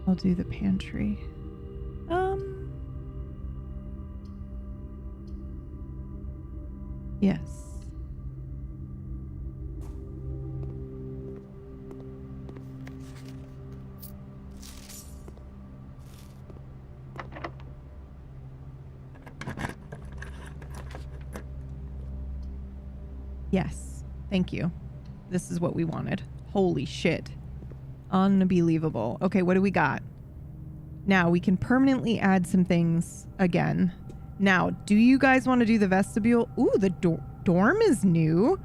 I'll do the pantry. Yes. Yes. Thank you. This is what we wanted. Holy shit. Unbelievable. Okay, what do we got? Now, we can permanently add some things again. Now, do you guys want to do the vestibule? Ooh, the dorm is new.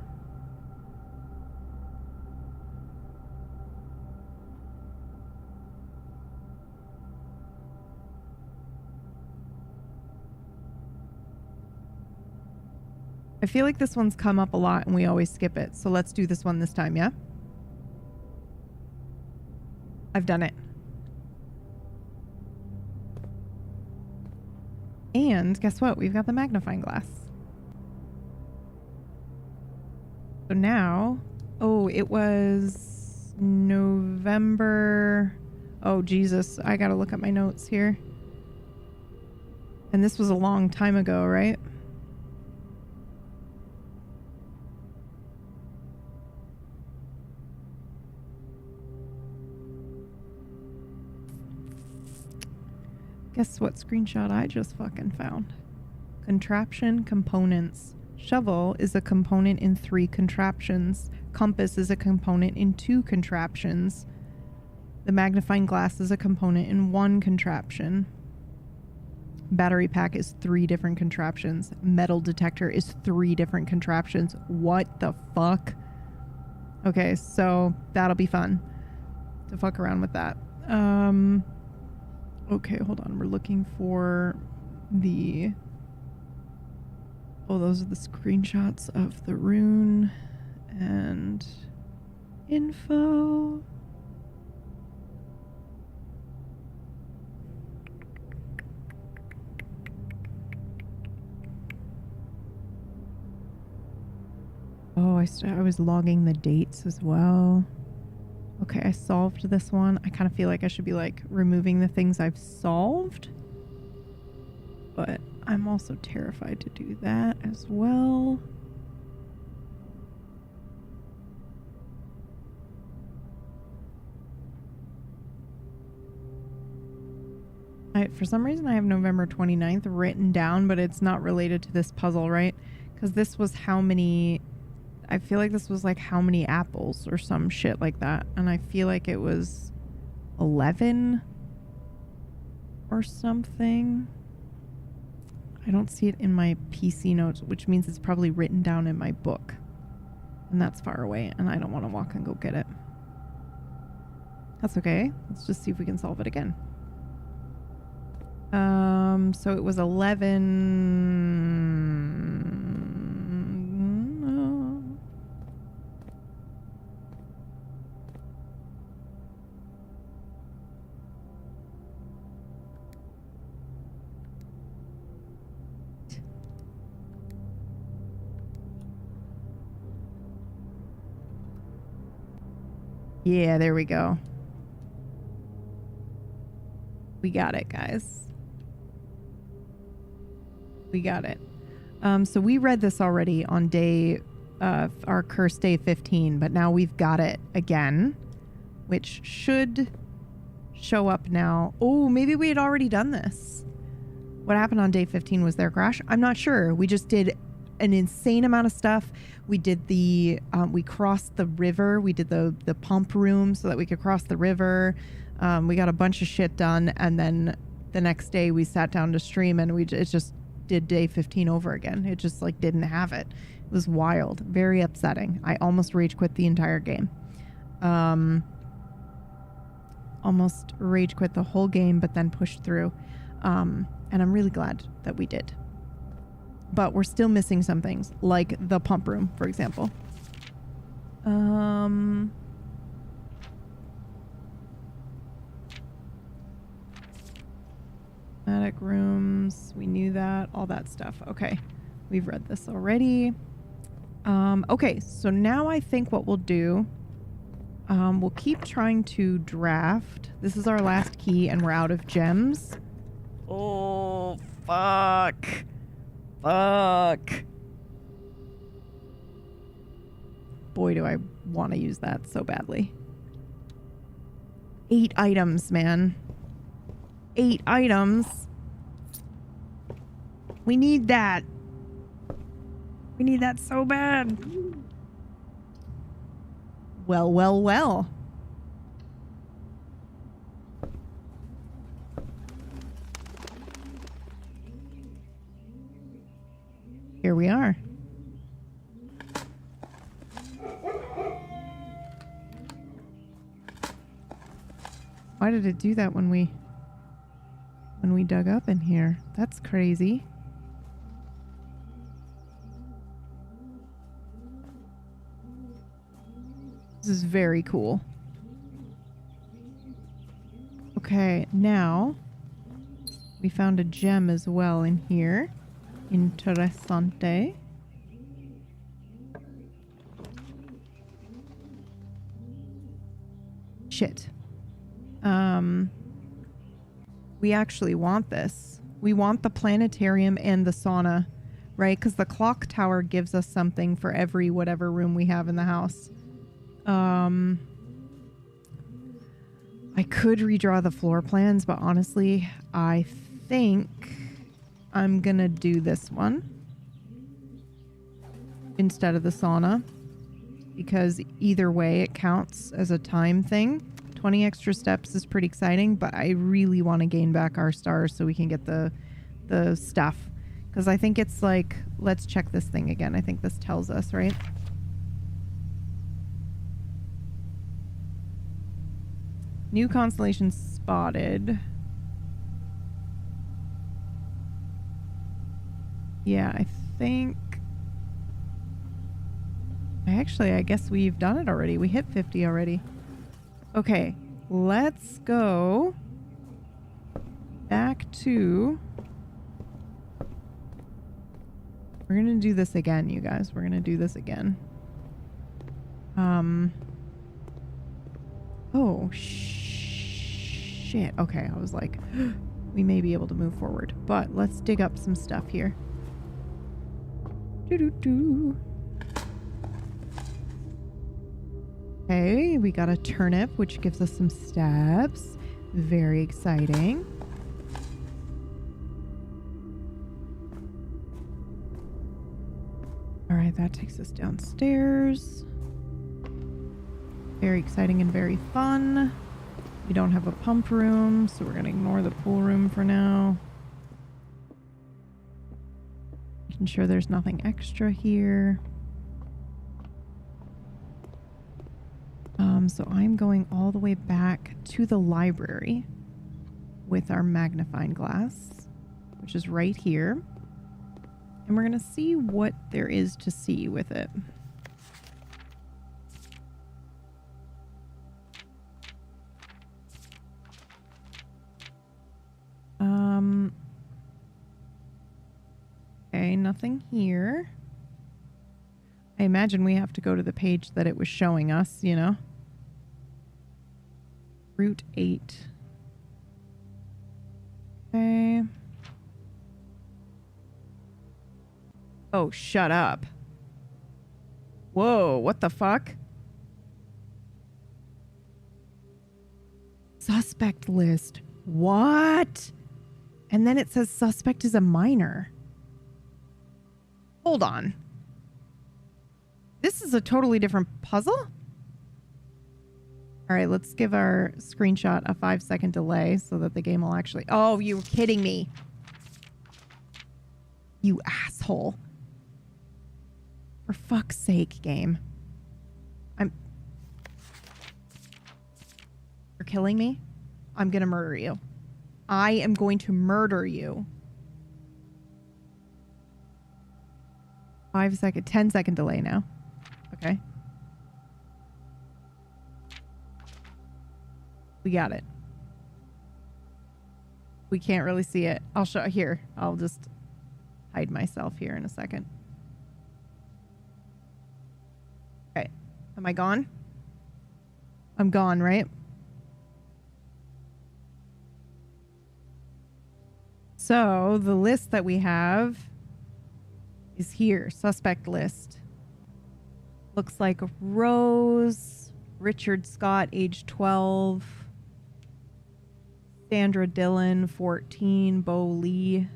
I feel like this one's come up a lot and we always skip it. So let's do this one this time, yeah? I've done it. And guess what? We've got the magnifying glass. So now, oh, it was November. Oh, Jesus. I got to look at my notes here. And this was a long time ago, right? Guess what screenshot I just fucking found? Contraption components. Shovel is a component in 3 contraptions. Compass is a component in 2 contraptions. The magnifying glass is a component in 1 contraption. Battery pack is 3 different contraptions. Metal detector is 3 different contraptions. What the fuck? Okay, so that'll be fun to fuck around with that. Okay, hold on. We're looking for the... Oh, those are the screenshots of the rune and info. Oh, I was logging the dates as well. Okay, I solved this one. I kind of feel like I should be like removing the things I've solved. But I'm also terrified to do that as well. For some reason I have November 29th written down, but it's not related to this puzzle, right? Because this was how many... I feel like this was like how many apples or some shit like that. And I feel like it was 11 or something. I don't see it in my PC notes, which means it's probably written down in my book. And that's far away, and I don't want to walk and go get it. That's okay. Let's just see if we can solve it again. So it was 11... Yeah, there we go. We got it, guys. We got it. So we read this already on day, our curse day 15, but now we've got it again, which should show up now. Oh, maybe we had already done this. What happened on day 15 was their crash? I'm not sure. We just did an insane amount of stuff. We did the, we crossed the river. We did the pump room so that we could cross the river. We got a bunch of shit done. And then the next day we sat down to stream and it just did day 15 over again. It just like didn't have it. It was wild. Very upsetting. I almost rage quit the entire game. Almost rage quit the whole game, but then pushed through. And I'm really glad that we did. But we're still missing some things, like the pump room, for example. Attic rooms, we knew that, all that stuff. Okay, we've read this already. Okay, so now I think what we'll do, we'll keep trying to draft. This is our last key and we're out of gems. Oh, fuck. Fuck. Boy, do I want to use that so badly. 8 items, man. 8 items. We need that. We need that so bad. Well, well, well. Here we are. Why did it do that when we dug up in here? That's crazy. This is very cool. Okay, now we found a gem as well in here. Interessante. Shit. We actually want this. We want the planetarium and the sauna, right? Because the clock tower gives us something for every whatever room we have in the house. I could redraw the floor plans, but honestly, I think I'm gonna do this one instead of the sauna, because either way it counts as a time thing. 20 extra steps is pretty exciting, but I really want to gain back our stars so we can get the stuff, because I think it's like, let's check this thing again. I think this tells us, right? New constellation spotted. Yeah, I think... I guess we've done it already. We hit 50 already. Okay, let's go back to... We're gonna do this again, you guys. We're gonna do this again. Oh, shit. Okay, I was like, we may be able to move forward. But let's dig up some stuff here. Doo-doo-doo. Okay, we got a turnip, which gives us some steps. Very exciting. All right, that takes us downstairs. Very exciting and very fun. We don't have a pump room, so we're going to ignore the pool room for now. Making sure there's nothing extra here. So I'm going all the way back to the library with our magnifying glass, which is right here. And we're going to see what there is to see with it. Okay, nothing here. I imagine we have to go to the page that it was showing us, you know? Route 8. Okay. Oh, shut up. Whoa, what the fuck? Suspect list. What? And then it says suspect is a minor. Hold on. This is a totally different puzzle? All right, let's give our screenshot a 5-second delay so that the game will actually... Oh, you were kidding me. You asshole. For fuck's sake, game. You're killing me? I'm gonna murder you. I am going to murder you. 10-second delay now. Okay. We got it. We can't really see it. I'll show here. I'll just hide myself here in a second. Okay. Am I gone? I'm gone, right? So the list that we have is here. Suspect list. Looks like Rose, Richard Scott, age 12. Sandra Dillon, 14. Bo Lee.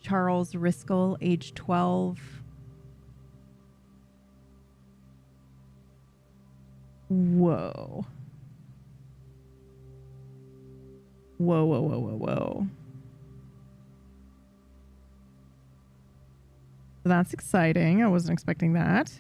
Charles Riskel, age 12. Whoa. Whoa, whoa, whoa, whoa, whoa. That's exciting. I wasn't expecting that.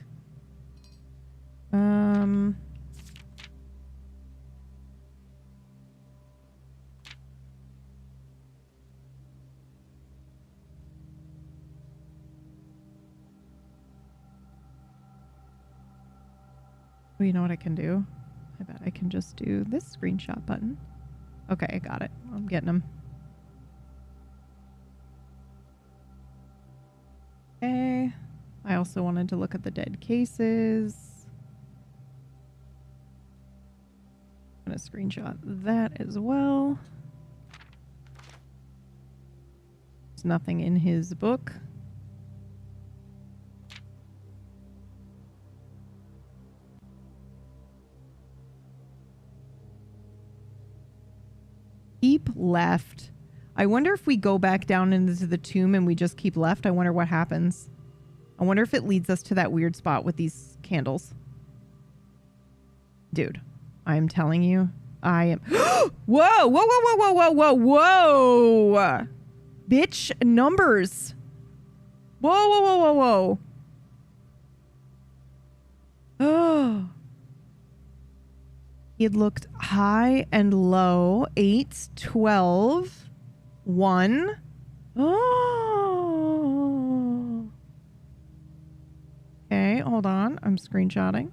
You know what I can do? I bet I can just do this screenshot button. Okay, I got it. I'm getting them. Okay. I also wanted to look at the dead cases. I'm going to screenshot that as well. There's nothing in his book. Keep left. I wonder if we go back down into the tomb and we just keep left. I wonder what happens. I wonder if it leads us to that weird spot with these candles. Dude, I'm telling you, I am... Whoa! Whoa, whoa, whoa, whoa, whoa, whoa, whoa! Bitch, numbers. Whoa, whoa, whoa, whoa, whoa. Oh. It looked high and low. 8, 12, 1. Oh. Okay, hold on. I'm screenshotting.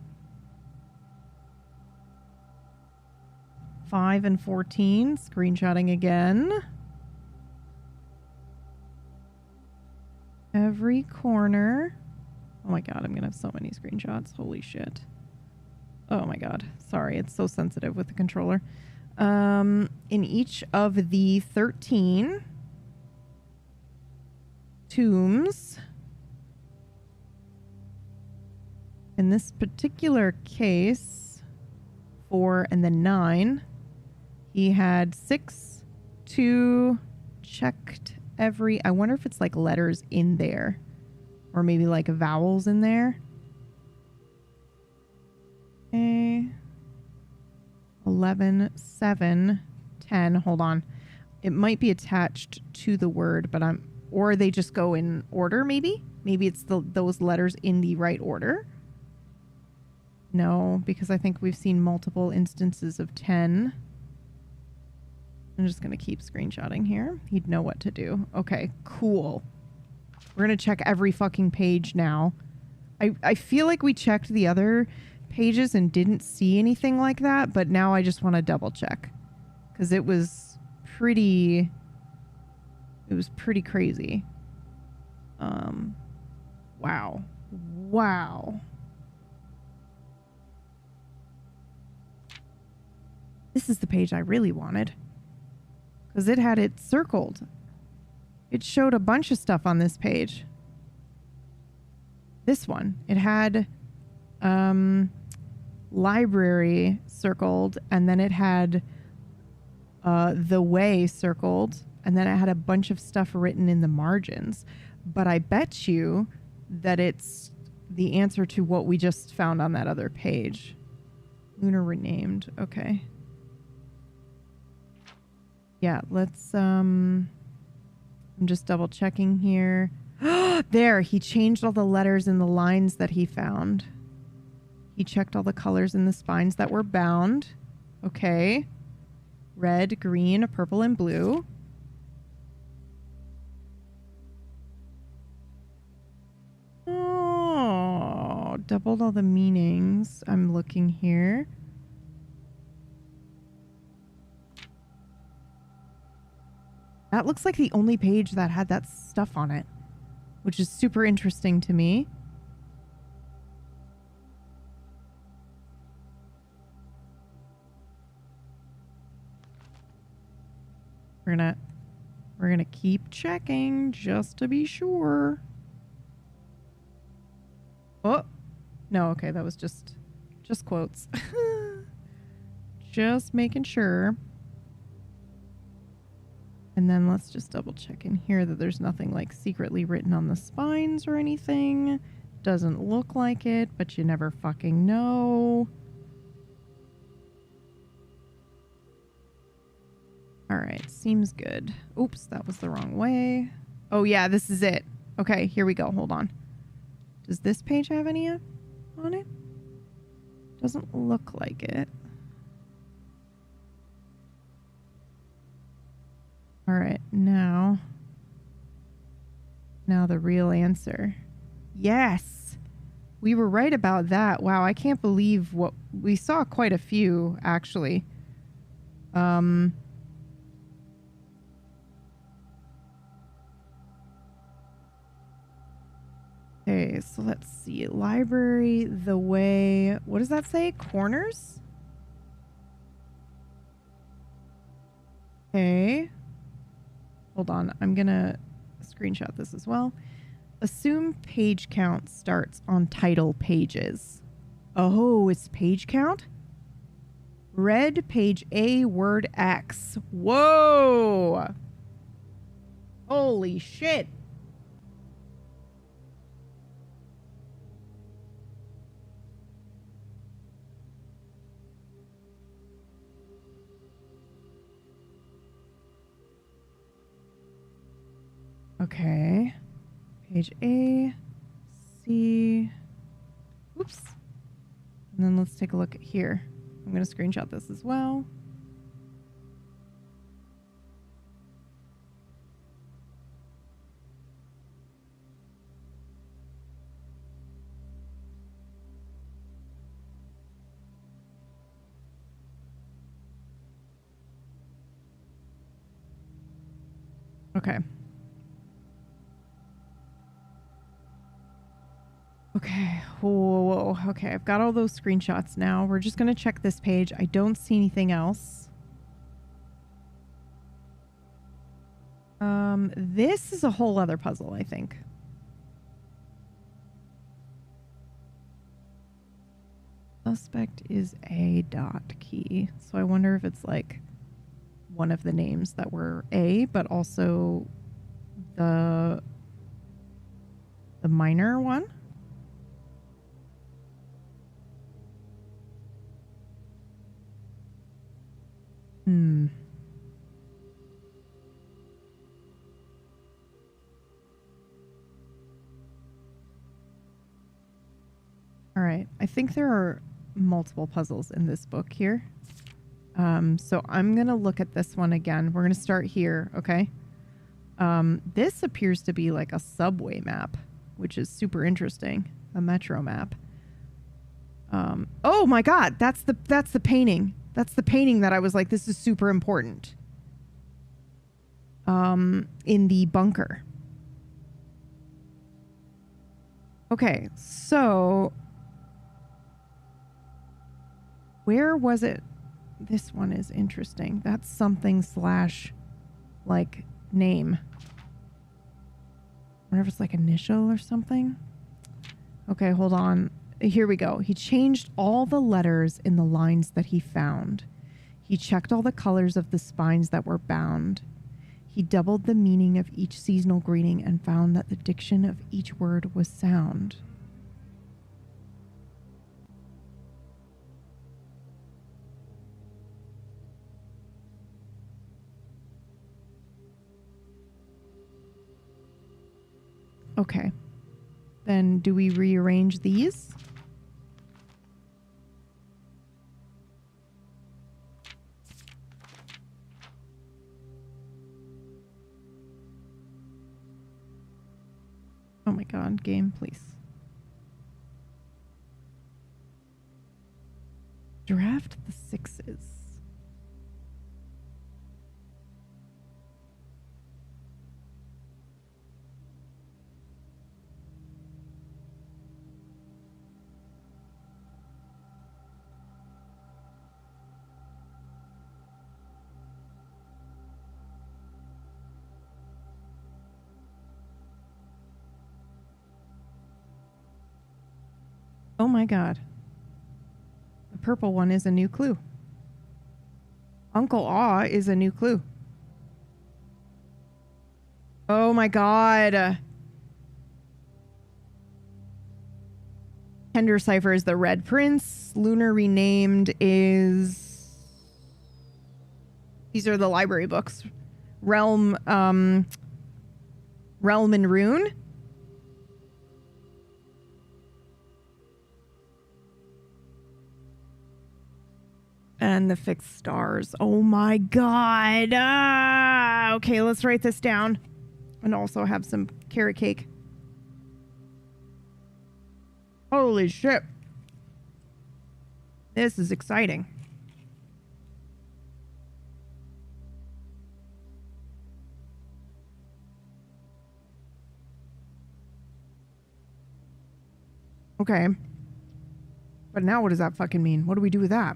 5 and 14. Screenshotting again. Every corner. Oh my god, I'm gonna have so many screenshots. Holy shit. Oh my god. Sorry, it's so sensitive with the controller. In each of the 13 tombs, in this particular case, 4 and then 9, he had 6, 2, checked every... I wonder if it's like letters in there, or maybe like vowels in there. Okay. 11, 7, 10. Hold on. It might be attached to the word, but or they just go in order, maybe? Maybe it's those letters in the right order. No, because I think we've seen multiple instances of 10. I'm just going to keep screenshotting here. He'd know what to do. Okay, cool. We're going to check every fucking page now. I feel like we checked the other pages and didn't see anything like that, but now I just want to double check because it was pretty crazy. Wow. This is the page I really wanted because it had it circled. It showed a bunch of stuff on this page. This one, it had library circled, and then it had the way circled. and then it had a bunch of stuff written in the margins. But I bet you that it's the answer to what we just found on that other page. Lunar renamed. Okay. Yeah, let's I'm just double checking here. There, he changed all the letters in the lines that he found. He checked all the colors in the spines that were bound. Okay. Red, green, purple, and blue. Oh, doubled all the meanings. I'm looking here. That looks like the only page that had that stuff on it, which is super interesting to me. We're gonna keep checking just to be sure. Oh, no, okay, that was just quotes. Just making sure. And then let's just double check in here that there's nothing like secretly written on the spines or anything. Doesn't look like it, but you never fucking know. All right, seems good. Oops, that was the wrong way. Oh yeah, this is it. Okay, here we go. Hold on. Does this page have any on it? Doesn't look like it. All right, now the real answer. Yes, we were right about that. Wow, I can't believe what we saw. Quite a few, actually. Okay, so let's see. Library, the way. What does that say? Corners? Okay. Hold on. I'm going to screenshot this as well. Assume page count starts on title pages. Oh, it's page count? Red page A, word X. Whoa! Holy shit. Okay. Page A, C. Oops. And then let's take a look at here. I'm going to screenshot this as well. Okay. Okay. Whoa. Okay, I've got all those screenshots now. We're just going to check this page. I don't see anything else. This is a whole other puzzle, I think. Suspect is A dot key. So I wonder if it's like one of the names that were A, but also the minor one. All right. I think there are multiple puzzles in this book here. So I'm going to look at this one again. We're going to start here, okay? This appears to be like a subway map, which is super interesting. A metro map. Oh my God, that's the painting. That's the painting that I was like, this is super important. In the bunker. Okay, so where was it? This one is interesting. That's something slash like name. I wonder if it's like initial or something. Okay, hold on. Here we go. He changed all the letters in the lines that he found. He checked all the colors of the spines that were bound. He doubled the meaning of each seasonal greeting and found that the diction of each word was sound. Okay. Then do we rearrange these? Oh my god, game, please. Draft the sixes. Oh my god. The purple one is a new clue. Uncle Aw is a new clue. Oh my god. Tender Cipher is the Red Prince. Lunar Renamed is... These are the library books. Realm and Rune. And the Fixed Stars. Oh my god. Okay, let's write this down. And also have some carrot cake. Holy shit. This is exciting. Okay. But now what does that fucking mean? What do we do with that?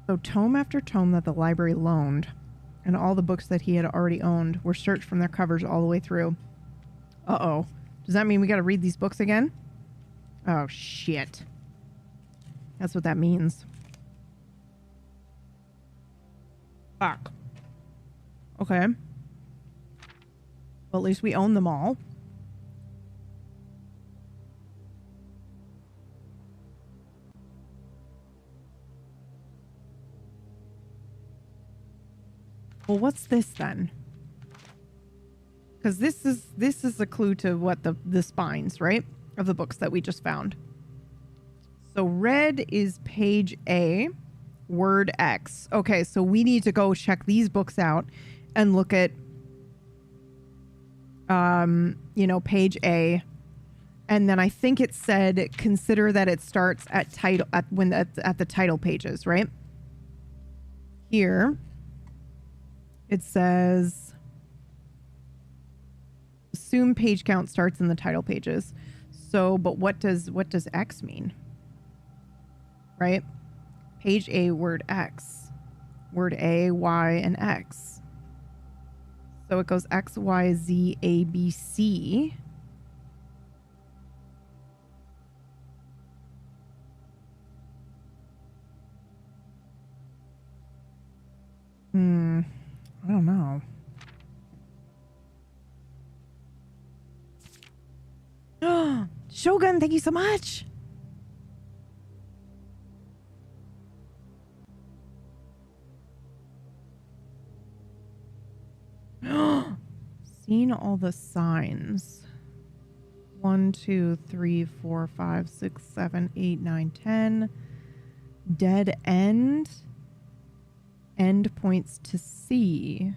So tome after tome that the library loaned, and all the books that he had already owned, were searched from their covers all the way through. Uh-oh. Does that mean we gotta read these books again? Oh, shit. That's what that means. Fuck. Okay. Well, at least we own them all. Well, what's this then? Because this is a clue to what the spines, right? Of the books that we just found. So red is page A, word X. Okay, so we need to go check these books out and look at you know, page A. And then I think it said consider that it starts at title at the title pages, right? Here it says assume page count starts in the title pages. So, but what does X mean? Right? Page A, word X. Word A, Y, and X. So it goes X, Y, Z, A, B, C. I don't know. Shogun, thank you so much. Seen all the signs. 1, 2, 3, 4, 5, 6, 7, 8, 9, 10. Dead end. End points to C.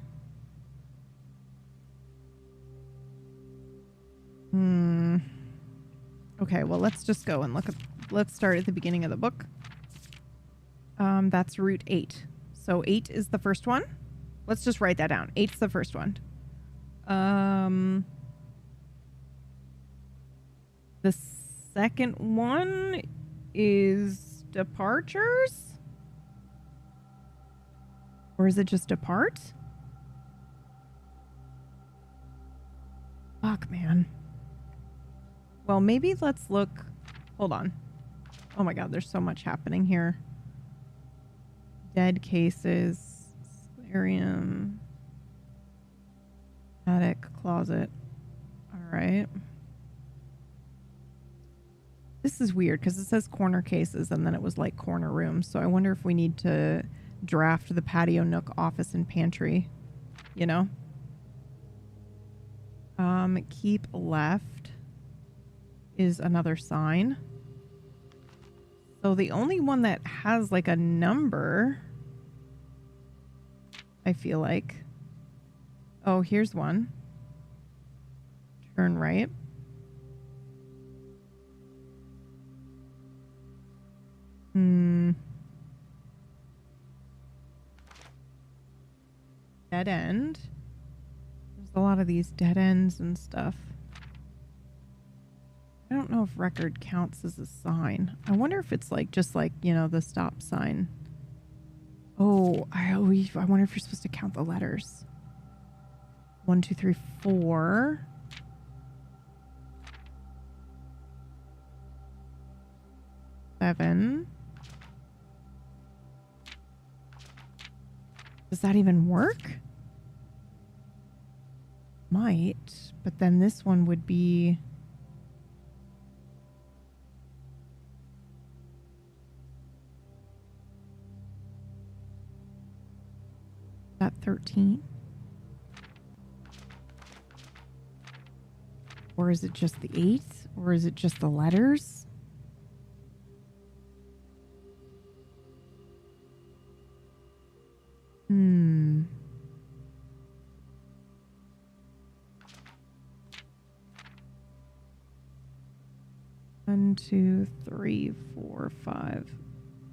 Okay, well, let's just go and look at... Let's start at the beginning of the book. That's route 8. So 8 is the first one. Let's just write that down. 8's the first one. The second one is departures? Or is it just depart? Fuck, man. Well, maybe let's look... Hold on. Oh my god, there's so much happening here. Dead cases. Solarium. Attic. Closet. Alright. This is weird because it says corner cases and then it was like corner rooms. So I wonder if we need to draft the patio, nook, office, and pantry. You know? Keep left is another sign. So the only one that has like a number, I feel like. Oh, here's one. Turn right. Dead end. There's a lot of these dead ends and stuff. I don't know if record counts as a sign. I wonder if it's like just like, you know, the stop sign. Oh, I wonder if you're supposed to count the letters. 1, 2, 3, 4. Seven. Does that even work? Might, but then this one would be... that 13? Or is it just the 8? Or is it just the letters? One, 2, 3, 4, 5.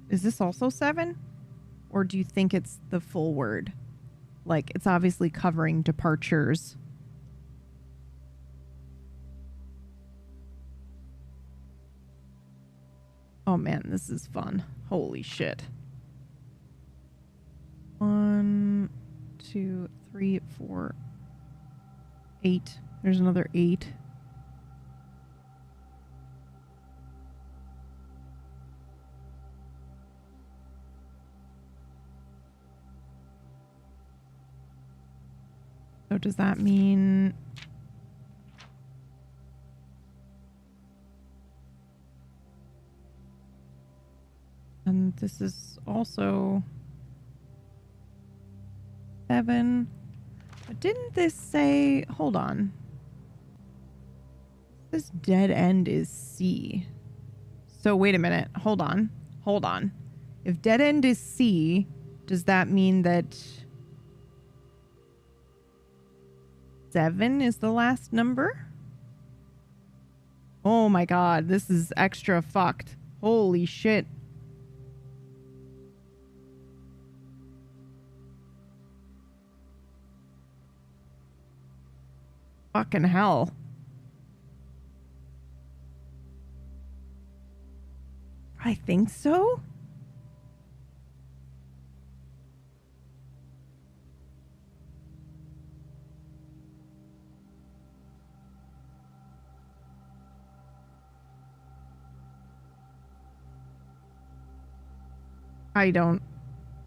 Is this also 7? Or do you think it's the full word? Like, it's obviously covering departures. Oh man, this is fun. Holy shit. 1, 2, 3, 4, 8. There's another 8. So does that mean... And this is also 7. But didn't this say... Hold on. This dead end is C. So wait a minute. Hold on. Hold on. If dead end is C, does that mean that 7 is the last number? Oh my god. This is extra fucked. Holy shit. Fucking hell. I think so. I don't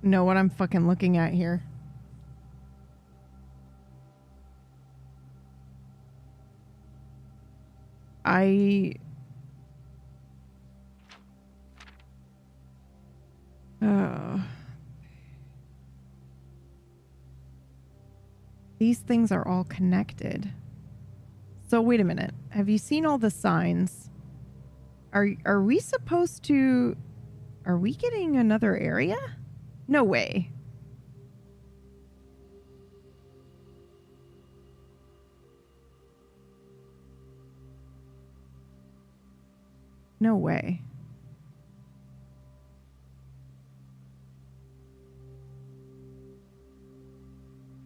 know what I'm fucking looking at here. These things are all connected. So wait a minute. Have you seen all the signs? Are we supposed to... Are we getting another area? No way. No way.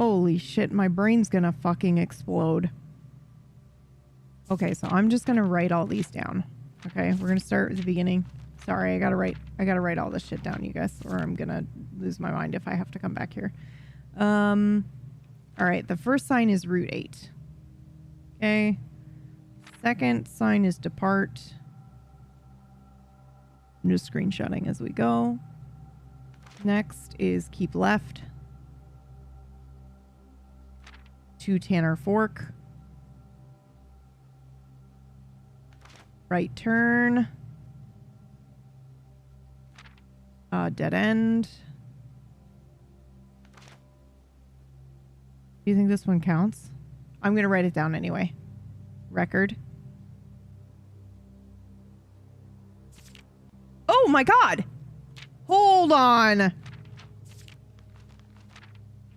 Holy shit, my brain's gonna fucking explode. Okay, so I'm just gonna write all these down. Okay, we're gonna start at the beginning. Sorry, I gotta write all this shit down, you guys, or I'm gonna lose my mind if I have to come back here. Alright, the first sign is Route 8. Okay. Second sign is Depart. I'm just screenshotting as we go. Next is keep left. To Tanner Fork. Right turn. Dead end. Do you think this one counts? I'm going to write it down anyway. Record. Oh my God. Hold on.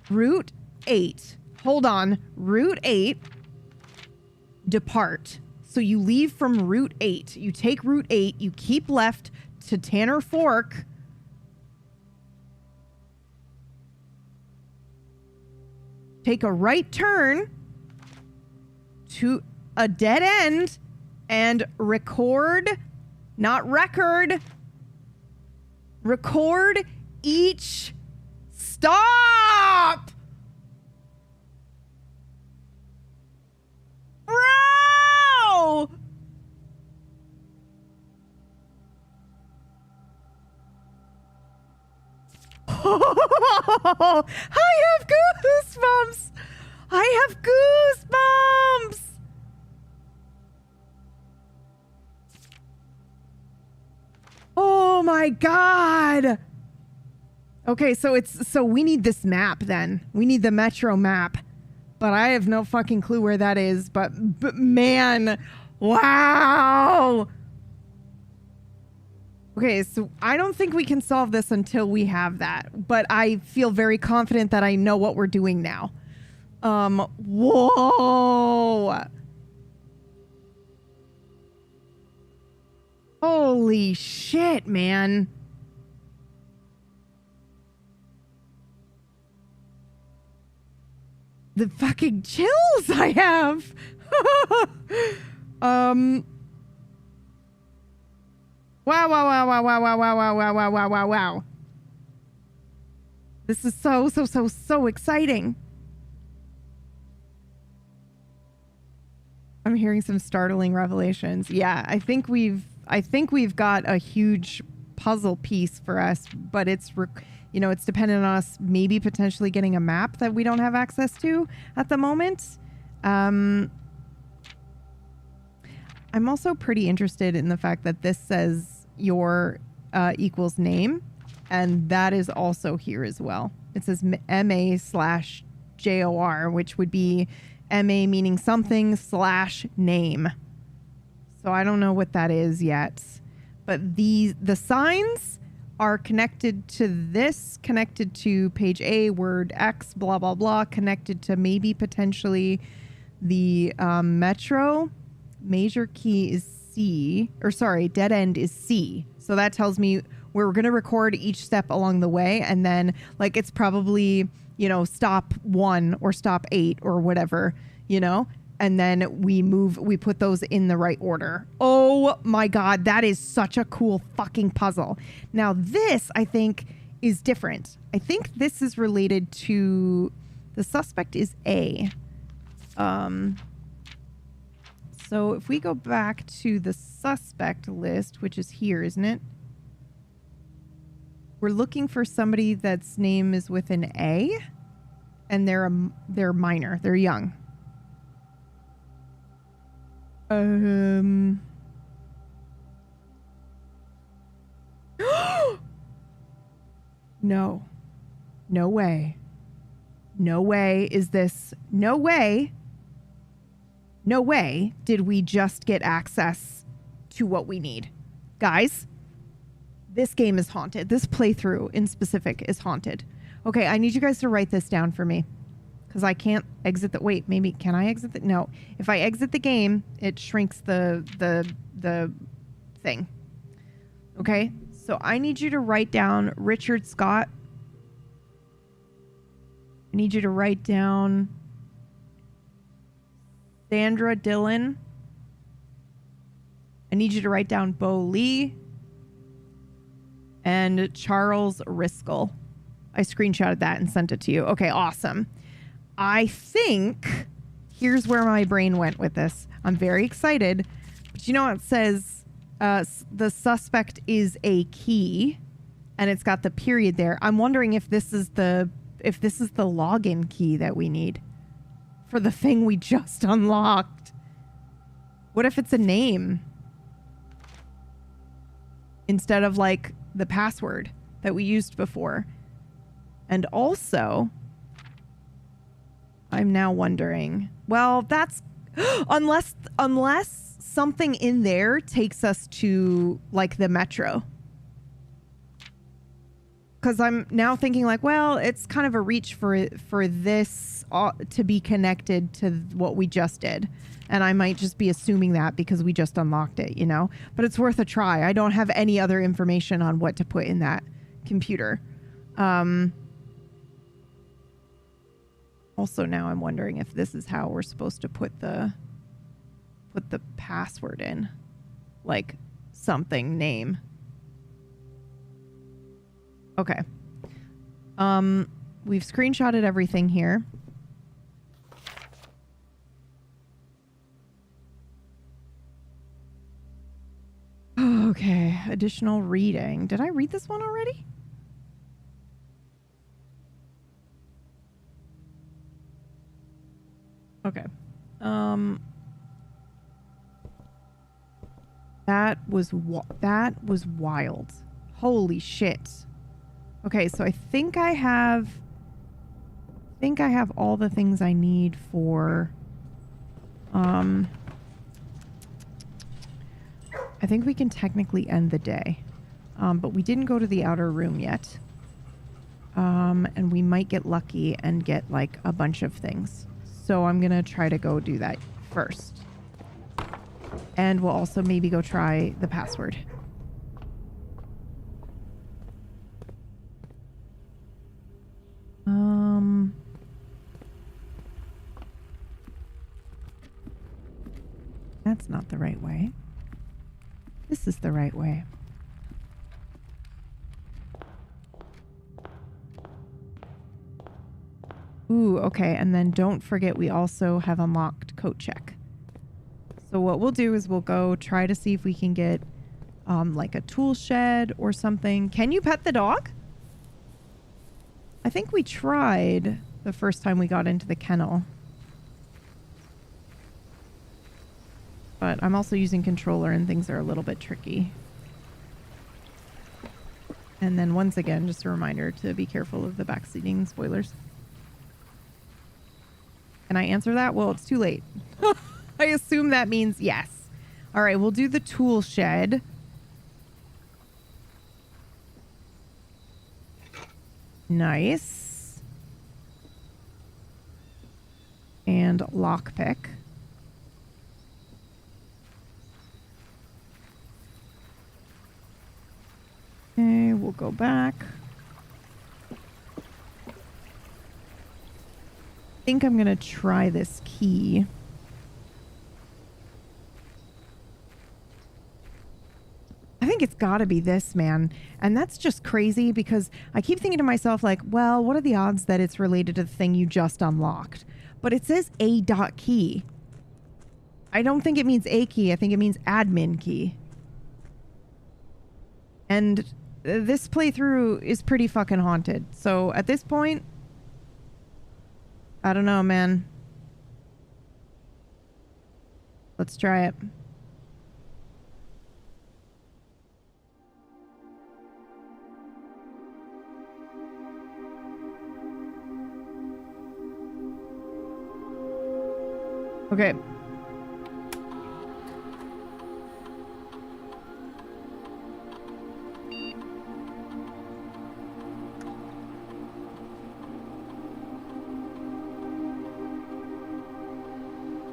Route 8. Hold on. Route 8. Depart. So you leave from Route 8. You take Route 8. You keep left to Tanner Fork. Take a right turn to a dead end and record, not record, record each stop. Bro! I have goosebumps. I have goosebumps. Oh my God. Okay, so we need this map then. We need the Metro map. But I have no fucking clue where that is. But man, wow. Okay, so I don't think we can solve this until we have that. But I feel very confident that I know what we're doing now. Whoa. Holy shit, man. The fucking chills I have. Wow, wow, wow, wow, wow, wow, wow, wow, wow, wow, wow, wow. This is so exciting. I'm hearing some startling revelations. Yeah, I think we've got a huge puzzle piece for us, but it's it's dependent on us maybe potentially getting a map that we don't have access to at the moment. I'm also pretty interested in the fact that this says your equals name, and that is also here as well. It says MA/JOR, which would be MA meaning something / name. So I don't know what that is yet, but the signs are connected to this, connected to page A, word X, blah, blah, blah, connected to maybe potentially the Metro. Major key is C, or sorry, dead end is C. So that tells me we're going to record each step along the way. And then like, it's probably, stop 1 or stop 8 or whatever, and then we put those in the right order. Oh my God, that is such a cool fucking puzzle. Now this, I think, is different. I think this is related to, the suspect is A. So if we go back to the suspect list, which is here, isn't it? We're looking for somebody that's name is with an A, and they're minor, they're young. No. No way. No way is this. No way. No way did we just get access to what we need. Guys, this game is haunted. This playthrough in specific is haunted. Okay, I need you guys to write this down for me. Because I can't exit the... Wait, maybe... Can I exit the... No. If I exit the game, it shrinks the thing. Okay? So I need you to write down Richard Scott. I need you to write down Sandra Dillon. I need you to write down Bo Lee. And Charles Riskel. I screenshotted that and sent it to you. Okay, awesome. I think here's where my brain went with this. I'm very excited. But you know what it says? The suspect is a key. and it's got the period there. I'm wondering if this is the login key that we need for the thing we just unlocked. What if it's a name instead of like the password that we used before? And also, I'm now wondering, well, that's unless something in there takes us to like the metro. Because I'm now thinking like, well, it's kind of a reach for this to be connected to what we just did. And I might just be assuming that because we just unlocked it, you know? But it's worth a try. I don't have any other information on what to put in that computer. Also, now I'm wondering if this is how we're supposed to put the password in. Like something name. Okay. We've screenshotted everything here. Okay, additional reading. Did I read this one already? Okay. That was wild. Holy shit. Okay, so I think I have all the things I need for I think we can technically end the day. But we didn't go to the outer room yet. And we might get lucky and get like a bunch of things. So I'm going to try to go do that first. And we'll also maybe go try the password. That's not the right way. This is the right way. Ooh, okay. And then don't forget we also have unlocked coat check. So what we'll do is we'll go try to see if we can get like a tool shed or something. Can you pet the dog? I think we tried the first time we got into the kennel. But I'm also using controller and things are a little bit tricky. And then once again, just a reminder to be careful of the backseating spoilers. Can I answer that? Well, it's too late. I assume that means yes. All right, we'll do the tool shed. Nice. And lockpick. Okay, we'll go back. I think I'm going to try this key. I think it's got to be this, man. And that's just crazy because I keep thinking to myself like, well, what are the odds that it's related to the thing you just unlocked? But it says a.key. I don't think it means a key. I think it means admin key. And this playthrough is pretty fucking haunted. So at this point, I don't know, man. Let's try it. Okay.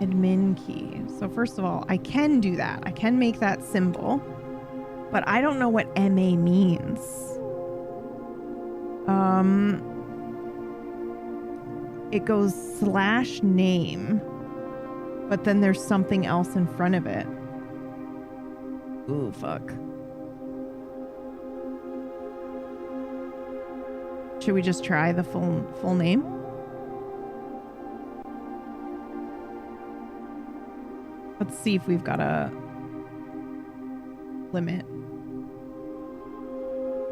Admin key. So first of all, I can do that. I can make that symbol, but I don't know what MA means. It goes /name, but then there's something else in front of it. Ooh, fuck. Should we just try the full name? Let's see if we've got a limit.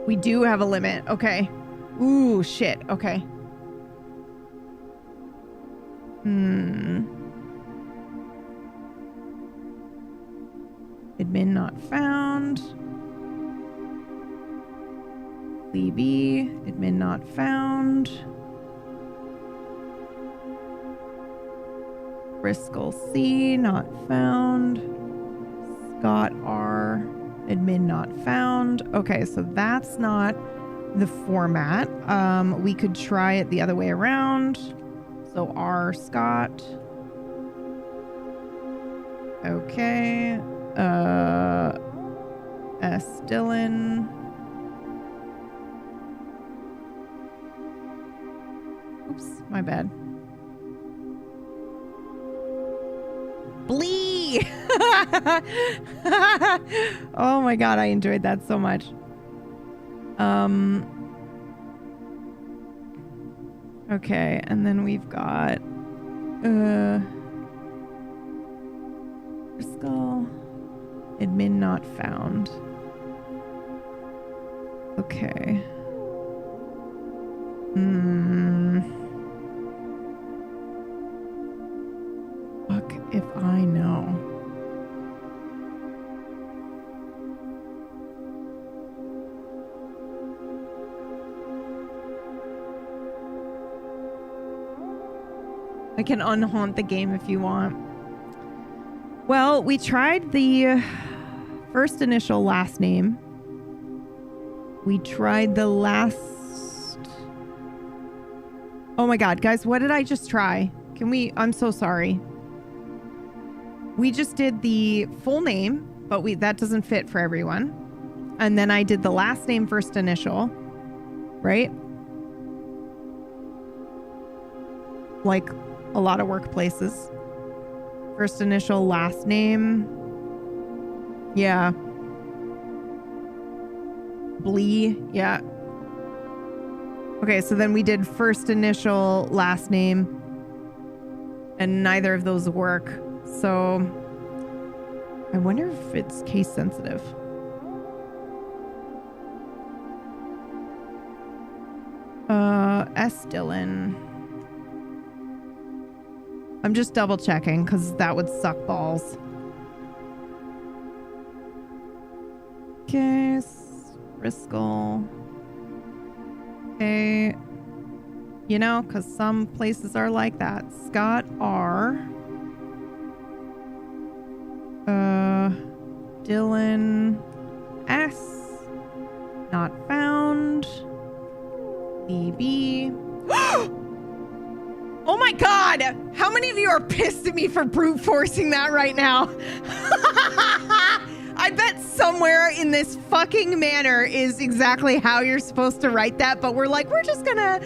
We do have a limit. Okay. Ooh, shit. Okay. Admin not found. Lee B. Admin not found. Briscoe C. Not found. Scott R. Admin not found. Okay, so that's not the format. We could try it the other way around. So R. Scott. Okay. S. Dylan. Oops, my bad. Blee! Oh my god, I enjoyed that so much. Okay, and then we've got Skull. Admin not found. Okay. Fuck if I know. I can unhaunt the game if you want. Well, we tried the first initial last name. We tried the last... Oh my god, guys, what did I just try? Can we... I'm so sorry. We just did the full name, but that doesn't fit for everyone. And then I did the last name first initial, right? Like a lot of workplaces. First initial, last name. Yeah. Blee, yeah. Okay, so then we did first initial, last name, and neither of those work. So I wonder if it's case sensitive. S. Dylan. I'm just double checking because that would suck balls. Okay, Briscoe. Okay. You know, because some places are like that. Scott R. Dylan S. Not found. BB. Oh my god! How many of you are pissed at me for brute forcing that right now? I bet somewhere in this fucking manner is exactly how you're supposed to write that, but we're like, we're just gonna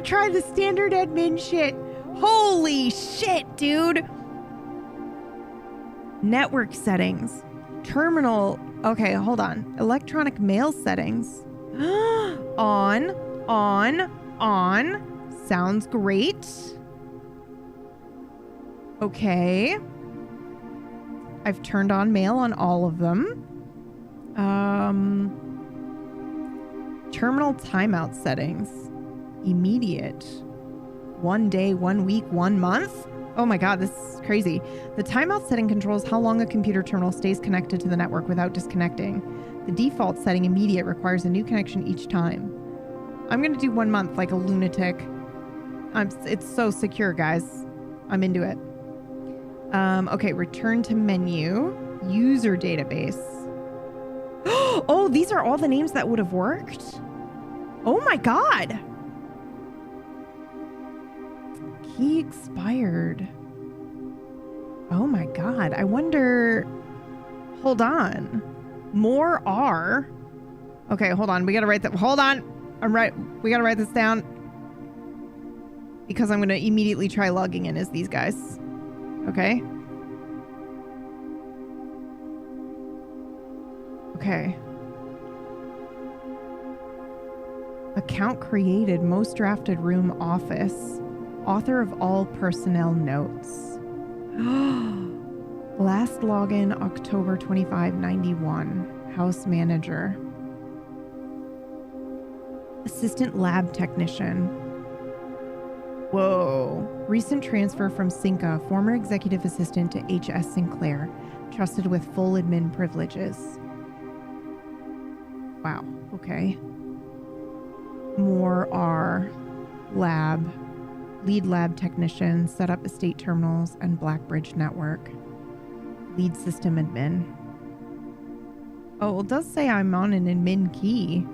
try the standard admin shit. Holy shit, dude. Network settings. Terminal. Okay, hold on. Electronic mail settings. On. Sounds great. Okay. I've turned on mail on all of them. Terminal timeout settings. Immediate. 1 day, 1 week, 1 month? Oh my god, this is crazy. The timeout setting controls how long a computer terminal stays connected to the network without disconnecting. The default setting, immediate, requires a new connection each time. I'm gonna do 1 month like a lunatic. It's so secure, guys. I'm into it. Okay, return to menu. User database. Oh, these are all the names that would have worked? Oh my god. Key expired. Oh my god. I wonder... Hold on. More R. Okay, hold on. We gotta write that. Hold on. We gotta write this down. Because I'm gonna immediately try logging in as these guys. Okay. Okay. Account created. Most drafted room office. Author of all personnel notes. Last login October 2591. House manager. Assistant lab technician. Whoa. Recent transfer from Cinca, former executive assistant to H.S. Sinclair, trusted with full admin privileges. Wow. Okay. More are lead lab technician, set up estate terminals and Blackbridge network. Lead system admin. Oh, well, it does say I'm on an admin key.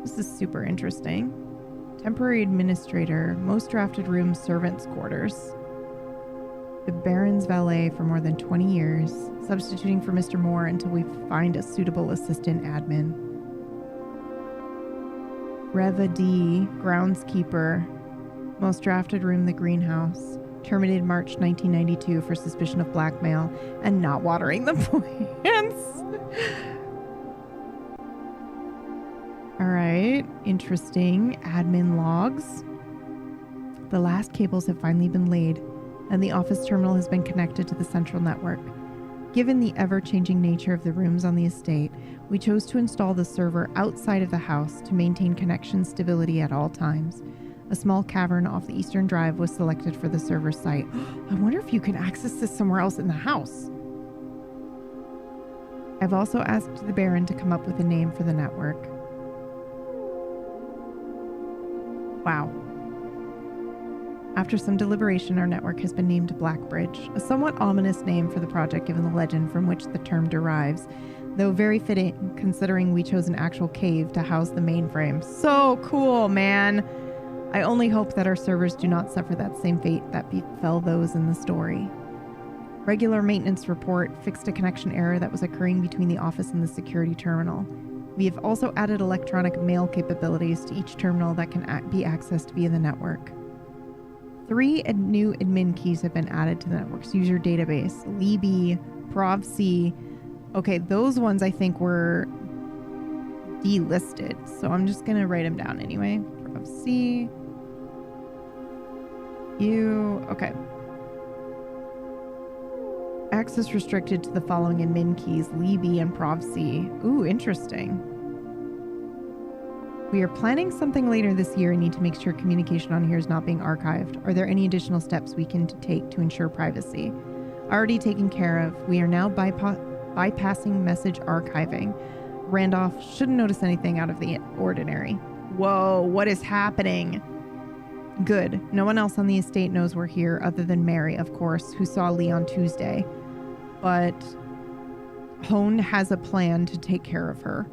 This is super interesting. Temporary administrator, most drafted room, servants' quarters. The Baron's valet for more than 20 years, substituting for Mr. Moore until we find a suitable assistant admin. Reva D, groundskeeper, most drafted room, the greenhouse. Terminated March 1992 for suspicion of blackmail and not watering the plants. All right, interesting. Admin logs. The last cables have finally been laid, and the office terminal has been connected to the central network. Given the ever-changing nature of the rooms on the estate, we chose to install the server outside of the house to maintain connection stability at all times. A small cavern off the eastern drive was selected for the server site. I wonder if you can access this somewhere else in the house. I've also asked the Baron to come up with a name for the network. Wow. After some deliberation, our network has been named Blackbridge, a somewhat ominous name for the project given the legend from which the term derives, though very fitting considering we chose an actual cave to house the mainframe. So cool, man! I only hope that our servers do not suffer that same fate that befell those in the story. Regular maintenance report fixed a connection error that was occurring between the office and the security terminal. We have also added electronic mail capabilities to each terminal that can be accessed via the network. 3 new admin keys have been added to the network's user database. Libby, ProvC. Okay, those ones I think were delisted, so I'm just going to write them down anyway. ProvC. Okay. Access restricted to the following admin keys, Libby and ProvC. Ooh, interesting. We are planning something later this year and need to make sure communication on here is not being archived. Are there any additional steps we can take to ensure privacy? Already taken care of. We are now bypassing message archiving. Randolph shouldn't notice anything out of the ordinary. Whoa, what is happening? Good. No one else on the estate knows we're here other than Mary, of course, who saw Lee on Tuesday. But Hone has a plan to take care of her.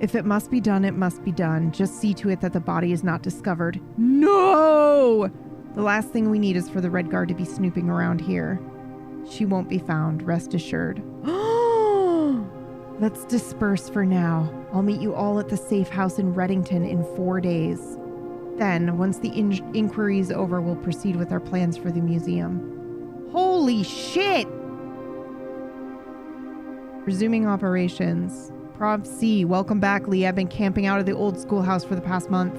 If it must be done, it must be done. Just see to it that the body is not discovered. No! The last thing we need is for the Red Guard to be snooping around here. She won't be found, rest assured. Let's disperse for now. I'll meet you all at the safe house in Reddington in 4 days. Then, once the inquiry is over, we'll proceed with our plans for the museum. Holy shit! Resuming operations. ProvC, welcome back, Lee. I've been camping out of the old schoolhouse for the past month,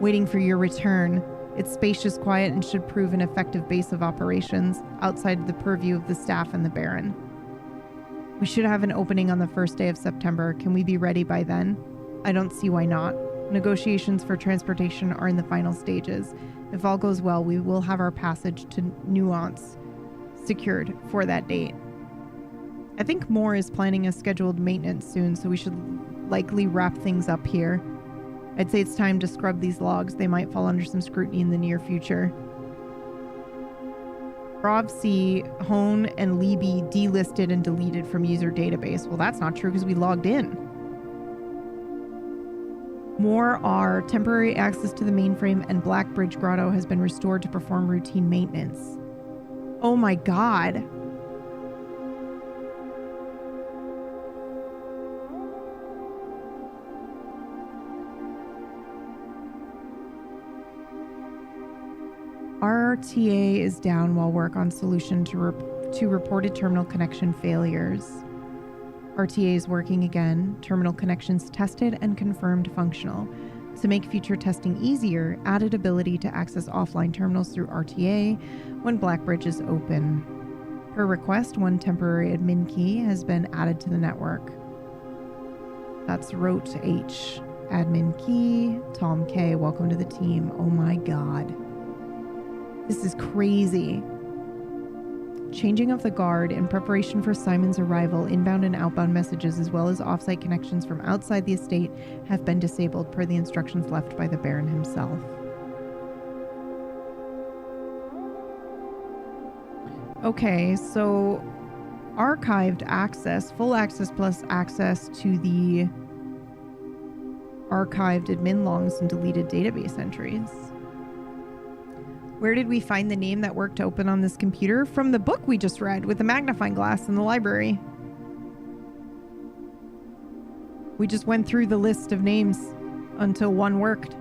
waiting for your return. It's spacious, quiet, and should prove an effective base of operations outside the purview of the staff and the Baron. We should have an opening on the first day of September. Can we be ready by then? I don't see why not. Negotiations for transportation are in the final stages. If all goes well, we will have our passage to Nuance secured for that date. I think Moore is planning a scheduled maintenance soon, so we should likely wrap things up here. I'd say it's time to scrub these logs. They might fall under some scrutiny in the near future. ProvC, Hone, and Libby delisted and deleted from user database. Well, that's not true because we logged in. More are temporary access to the mainframe and Blackbridge Grotto has been restored to perform routine maintenance. Oh my god. RTA is down while work on solution to reported terminal connection failures. RTA is working again. Terminal connections tested and confirmed functional. To make future testing easier, added ability to access offline terminals through RTA when Blackbridge is open. Per request, 1 temporary admin key has been added to the network. That's Rote H. Admin key. Tom K. Welcome to the team. Oh my god. This is crazy. Changing of the guard in preparation for Simon's arrival, inbound and outbound messages, as well as offsite connections from outside the estate, have been disabled per the instructions left by the Baron himself. Okay, so archived access, full access plus access to the archived admin logs and deleted database entries. Where did we find the name that worked to open on this computer? From the book we just read with the magnifying glass in the library. We just went through the list of names until one worked.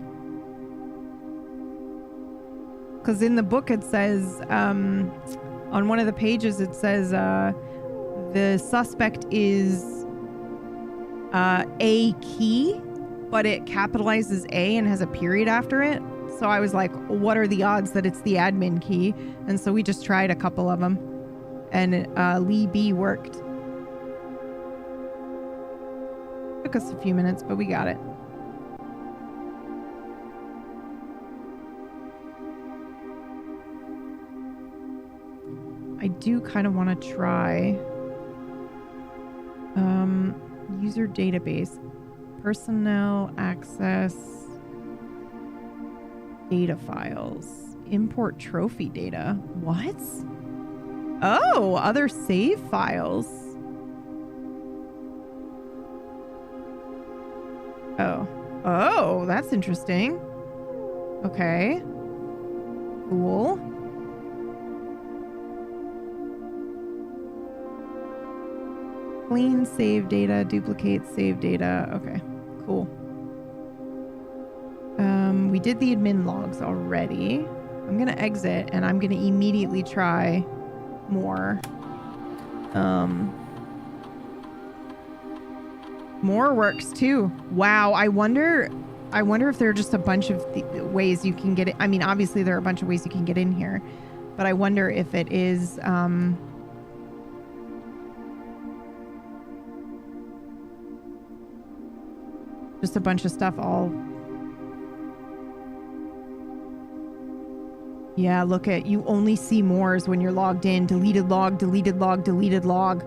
Because in the book it says, on one of the pages it says, the suspect is A key, but it capitalizes A and has a period after it. So I was like, what are the odds that it's the admin key? And so we just tried a couple of them. And Lee B worked. Took us a few minutes, but we got it. I do kind of want to try user database, personnel access, data files, import trophy data. What? Oh, other save files. Oh, that's interesting. Okay. Cool. Clean save data, duplicate save data. Okay, cool. We did the admin logs already. I'm gonna exit and I'm gonna immediately try more. More works too. Wow, I wonder if there are just a bunch of ways you can get it. I mean, obviously there are a bunch of ways you can get in here, but I wonder if it is just a bunch of stuff all. Yeah, look at, you only see mores when you're logged in. Deleted log, deleted log, deleted log.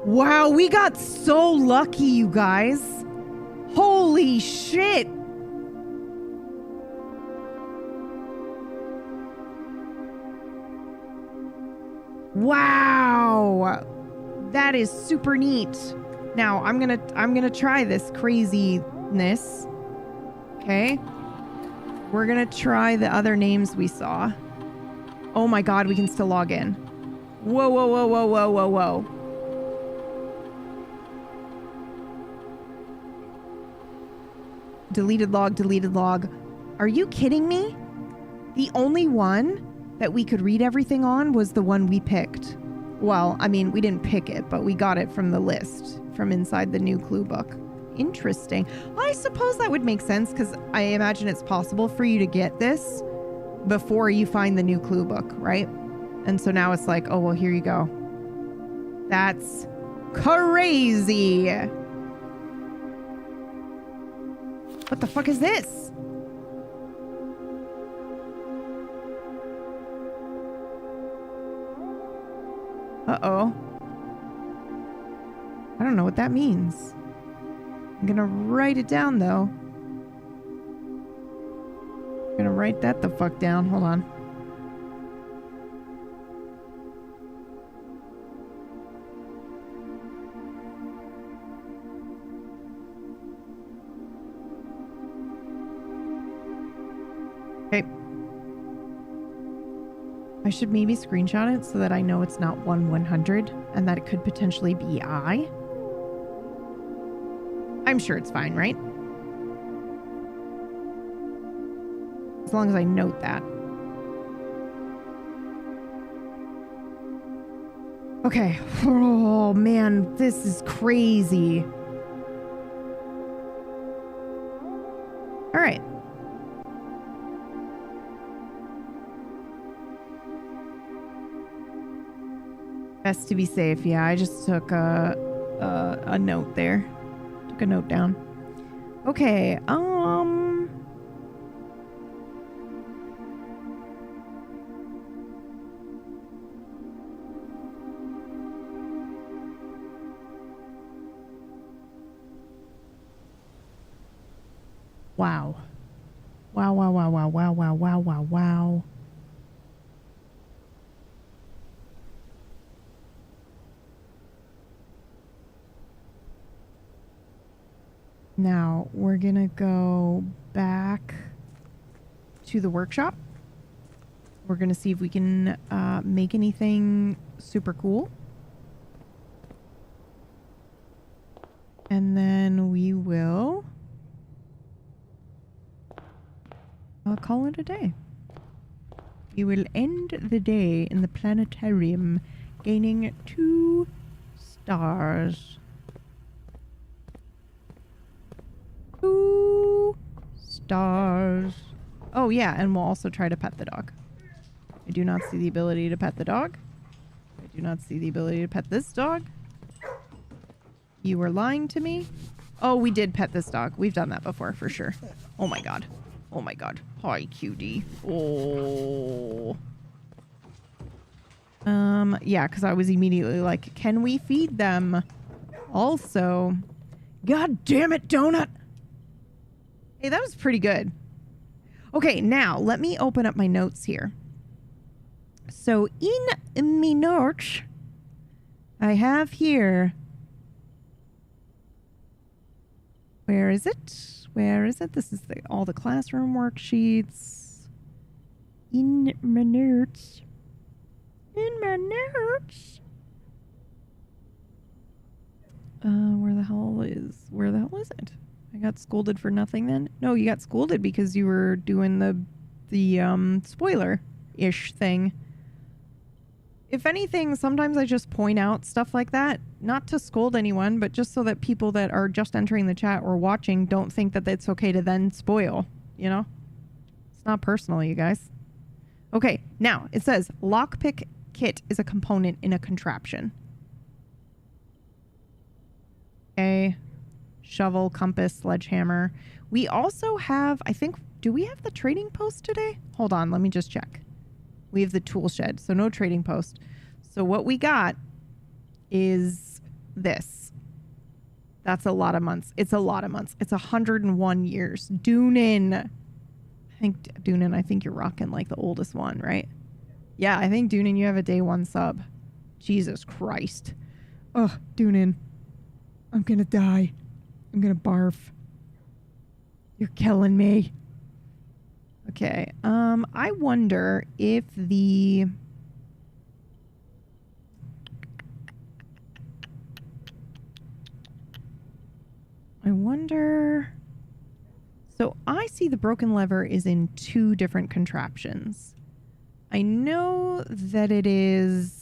Wow, we got so lucky, you guys. Holy shit. Wow. That is super neat. Now, I'm gonna try this craziness. Okay. We're gonna try the other names we saw. Oh my god, we can still log in. Whoa, whoa, whoa, whoa, whoa, whoa, whoa. Deleted log, deleted log. Are you kidding me? The only one that we could read everything on was the one we picked. Well, I mean, we didn't pick it, but we got it from the list from inside the new clue book. Interesting. I suppose that would make sense because I imagine it's possible for you to get this before you find the new clue book, right? And so now it's like, oh, well, here you go. That's crazy. What the fuck is this? Uh-oh. I don't know what that means. I'm gonna write it down, though. I'm gonna write that the fuck down. Hold on. Okay. I should maybe screenshot it so that I know it's not 1/100 and that it could potentially be I. I'm sure it's fine, right? As long as I note that. Okay. Oh, man, this is crazy. All right. Best to be safe. Yeah, I just took a note there. took a note down. Okay, wow. Wow, wow, wow, wow, wow, wow, wow, wow, wow. Now, we're gonna go back to the workshop. We're gonna see if we can make anything super cool. And then we will call it a day. We will end the day in the planetarium, gaining 2 stars. 2 stars. Oh yeah, and we'll also try to pet the dog. I do not see the ability to pet the dog. I do not see the ability to pet this dog. You were lying to me. Oh, we did pet this dog. We've done that before, for sure. Oh my god. Oh my god. Hi, cutie. Oh. Yeah, because I was immediately like, can we feed them? Also, god damn it, Donut. Hey, that was pretty good. Okay, now let me open up my notes here. So in me notes, I have here. Where is it? Where is it? This is all the classroom worksheets. In my notes. In my notes. Where the hell is it? I got scolded for nothing then? No, you got scolded because you were doing the spoiler-ish thing. If anything, sometimes I just point out stuff like that, not to scold anyone, but just so that people that are just entering the chat or watching don't think that it's okay to then spoil, you know? It's not personal, you guys. Okay, now it says lockpick kit is a component in a contraption. Okay. Shovel, compass, sledgehammer. We also have, I think, do we have the trading post today? Hold on, let me just check. We have the tool shed, so no trading post. So what we got is this. That's a lot of months. It's a lot of months. It's 101 years. Doonin. I think you're rocking like the oldest one, right? Yeah, I think Doonin, you have a day 1 sub. Jesus Christ. Ugh, Doonin. I'm gonna die. I'm gonna barf. You're killing me. Okay, I wonder if the... So I see the broken lever is in 2 different contraptions. I know that it is...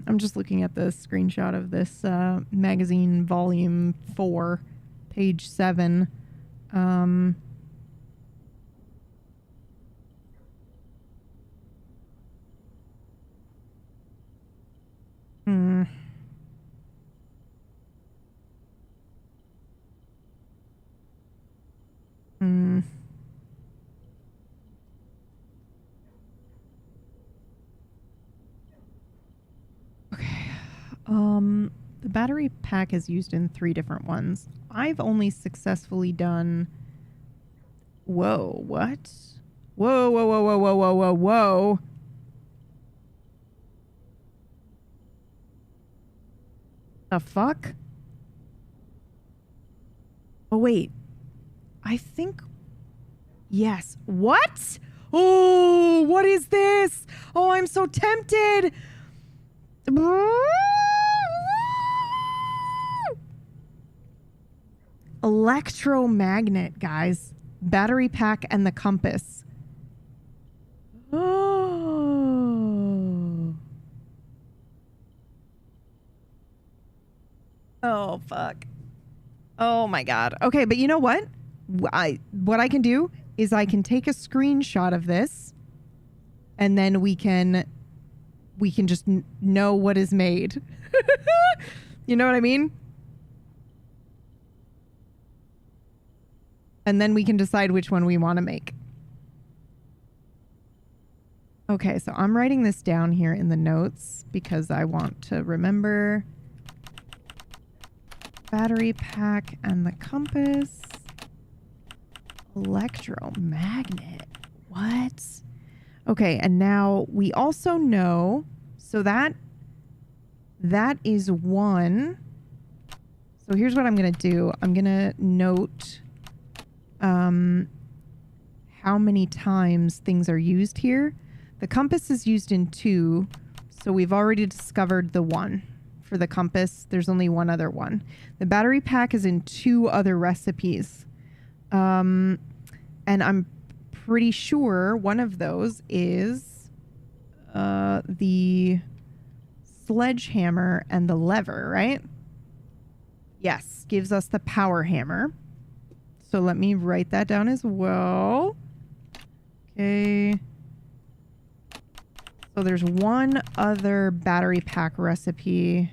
I'm just looking at the screenshot of this magazine volume 4, page 7. The battery pack is used in 3 different ones. I've only successfully done... Whoa, what? Whoa, whoa, whoa, whoa, whoa, whoa, whoa, whoa. The fuck? Oh, wait. I think... Yes. What? Oh, what is this? Oh, I'm so tempted. Electromagnet, guys. Battery pack and the compass. Oh. fuck? Oh my god. Okay, but you know what? What I can do is I can take a screenshot of this, and then we can just know what is made. You know what I mean? And then we can decide which one we want to make. Okay, so I'm writing this down here in the notes because I want to remember. Battery pack and the compass. Electromagnet. What? Okay, and now we also know, so that is 1. So here's what I'm going to do. I'm going to note how many times things are used here. The compass is used in 2, so we've already discovered the 1. For the compass, there's only one other one. The battery pack is in 2 other recipes. And I'm pretty sure one of those is the sledgehammer and the lever, right? Yes, gives us the power hammer. So let me write that down as well. Okay. So there's one other battery pack recipe.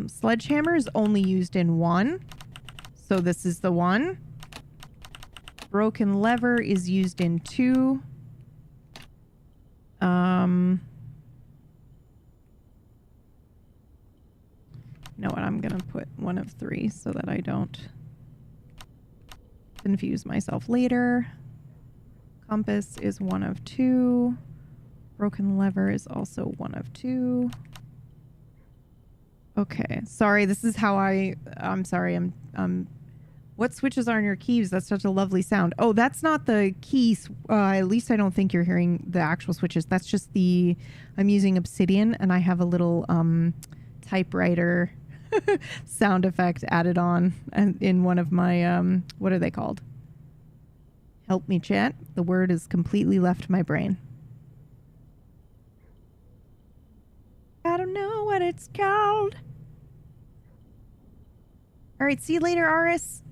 Sledgehammer is only used in 1. So this is the 1. Broken lever is used in 2. You know what? I'm going to put 1 of 3 so that I don't confuse myself later. Compass is 1 of 2. Broken lever is also 1 of 2. Okay. Sorry, this is how I'm sorry. What switches are on your keys? That's such a lovely sound. Oh, that's not the keys. At least I don't think you're hearing the actual switches. That's just I'm using Obsidian, and I have a little typewriter sound effect added on in one of my, what are they called? Help me, chat. The word has completely left my brain. I don't know what it's called. All right, see you later, Aris.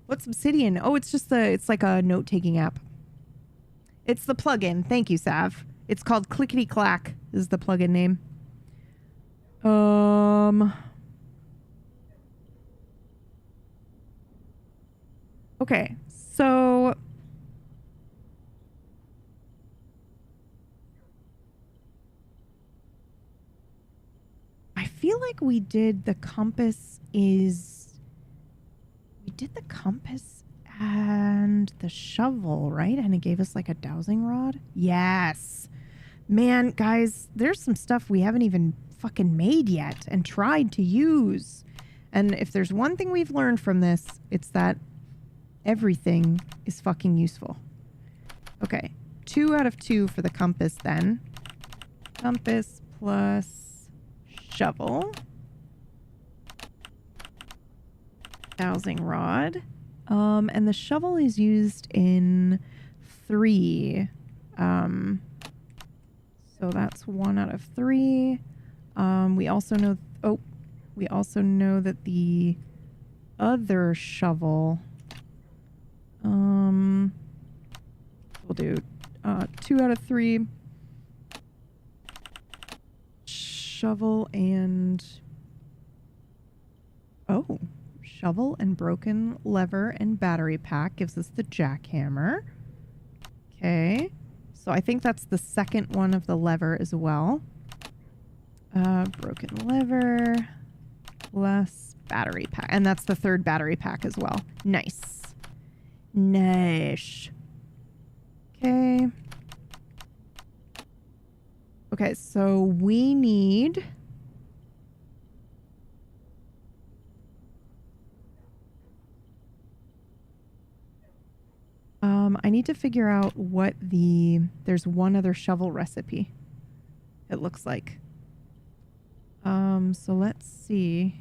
What's Obsidian? Oh, it's just it's like a note-taking app. It's the plugin. Thank you, Sav. It's called Clickety Clack is the plugin name. Okay, so I feel like we did the compass and the shovel, right? And it gave us like a dowsing rod. Yes. Man, guys, there's some stuff we haven't even fucking made yet and tried to use. And if there's one thing we've learned from this, it's that everything is fucking useful. Okay. 2 out of 2 for the compass then. Compass plus shovel. Dowsing rod. And the shovel is used in 3. So that's 1 out of 3. We also know that the other shovel, we'll do 2 out of 3. Shovel and shovel and broken lever and battery pack gives us the jackhammer. Okay. So I think that's the second one of the lever as well. Broken lever plus battery pack. And that's the third battery pack as well. Nice. Nice. Okay. Okay, so we need... I need to figure out what there's one other shovel recipe, it looks like. So let's see.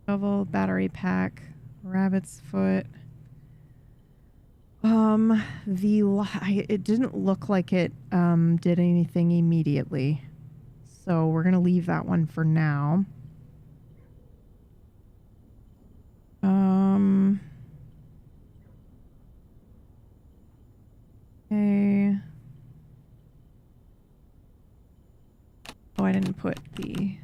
Shovel, battery pack, rabbit's foot. It didn't look like it did anything immediately. So we're gonna leave that one for now. Okay. Oh, I didn't put the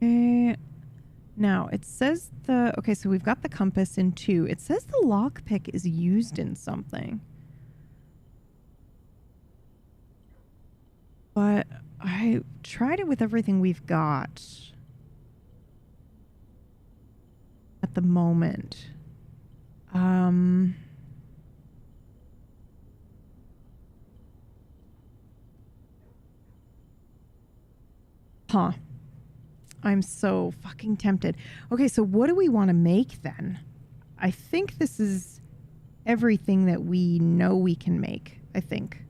okay. Now it says okay, so we've got the compass in 2. It says the lockpick is used in something. But I tried it with everything we've got at the moment. Huh. I'm so fucking tempted. Okay, so what do we want to make then? I think this is everything that we know we can make, I think.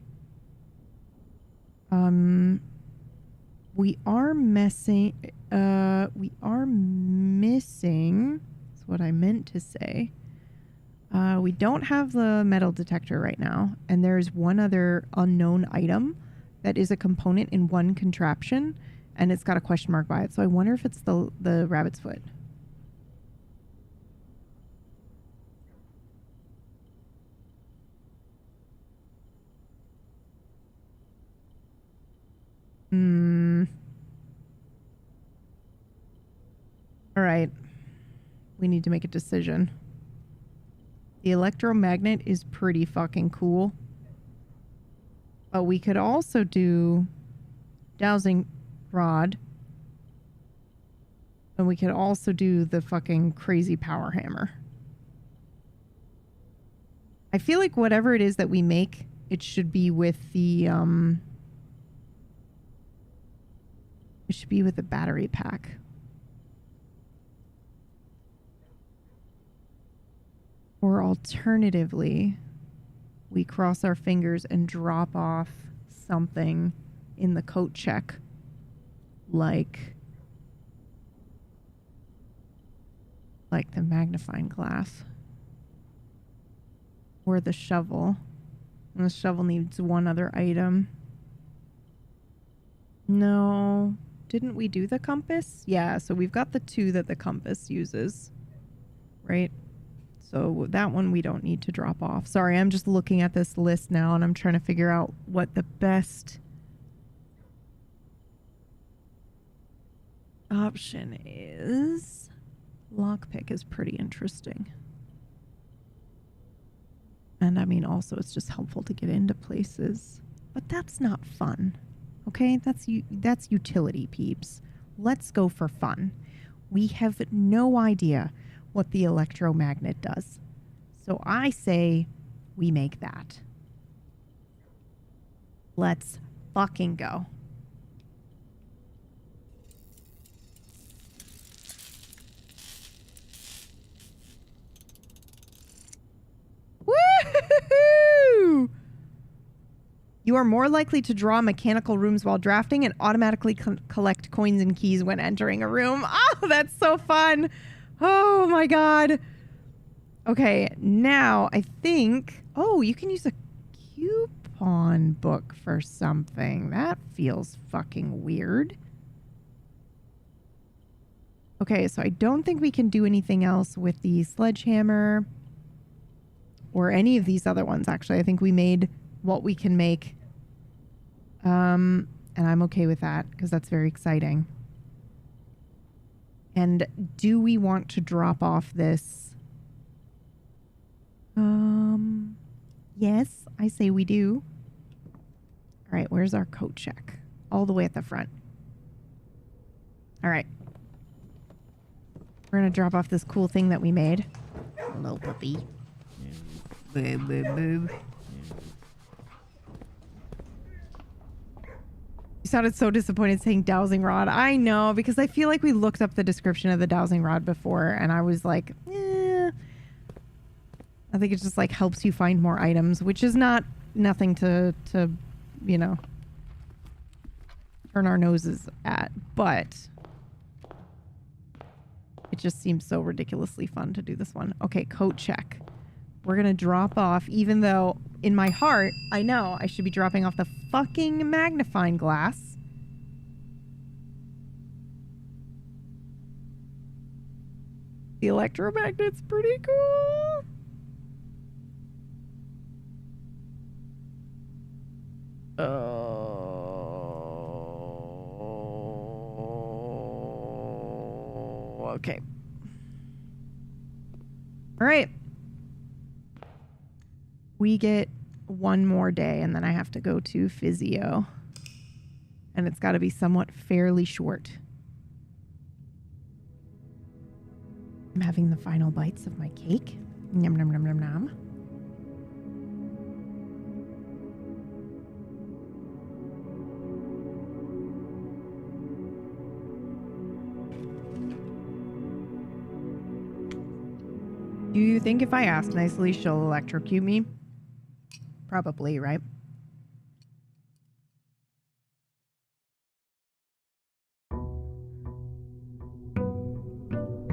We are missing, that's what I meant to say. We don't have the metal detector right now, and there's one other unknown item that is a component in one contraption, and it's got a question mark by it. So I wonder if it's the rabbit's foot. All right. We need to make a decision. The electromagnet is pretty fucking cool. But we could also do dowsing rod. And we could also do the fucking crazy power hammer. I feel like whatever it is that we make, it should be with the it should be with the battery pack. Or alternatively, we cross our fingers and drop off something in the coat check. Like the magnifying glass. Or the shovel. And the shovel needs one other item. No. Didn't we do the compass? Yeah, so we've got the 2 that the compass uses. Right? So that one we don't need to drop off. Sorry, I'm just looking at this list now and I'm trying to figure out what the best option is. Lockpick is pretty interesting. And I mean, also it's just helpful to get into places. But that's not fun. Okay? That's utility, peeps. Let's go for fun. We have no idea what the electromagnet does. So I say we make that. Let's fucking go. Woo! You are more likely to draw mechanical rooms while drafting and automatically collect coins and keys when entering a room. Oh, that's so fun. Oh my god. Okay, now I think... Oh, you can use a coupon book for something. That feels fucking weird. Okay, so I don't think we can do anything else with the sledgehammer or any of these other ones, actually. I think we made what we can make. And I'm okay with that because that's very exciting. And do we want to drop off this? Yes, I say we do. All right, where's our coat check? All the way at the front. All right. We're going to drop off this cool thing that we made. Hello, puppy. Boob, boob, boob. You sounded so disappointed saying dowsing rod. I know, because I feel like we looked up the description of the dowsing rod before, and I was like, I think it just like helps you find more items, which is nothing to you know, turn our noses at. But It just seems so ridiculously fun to do this one. Okay, coat check. We're going to drop off, even though in my heart, I know I should be dropping off the fucking magnifying glass. The electromagnet's pretty cool. Oh, okay. All right. We get one more day and then I have to go to physio. And it's got to be somewhat fairly short. I'm having the final bites of my cake. Yum, yum, yum, yum, yum. Do you think if I ask nicely, she'll electrocute me? Probably, right?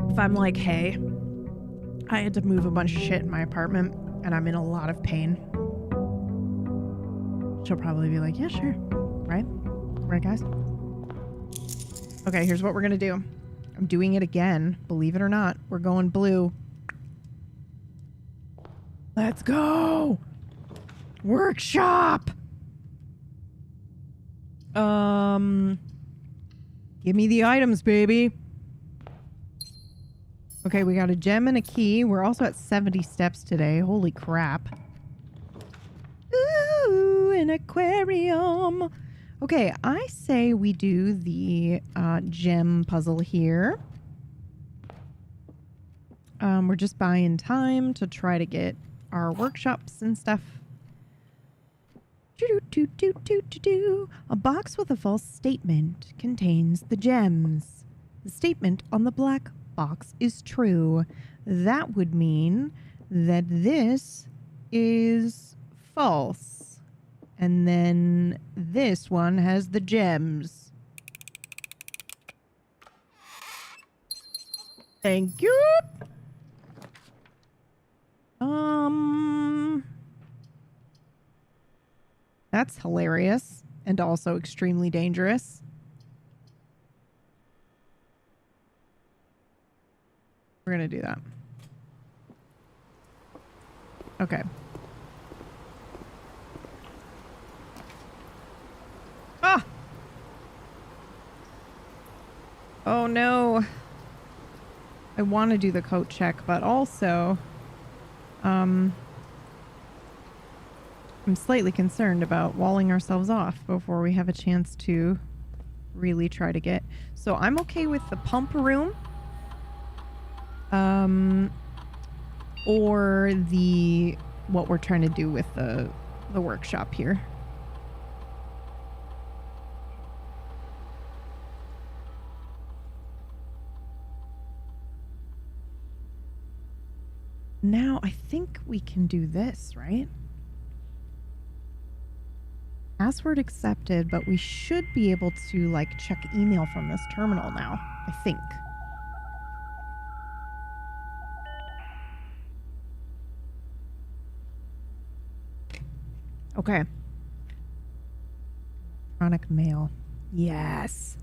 If I'm like, hey, I had to move a bunch of shit in my apartment and I'm in a lot of pain, she'll probably be like, yeah, sure. Right? Right, guys? Okay, here's what we're gonna do. I'm doing it again. Believe it or not, we're going blue. Let's go! Workshop! Give me the items, baby. Okay, we got a gem and a key. We're also at 70 steps today. Holy crap. Ooh, an aquarium. Okay, I say we do the gem puzzle here. We're just buying time to try to get our workshops and stuff. A box with a false statement contains the gems. The statement on the black box is true. That would mean that this is false. And then this one has the gems. Thank you. That's hilarious and also extremely dangerous. We're gonna do that. Okay. Ah! Oh no. I want to do the coat check, but also I'm slightly concerned about walling ourselves off before we have a chance to really try to get. So I'm okay with the pump room. Or the what we're trying to do with the workshop here. Now I think we can do this, right? Password accepted, but we should be able to like check email from this terminal now, I think. Okay. Electronic mail. Yes.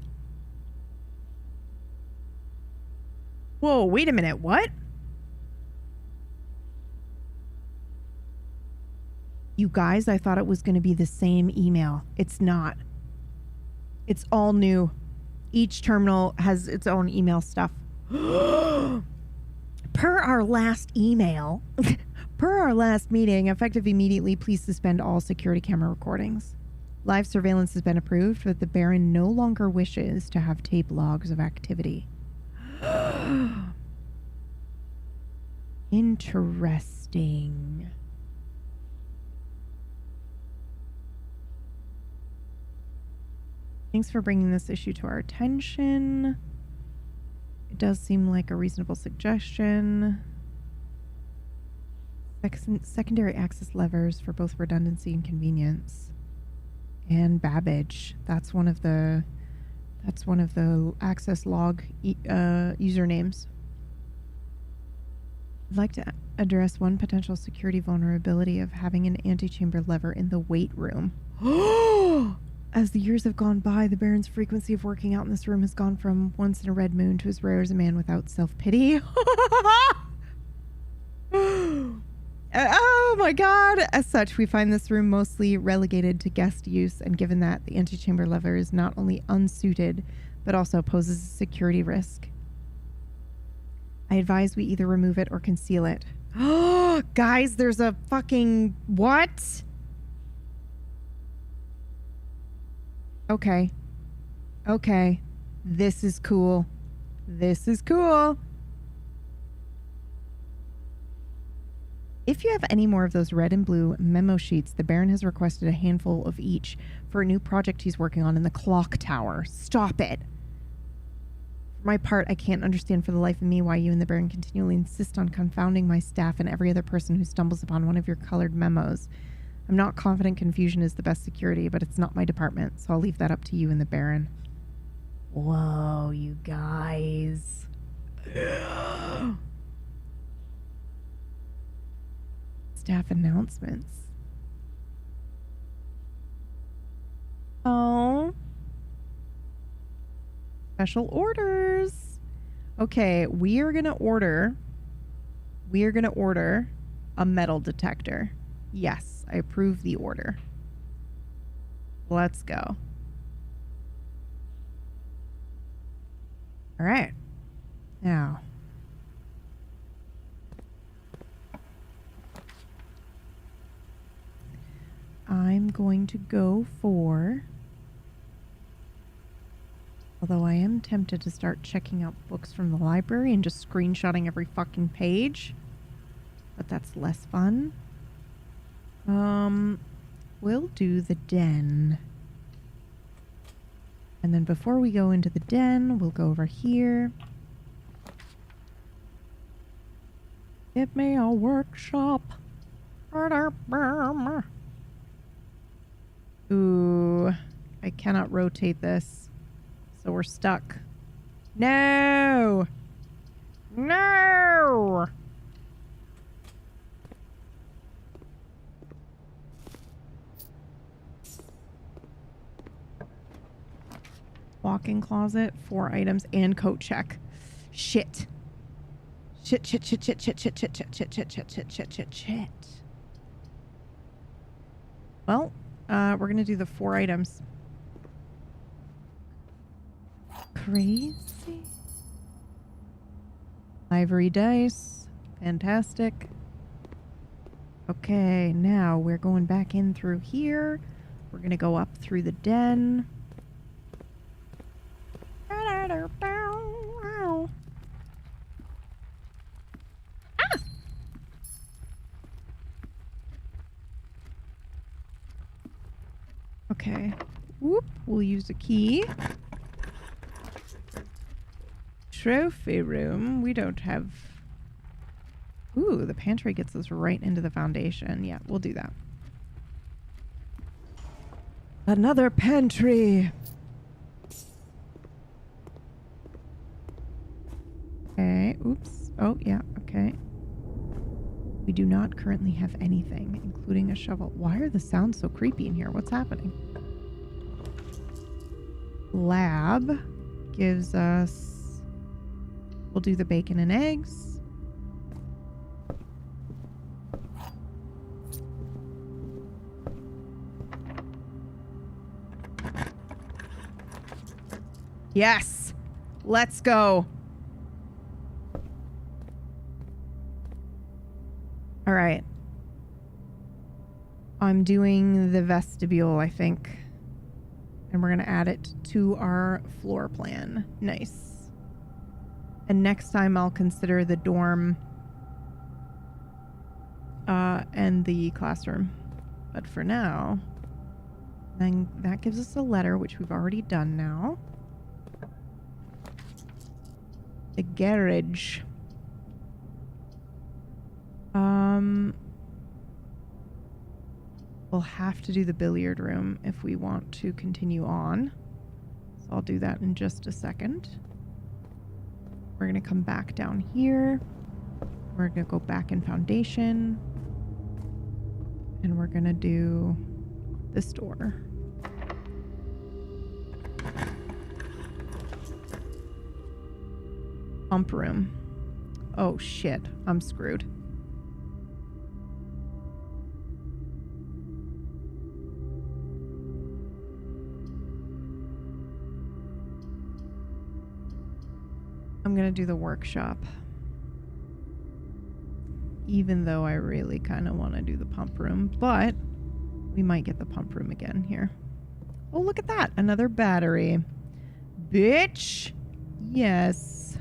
Whoa, wait a minute. What? You guys, I thought it was going to be the same email. It's not. It's all new. Each terminal has its own email stuff. Per our last email, per our last meeting, effective immediately, please suspend all security camera recordings. Live surveillance has been approved, but the Baron no longer wishes to have tape logs of activity. Interesting. Thanks for bringing this issue to our attention. It does seem like a reasonable suggestion. Secondary access levers for both redundancy and convenience. And Babbage. That's one of the access log usernames. I'd like to address one potential security vulnerability of having an antechamber lever in the weight room. As the years have gone by, the Baron's frequency of working out in this room has gone from once in a red moon to as rare as a man without self-pity. Oh my god! As such, we find this room mostly relegated to guest use, and given that the antechamber lever is not only unsuited, but also poses a security risk, I advise we either remove it or conceal it. Oh, guys, there's a fucking... What? Okay. Okay. This is cool. This is cool. If you have any more of those red and blue memo sheets, the Baron has requested a handful of each for a new project he's working on in the clock tower. Stop it. For my part, I can't understand for the life of me why you and the Baron continually insist on confounding my staff and every other person who stumbles upon one of your colored memos. I'm not confident confusion is the best security, but it's not my department, so I'll leave that up to you and the Baron. Whoa, you guys. Staff announcements. Oh. Special orders. Okay, we are gonna order a metal detector. Yes, I approve the order. Let's go. All right. Now. I'm going to go for... Although I am tempted to start checking out books from the library and just screenshotting every fucking page. But that's less fun. We'll do the den. And then before we go into the den, we'll go over here. Give me a workshop. Ooh, I cannot rotate this. So we're stuck. No! No! Walk-in closet, 4 items, and coat check. Shit. Shit. Well, we're gonna do the 4 items. Crazy. Ivory dice. Fantastic. Okay, now we're going back in through here. We're gonna go up through the den. Okay. Whoop. We'll use a key. Trophy room. We don't have... Ooh, the pantry gets us right into the foundation. Yeah, we'll do that. Another pantry. Okay. Oops. Oh, yeah. Okay. We do not currently have anything, including a shovel. Why are the sounds so creepy in here? What's happening? Lab gives us... We'll do the bacon and eggs. Yes! Let's go! All right. I'm doing the vestibule, I think. And we're going to add it to our floor plan. Nice. And next time I'll consider the dorm and the classroom. But for now, then that gives us a letter, which we've already done now. The garage. We'll have to do the billiard room if we want to continue on. So I'll do that in just a second. We're going to come back down here. We're going to go back in foundation. And we're going to do this door. Pump room. Oh shit, I'm screwed. I'm gonna do the workshop. Even though I really kind of want to do the pump room, but we might get the pump room again here. Oh, look at that. Another battery. Bitch. Yes.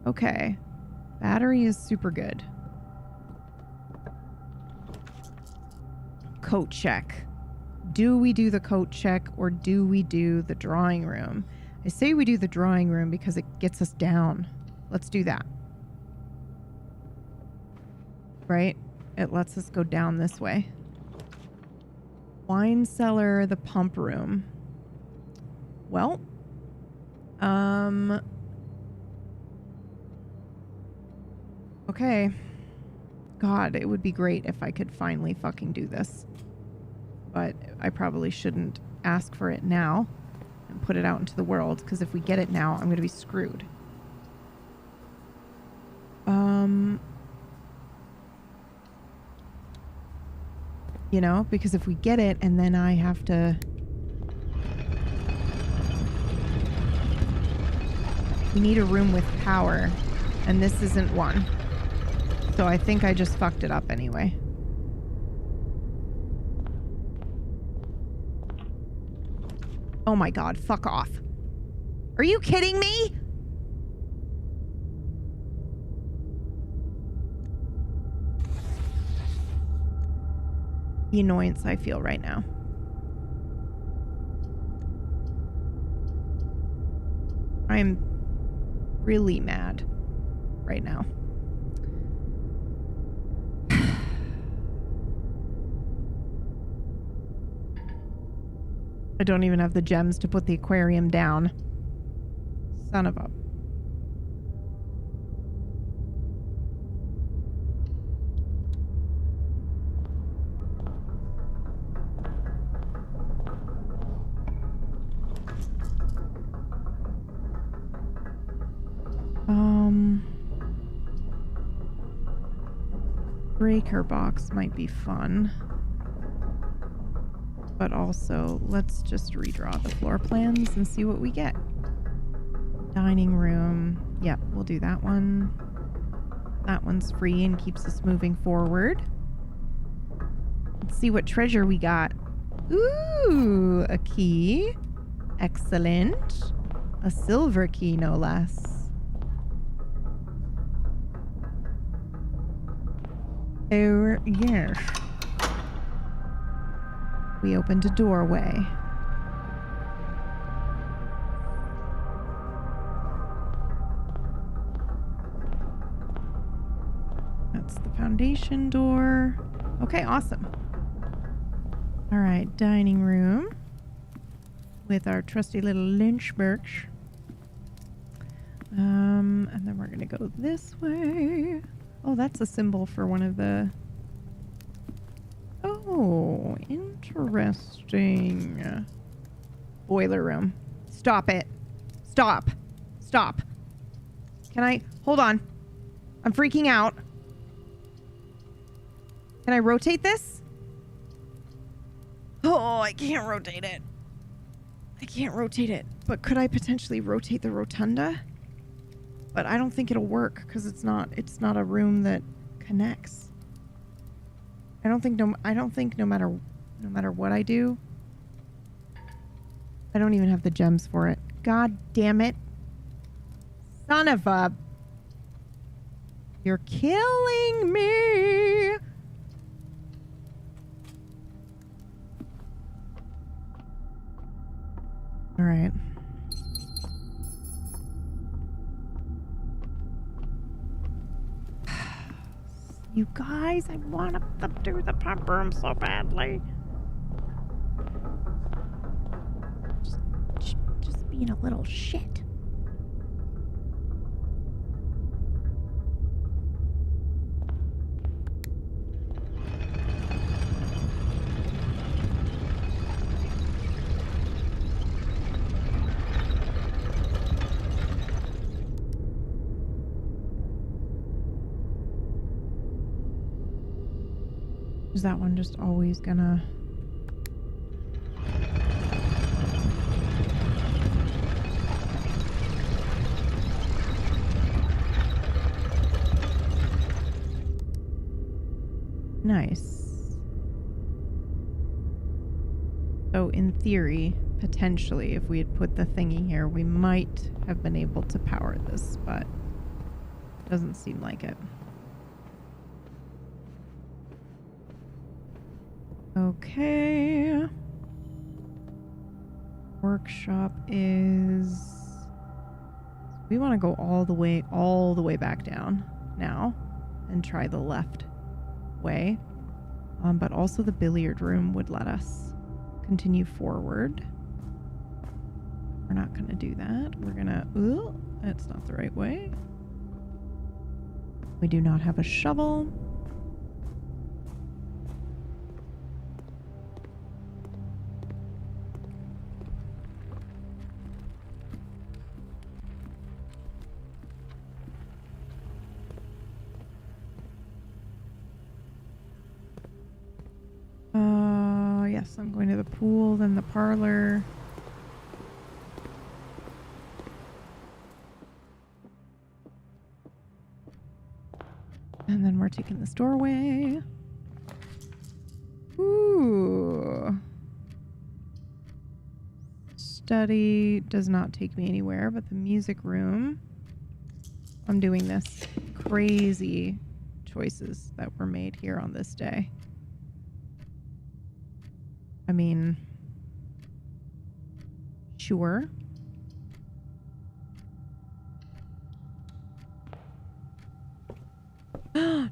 Okay. Battery is super good. Coat check. Do we do the coat check or do we do the drawing room? I say we do the drawing room because it gets us down. Let's do that. Right? It lets us go down this way. Wine cellar, the pump room. Well, okay. God, it would be great if I could finally fucking do this. But I probably shouldn't ask for it now and put it out into the world, because if we get it now, I'm going to be screwed. You know, because if we get it and then I have to... We need a room with power, and this isn't one. So I think I just fucked it up anyway. Oh my god, fuck off. Are you kidding me? The annoyance I feel right now. I'm really mad right now. I don't even have the gems to put the aquarium down. Son of a... Breaker box might be fun. But also, let's just redraw the floor plans and see what we get. Dining room. Yep, we'll do that one. That one's free and keeps us moving forward. Let's see what treasure we got. Ooh, a key. Excellent. A silver key, no less. Oh, yes. We opened a doorway. That's the foundation door. Okay, awesome. All right, dining room with our trusty little Lynchburg. And then we're gonna go this way. Oh, that's a symbol for one of the... Oh, interesting. Boiler room. Stop it. Stop. Stop. Can I... Hold on. I'm freaking out. Can I rotate this? Oh, I can't rotate it. I can't rotate it. But could I potentially rotate the rotunda? But I don't think it'll work because it's not a room that connects. I don't think no matter what I do, I don't even have the gems for it. God damn it. Son of a... You're killing me. All right. You guys, I want to do the pump room so badly. Just being a little shit. Is that one just always gonna... Nice. So in theory, potentially, if we had put the thingy here, we might have been able to power this, but doesn't seem like it. Okay. Workshop is... We want to go all the way back down now and try the left way. But also the billiard room would let us continue forward. We're not going to do that. We're going to... Ooh, that's not the right way. We do not have a shovel. Yes, I'm going to the pool, then the parlor. And then we're taking this doorway. Ooh. Study does not take me anywhere, but the music room. I'm doing this crazy choices that were made here on this day. I mean, sure.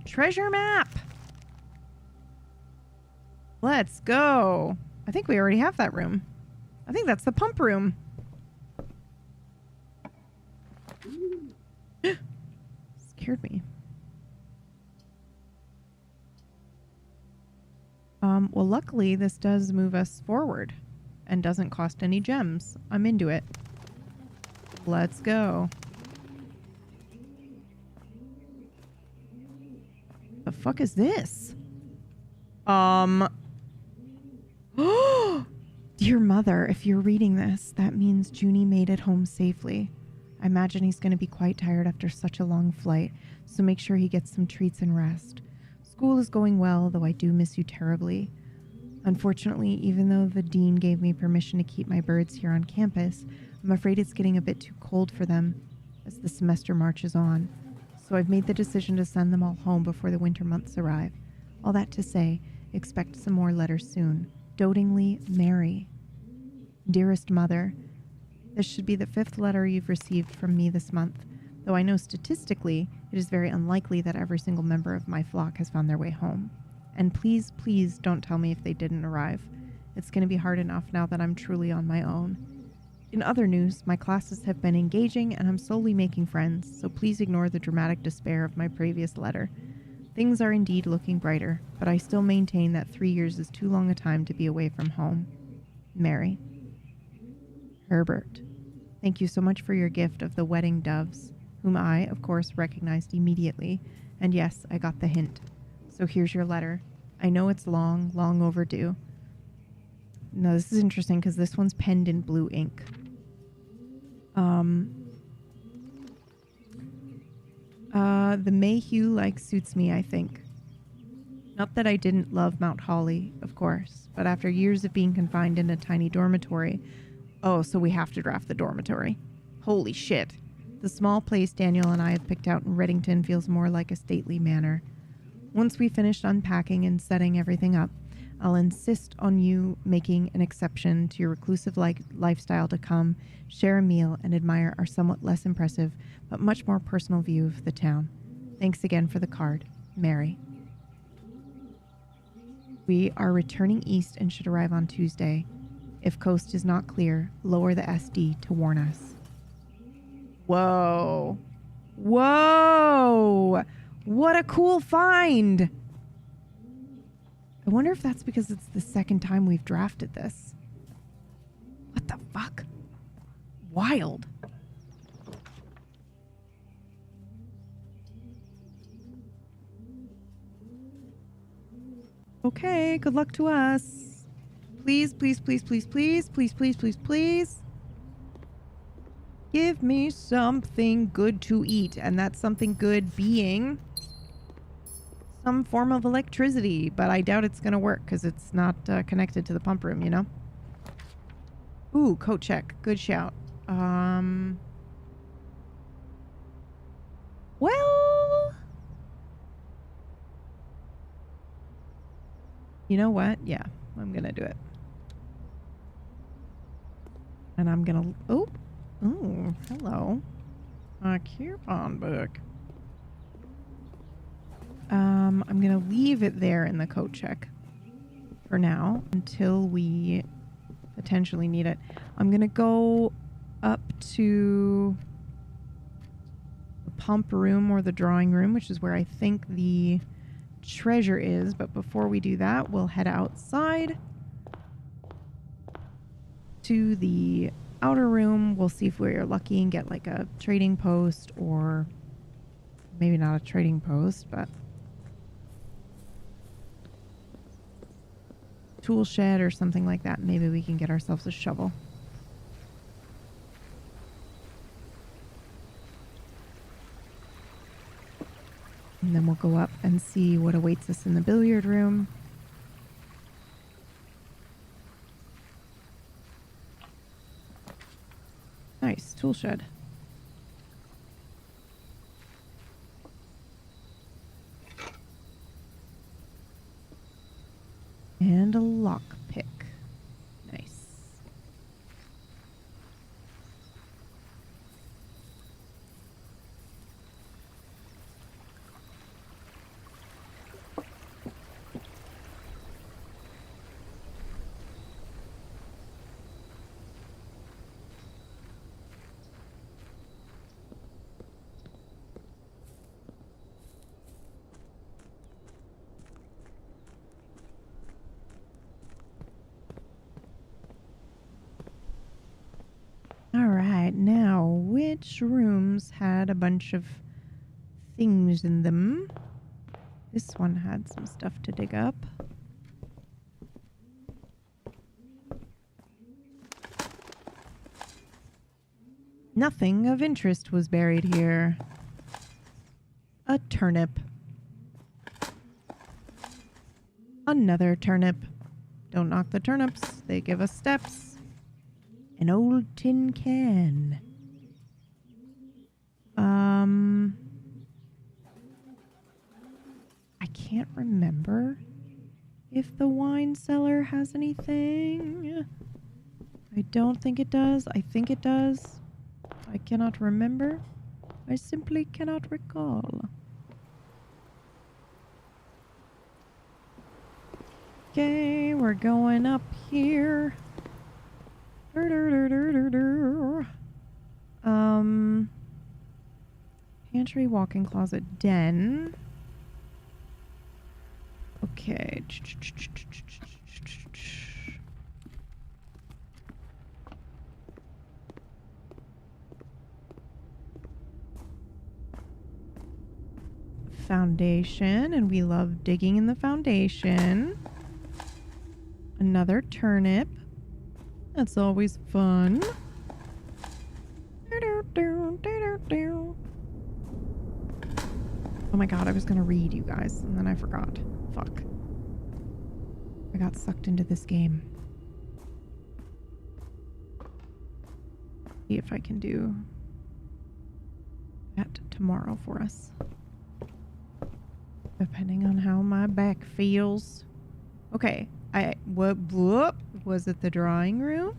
Treasure map! Let's go. I think we already have that room. I think that's the pump room. Scared me. Well, luckily, this does move us forward and doesn't cost any gems. I'm into it. Let's go. The fuck is this? Dear mother, if you're reading this, that means Junie made it home safely. I imagine he's going to be quite tired after such a long flight, so make sure he gets some treats and rest. School is going well, though I do miss you terribly. Unfortunately, even though the dean gave me permission to keep my birds here on campus, I'm afraid it's getting a bit too cold for them as the semester marches on. So I've made the decision to send them all home before the winter months arrive. All that to say, expect some more letters soon. Dotingly, Mary. Dearest Mother, this should be the 5th letter you've received from me this month, though I know statistically it is very unlikely that every single member of my flock has found their way home. And please, please don't tell me if they didn't arrive. It's going to be hard enough now that I'm truly on my own. In other news, my classes have been engaging and I'm slowly making friends, so please ignore the dramatic despair of my previous letter. Things are indeed looking brighter, but I still maintain that 3 years is too long a time to be away from home. Mary. Herbert. Thank you so much for your gift of the wedding doves, whom I, of course, recognized immediately, and yes, I got the hint. So here's your letter. I know it's long, long overdue. No, this is interesting because this one's penned in blue ink. The May hue suits me, I think. Not that I didn't love Mount Holly, of course, but after years of being confined in a tiny dormitory... Oh, so we have to draft the dormitory. Holy shit. The small place Daniel and I have picked out in Reddington feels more like a stately manor. Once we finished unpacking and setting everything up, I'll insist on you making an exception to your reclusive lifestyle to come, share a meal, and admire our somewhat less impressive, but much more personal view of the town. Thanks again for the card. Mary. We are returning east and should arrive on Tuesday. If coast is not clear, lower the SD to warn us. Whoa. Whoa! What a cool find! I wonder if that's because it's the second time we've drafted this. What the fuck? Wild. Okay, good luck to us. Please, please, please, please, please, please, please, please, please. Give me something good to eat. And that's something good being some form of electricity. But I doubt it's going to work because it's not connected to the pump room, you know? Ooh, coat check. Good shout. Well... You know what? Yeah, I'm going to do it. And I'm going to... Oh, hello. A coupon book. I'm going to leave it there in the coat check for now until we potentially need it. I'm going to go up to the pump room or the drawing room, which is where I think the treasure is. But before we do that, we'll head outside to the outer room. We'll see if we're lucky and get like a trading post, or maybe not a trading post, but tool shed or something like that. Maybe we can get ourselves a shovel. And then we'll go up and see what awaits us in the billiard room. Nice, tool shed. And a lockpick. Nice. Alright, now, which rooms had a bunch of things in them? This one had some stuff to dig up. Nothing of interest was buried here. A turnip. Another turnip. Don't knock the turnips, they give us steps. An old tin can. I can't remember if the wine cellar has anything. I don't think it does. I think it does. I cannot remember. I simply cannot recall. Okay, we're going up here. Pantry, walk-in closet, den. Okay. Foundation, and we love digging in the foundation. Another turnip. That's always fun. Oh my god, I was gonna read, you guys, and then I forgot. Fuck. I got sucked into this game. See if I can do that tomorrow for us. Depending on how my back feels. Okay. What was it, the drawing room?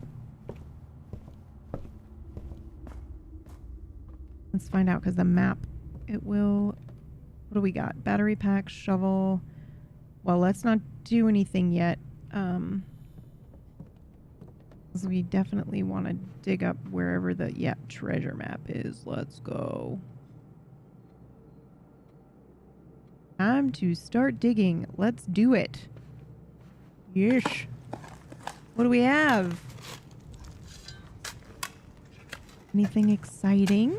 Let's find out, because the map, it will... What do we got? Battery pack, shovel. Well, let's not do anything yet. Because we definitely want to dig up wherever the, treasure map is. Let's go. Time to start digging. Let's do it. Yes. What do we have? Anything exciting?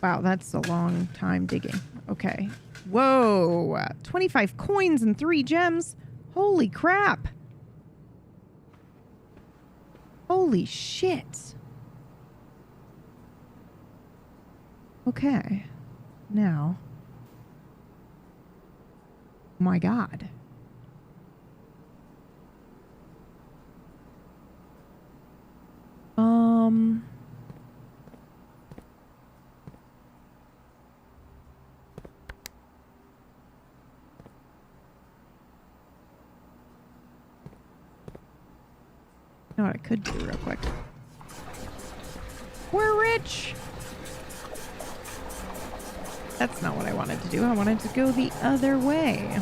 Wow, that's a long time digging. Okay. Whoa. 25 coins and 3 gems. Holy crap. Holy shit. Okay. Now. My God. You know what I could do real quick? We're rich! That's not what I wanted to do. I wanted to go the other way.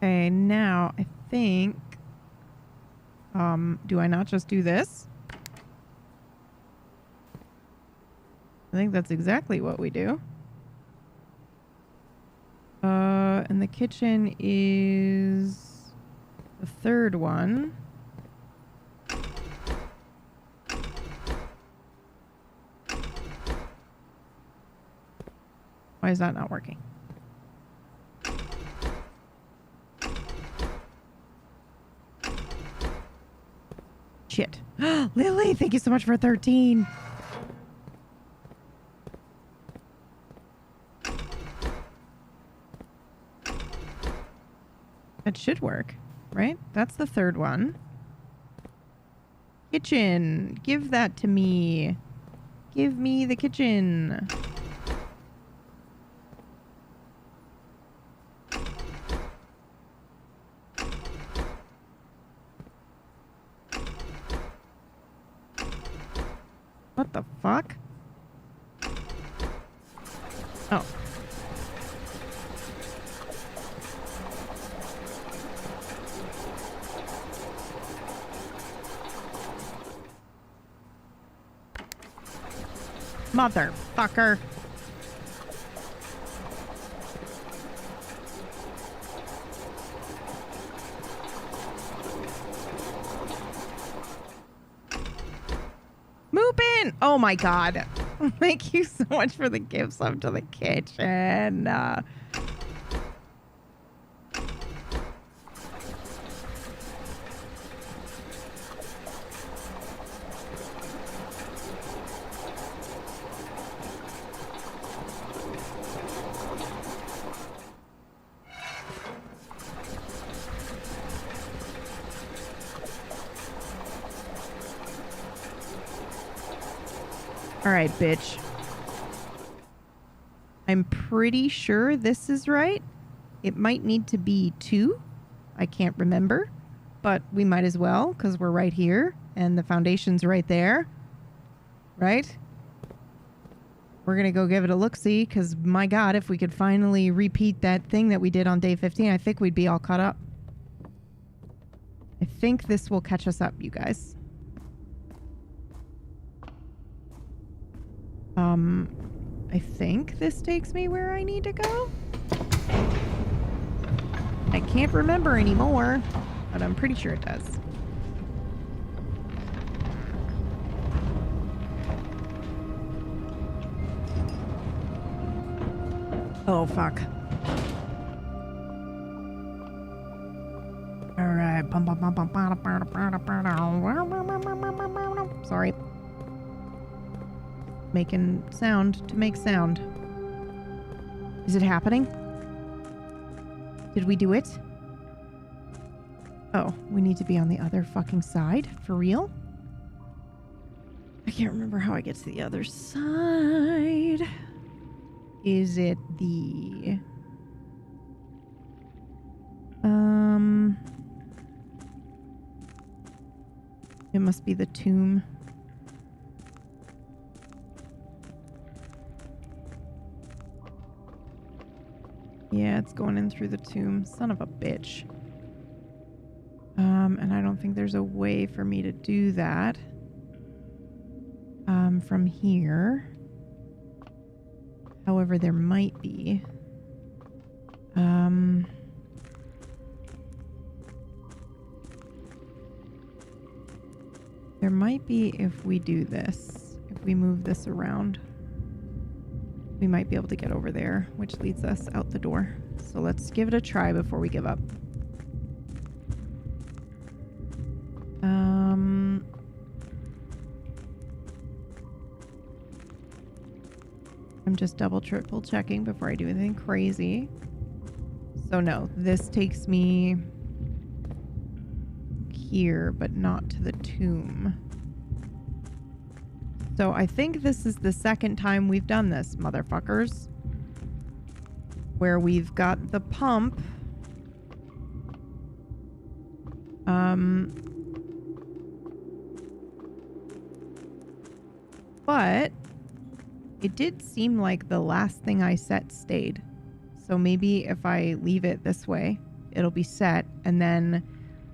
Okay, now I think, do I not just do this? I think that's exactly what we do. And the kitchen is the third one. Why is that not working? Shit. Lily, thank you so much for 13. That should work, right? That's the third one. Kitchen. Give that to me. Give me the kitchen. What the fuck? Oh. Motherfucker. Moopin! Oh my god. Thank you so much for the gifts up to the kitchen. Alright, bitch. I'm pretty sure this is right. It might need to be 2. I can't remember. But we might as well, because we're right here. And the foundation's right there. Right? We're going to go give it a look-see, because my god, if we could finally repeat that thing that we did on day 15, I think we'd be all caught up. I think this will catch us up, you guys. I think this takes me where I need to go. I can't remember anymore, but I'm pretty sure it does. Oh, fuck. Alright. Sorry. Making sound to make sound. Is it happening? Did we do it? Oh, we need to be on the other fucking side? For real? I can't remember how I get to the other side. Is it the... It must be the tomb. Yeah, it's going in through the tomb. Son of a bitch. And I don't think there's a way for me to do that. From here. However, there might be. There might be if we do this. If we move this around. We might be able to get over there, which leads us out the door. So let's give it a try before we give up. I'm just double triple checking before I do anything crazy. So no, this takes me here, but not to the tomb. So I think this is the second time we've done this, motherfuckers. Where we've got the pump. But it did seem like the last thing I set stayed. So maybe if I leave it this way, it'll be set, and then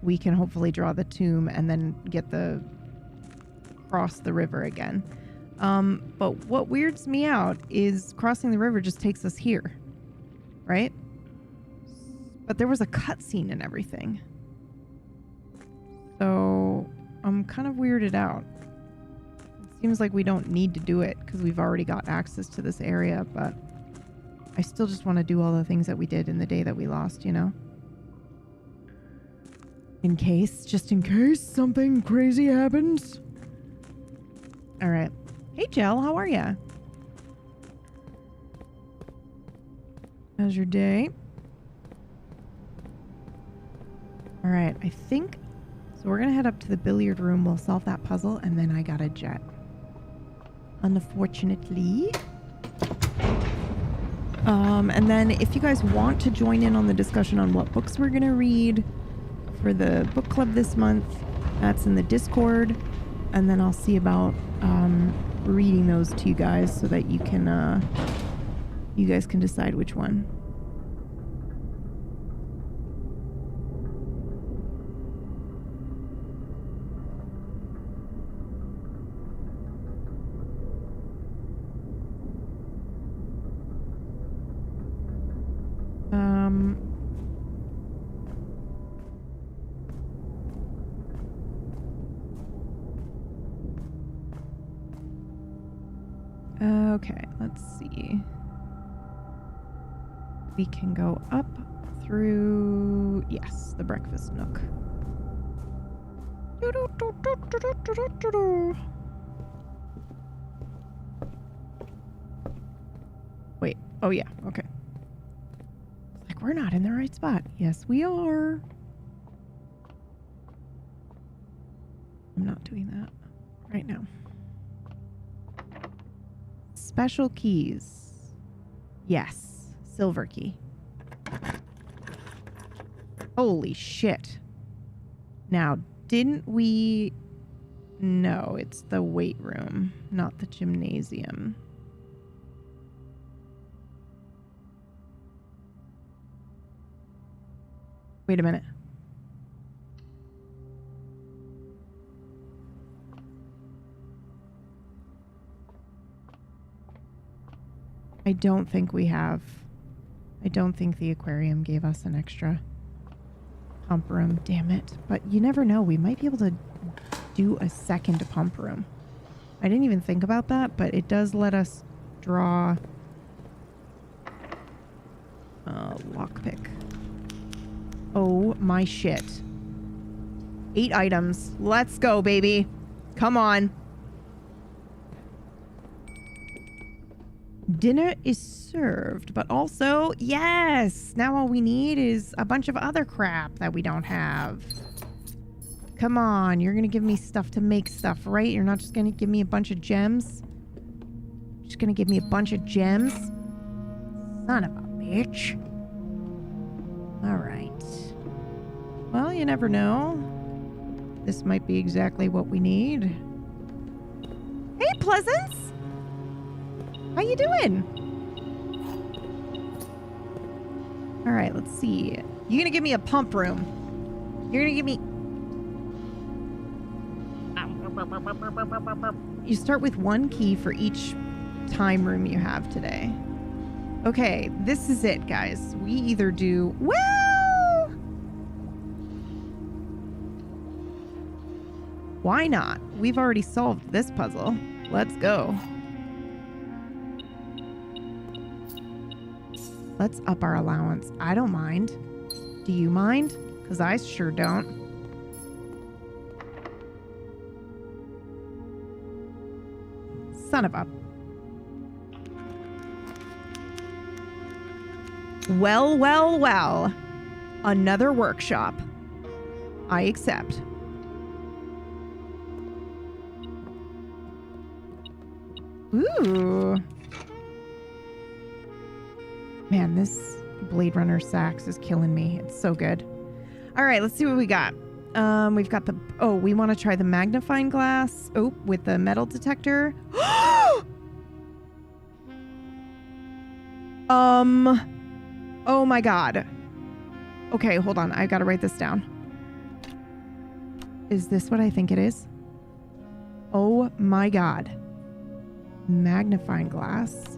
we can hopefully draw the tomb and then get the cross the river again. But what weirds me out is crossing the river just takes us here, right? But there was a cutscene and everything. So I'm kind of weirded out. It seems like we don't need to do it because we've already got access to this area, but I still just want to do all the things that we did in the day that we lost, you know? Just in case something crazy happens. All right. Hey, Jell, how are ya? How's your day? All right, I think... So we're going to head up to the billiard room. We'll solve that puzzle, and then I got a jet. Unfortunately. And then if you guys want to join in on the discussion on what books we're going to read for the book club this month, that's in the Discord. And then I'll see about reading those to you guys so that you guys can decide which one. Okay, let's see. We can go up through, yes, the breakfast nook. Wait, oh yeah, okay. It's like we're not in the right spot. Yes, we are. I'm not doing that right now. Special keys. Yes. Silver key. Holy shit. Now, didn't we... No, it's the weight room, not the gymnasium. Wait a minute. I don't think we have. I don't think the aquarium gave us an extra pump room. Damn it. But you never know. We might be able to do a second pump room. I didn't even think about that, but it does let us draw lockpick. Oh my shit. 8 items. Let's go, baby. Come on. Dinner is served, but also, yes! Now all we need is a bunch of other crap that we don't have. Come on, you're gonna give me stuff to make stuff, right? You're not just gonna give me a bunch of gems? You're just gonna give me a bunch of gems? Son of a bitch. Alright. Well, you never know. This might be exactly what we need. Hey, Pleasance! How you doing? All right, let's see. You're gonna give me a pump room. You're gonna give me... You start with 1 key for each time room you have today. Okay, this is it, guys. We either do... Well... Why not? We've already solved this puzzle. Let's go. Let's up our allowance. I don't mind. Do you mind? Because I sure don't. Son of a... Well, well, well. Another workshop. I accept. Ooh. Man, this Blade Runner sax is killing me. It's so good. All right, let's see what we got. We've got the... Oh, we want to try the magnifying glass. Oh, with the metal detector. Oh my god. Okay, hold on. I gotta write this down. Is this what I think it is? Oh my god. Magnifying glass.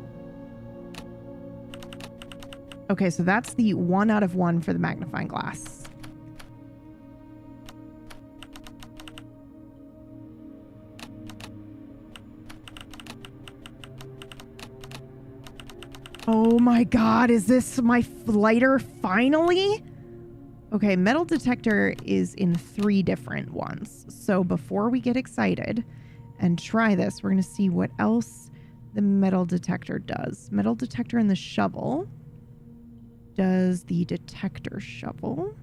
Okay, so that's the 1 out of 1 for the magnifying glass. Oh my god, is this my lighter finally? Okay, metal detector is in 3 different ones. So before we get excited and try this, we're going to see what else the metal detector does. Metal detector and the shovel. Does the detector shovel?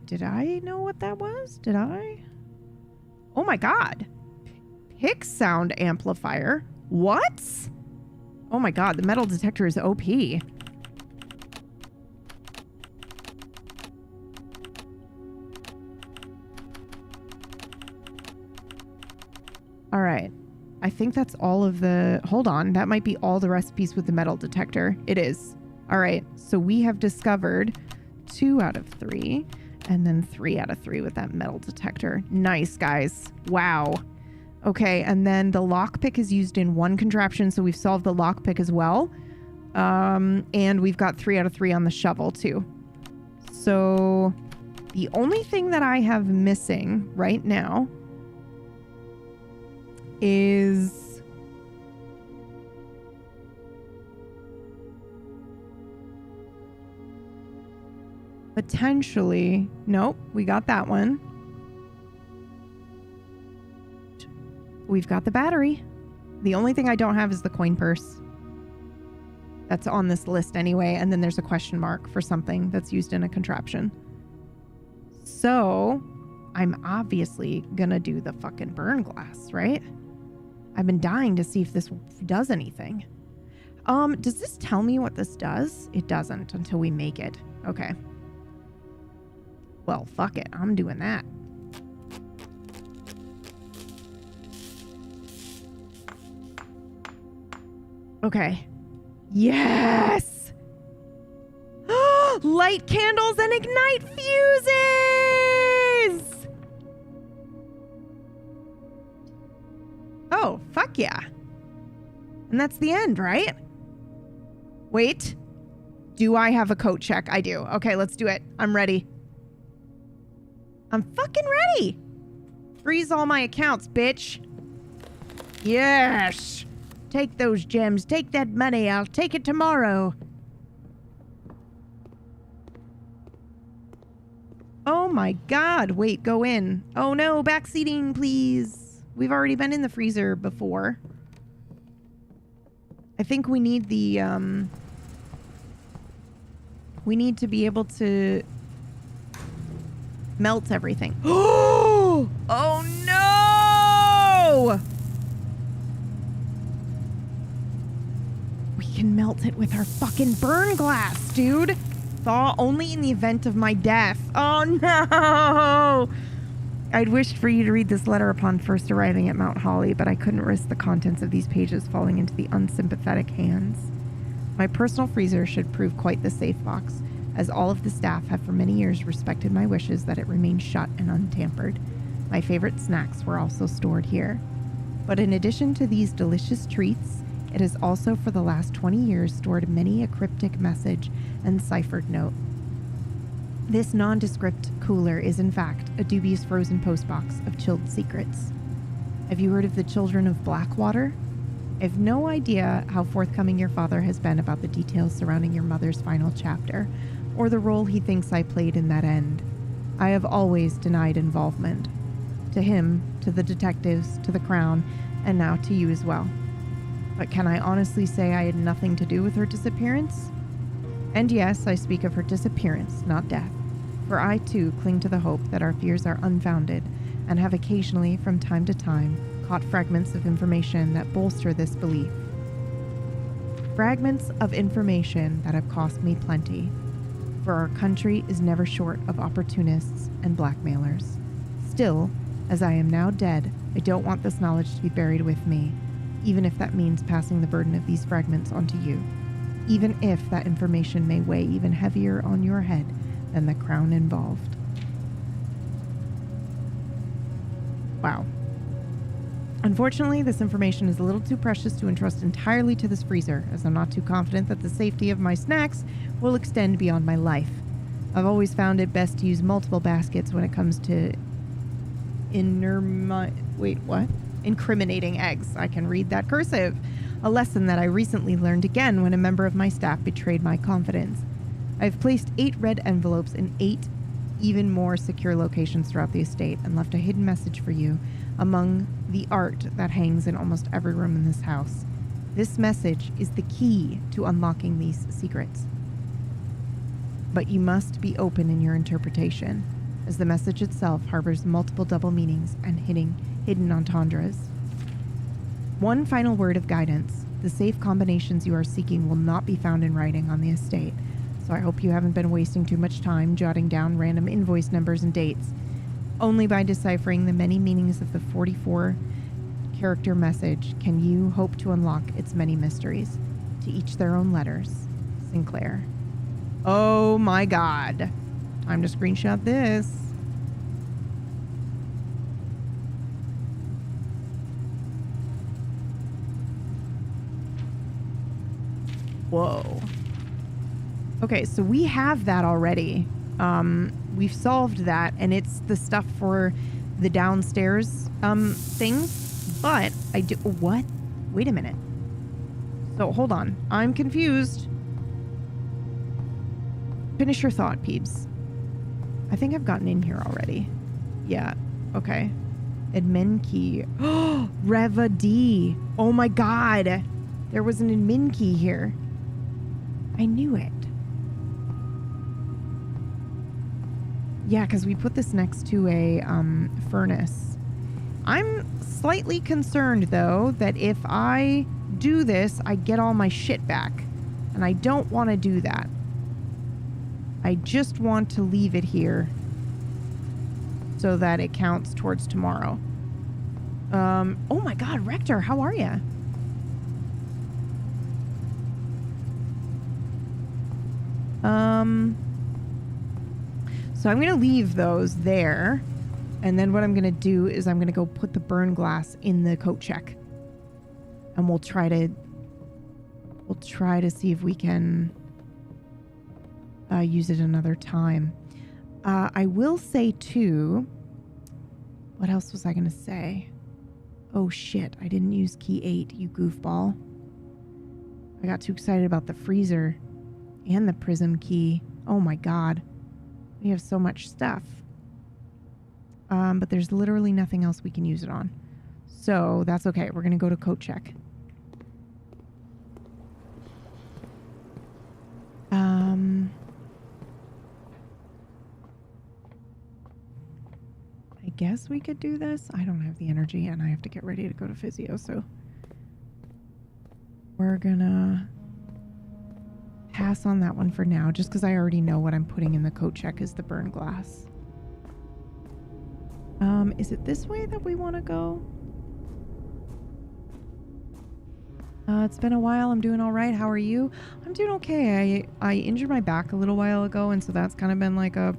Did I know what that was? Did I? Oh my god. Pick sound amplifier. What? Oh my god, the metal detector is OP. All right. I think that's all of the... Hold on. That might be all the recipes with the metal detector. It is. All right. So we have discovered 2 out of 3 and then 3 out of 3 with that metal detector. Nice, guys. Wow. Okay. And then the lockpick is used in 1 contraption. So we've solved the lockpick as well. And we've got 3 out of 3 on the shovel too. So the only thing that I have missing right now is potentially... Nope, we got that one. We've got the battery. The only thing I don't have is the coin purse. That's on this list anyway, and then there's a question mark for something that's used in a contraption. So I'm obviously gonna do the fucking burn glass, right? I've been dying to see if this does anything. Does this tell me what this does? It doesn't until we make it. Okay. Well, fuck it. I'm doing that. Okay. Yes! Light candles and ignite fuses! Oh, fuck yeah. And that's the end, right? Wait. Do I have a coat check? I do. Okay, let's do it. I'm ready. I'm fucking ready. Freeze all my accounts, bitch. Yes. Take those gems. Take that money. I'll take it tomorrow. Oh my god. Wait, go in. Oh no, backseating, please. We've already been in the freezer before. I think we need the, we need to be able to melt everything. Oh no! melt it with our fucking burn glass, dude. Thaw only in the event of my death. Oh no! I'd wished for you to read this letter upon first arriving at Mount Holly, but I couldn't risk the contents of these pages falling into the unsympathetic hands. My personal freezer should prove quite the safe box, as all of the staff have for many years respected my wishes that it remain shut and untampered. My favorite snacks were also stored here. But in addition to these delicious treats, it has also for the last 20 years stored many a cryptic message and ciphered note. This nondescript cooler is in fact a dubious frozen postbox of chilled secrets. Have you heard of the Children of Blackwater? I have no idea how forthcoming your father has been about the details surrounding your mother's final chapter, or the role he thinks I played in that end. I have always denied involvement. To him, to the detectives, to the Crown, and now to you as well. But can I honestly say I had nothing to do with her disappearance? And yes, I speak of her disappearance, not death. For I too cling to the hope that our fears are unfounded, and have occasionally, from time to time, caught fragments of information that bolster this belief. Fragments of information that have cost me plenty, for our country is never short of opportunists and blackmailers. Still, as I am now dead, I don't want this knowledge to be buried with me, even if that means passing the burden of these fragments onto you, even if that information may weigh even heavier on your head than the crown involved. Wow. Unfortunately, this information is a little too precious to entrust entirely to this freezer, as I'm not too confident that the safety of my snacks will extend beyond my life. I've always found it best to use multiple baskets when it comes to incriminating eggs. I can read that cursive. A lesson that I recently learned again when a member of my staff betrayed my confidence. I've placed 8 red envelopes in 8 even more secure locations throughout the estate and left a hidden message for you among the art that hangs in almost every room in this house. This message is the key to unlocking these secrets. But you must be open in your interpretation, as the message itself harbors multiple double meanings and hidden entendres. One final word of guidance: the safe combinations you are seeking will not be found in writing on the estate, so I hope you haven't been wasting too much time jotting down random invoice numbers and dates. Only by deciphering the many meanings of the 44-character message can you hope to unlock its many mysteries. To each their own letters. Sinclair. Oh my god. Time to screenshot this. Whoa. Okay, so we have that already. We've solved that, and it's the stuff for the downstairs things. But I do... What? Wait a minute. So, hold on. I'm confused. Finish your thought, Peebs. I think I've gotten in here already. Yeah. Okay. Admin key. Oh, Reva D. Oh my god. There was an admin key here. I knew it. Yeah, because we put this next to a furnace. I'm slightly concerned, though, that if I do this, I get all my shit back. And I don't want to do that. I just want to leave it here so that it counts towards tomorrow. Oh my god, Rector, how are you? So I'm going to leave those there. And then what I'm going to do is I'm going to go put the burn glass in the coat check. And we'll try to see if we can use it another time. I will say too, what else was I going to say? Oh shit, I didn't use key 8, you goofball. I got too excited about the freezer and the prism key. Oh my god. We have so much stuff. But there's literally nothing else we can use it on. So that's okay. We're going to go to coat check. I guess we could do this. I don't have the energy and I have to get ready to go to physio, so we're gonna pass on that one for now, just because I already know what I'm putting in the coat check is the burn glass. Is it this way that we want to go? It's been a while. I'm doing all right. How are you? I'm doing okay. I injured my back a little while ago, and so that's kind of been like a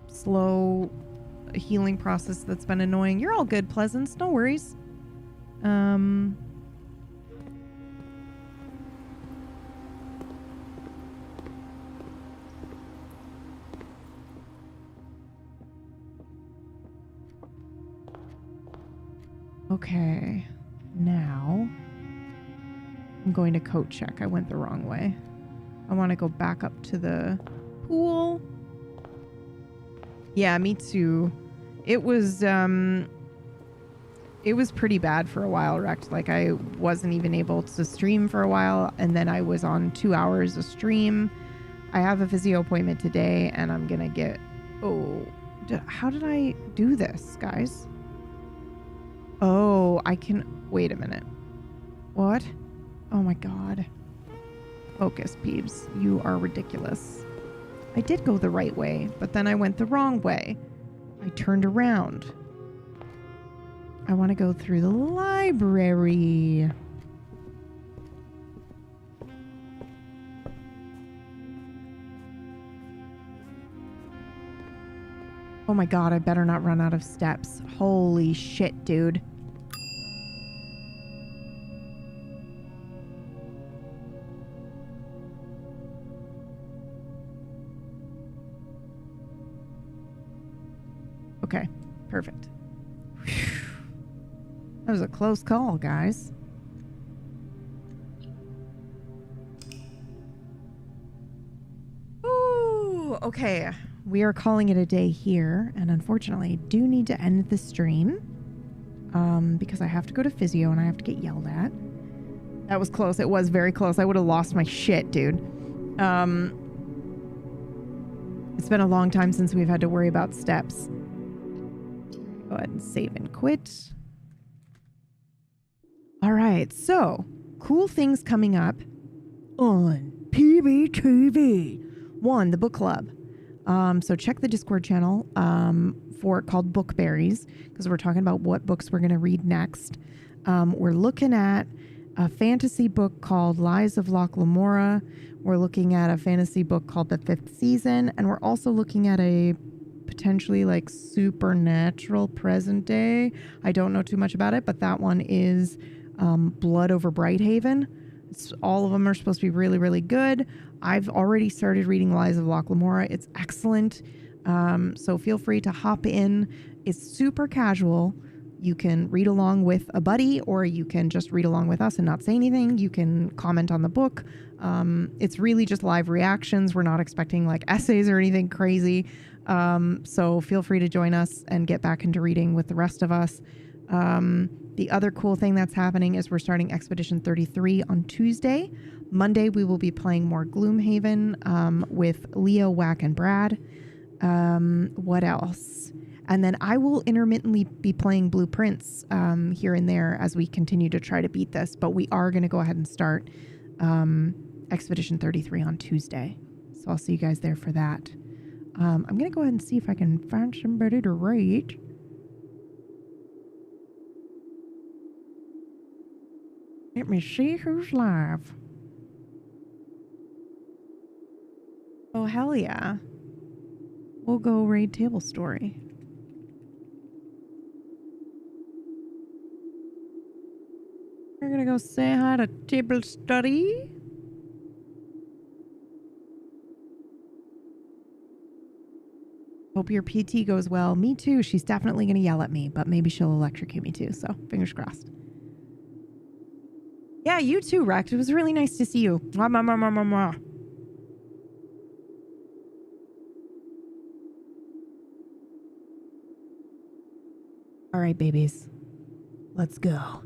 slow healing process that's been annoying. You're all good, Pleasance. No worries. Okay. Now I'm going to coat check. I went the wrong way. I want to go back up to the pool. Yeah, me too. It was pretty bad for a while, Rex. Like, I wasn't even able to stream for a while, and then I was on 2 hours of stream. I have a physio appointment today, and I'm gonna get... Oh, how did I do this, guys? Oh, I can... Wait a minute. What? Oh my god. Focus, Peebs. You are ridiculous. I did go the right way, but then I went the wrong way. I turned around. I want to go through the library. Oh my god, I better not run out of steps. Holy shit, dude. Okay, perfect. Whew. That was a close call, guys. Ooh, okay. We are calling it a day here, and unfortunately, I do need to end the stream because I have to go to physio and I have to get yelled at. That was close. It was very close. I would have lost my shit, dude. It's been a long time since we've had to worry about steps. Go ahead and save and quit. All right, so cool things coming up on PBTV. 1, the book club. So check the Discord channel for called Bookberries, because we're talking about what books we're going to read next. We're looking at a fantasy book called Lies of Loch Lamora. We're looking at a fantasy book called The Fifth Season, and we're also looking at a potentially like supernatural present day. I don't know too much about it, but that one is Blood over Brighthaven. All of them are supposed to be really, really good. I've already started reading Lies of Loch Lamora. It's excellent. So feel free to hop in. It's super casual. You can read along with a buddy, or you can just read along with us and not say anything. You can comment on the book. It's really just live reactions. We're not expecting like essays or anything crazy. So feel free to join us and get back into reading with the rest of us. The other cool thing that's happening is we're starting Expedition 33 on Tuesday. Monday, we will be playing more Gloomhaven with Leo, Whack, and Brad. What else? And then I will intermittently be playing Blueprints here and there as we continue to try to beat this. But we are going to go ahead and start Expedition 33 on Tuesday. So I'll see you guys there for that. I'm going to go ahead and see if I can find somebody to rate. Let me see who's live. Oh, hell yeah. We'll go raid Table Story. We're gonna go say hi to Table Study. Hope your PT goes well. Me too. She's definitely gonna yell at me, but maybe she'll electrocute me too, so fingers crossed. Yeah, you too, Rex. It was really nice to see you. Mwah, mwah, mwah, mwah, mwah, mwah. All right, babies. Let's go.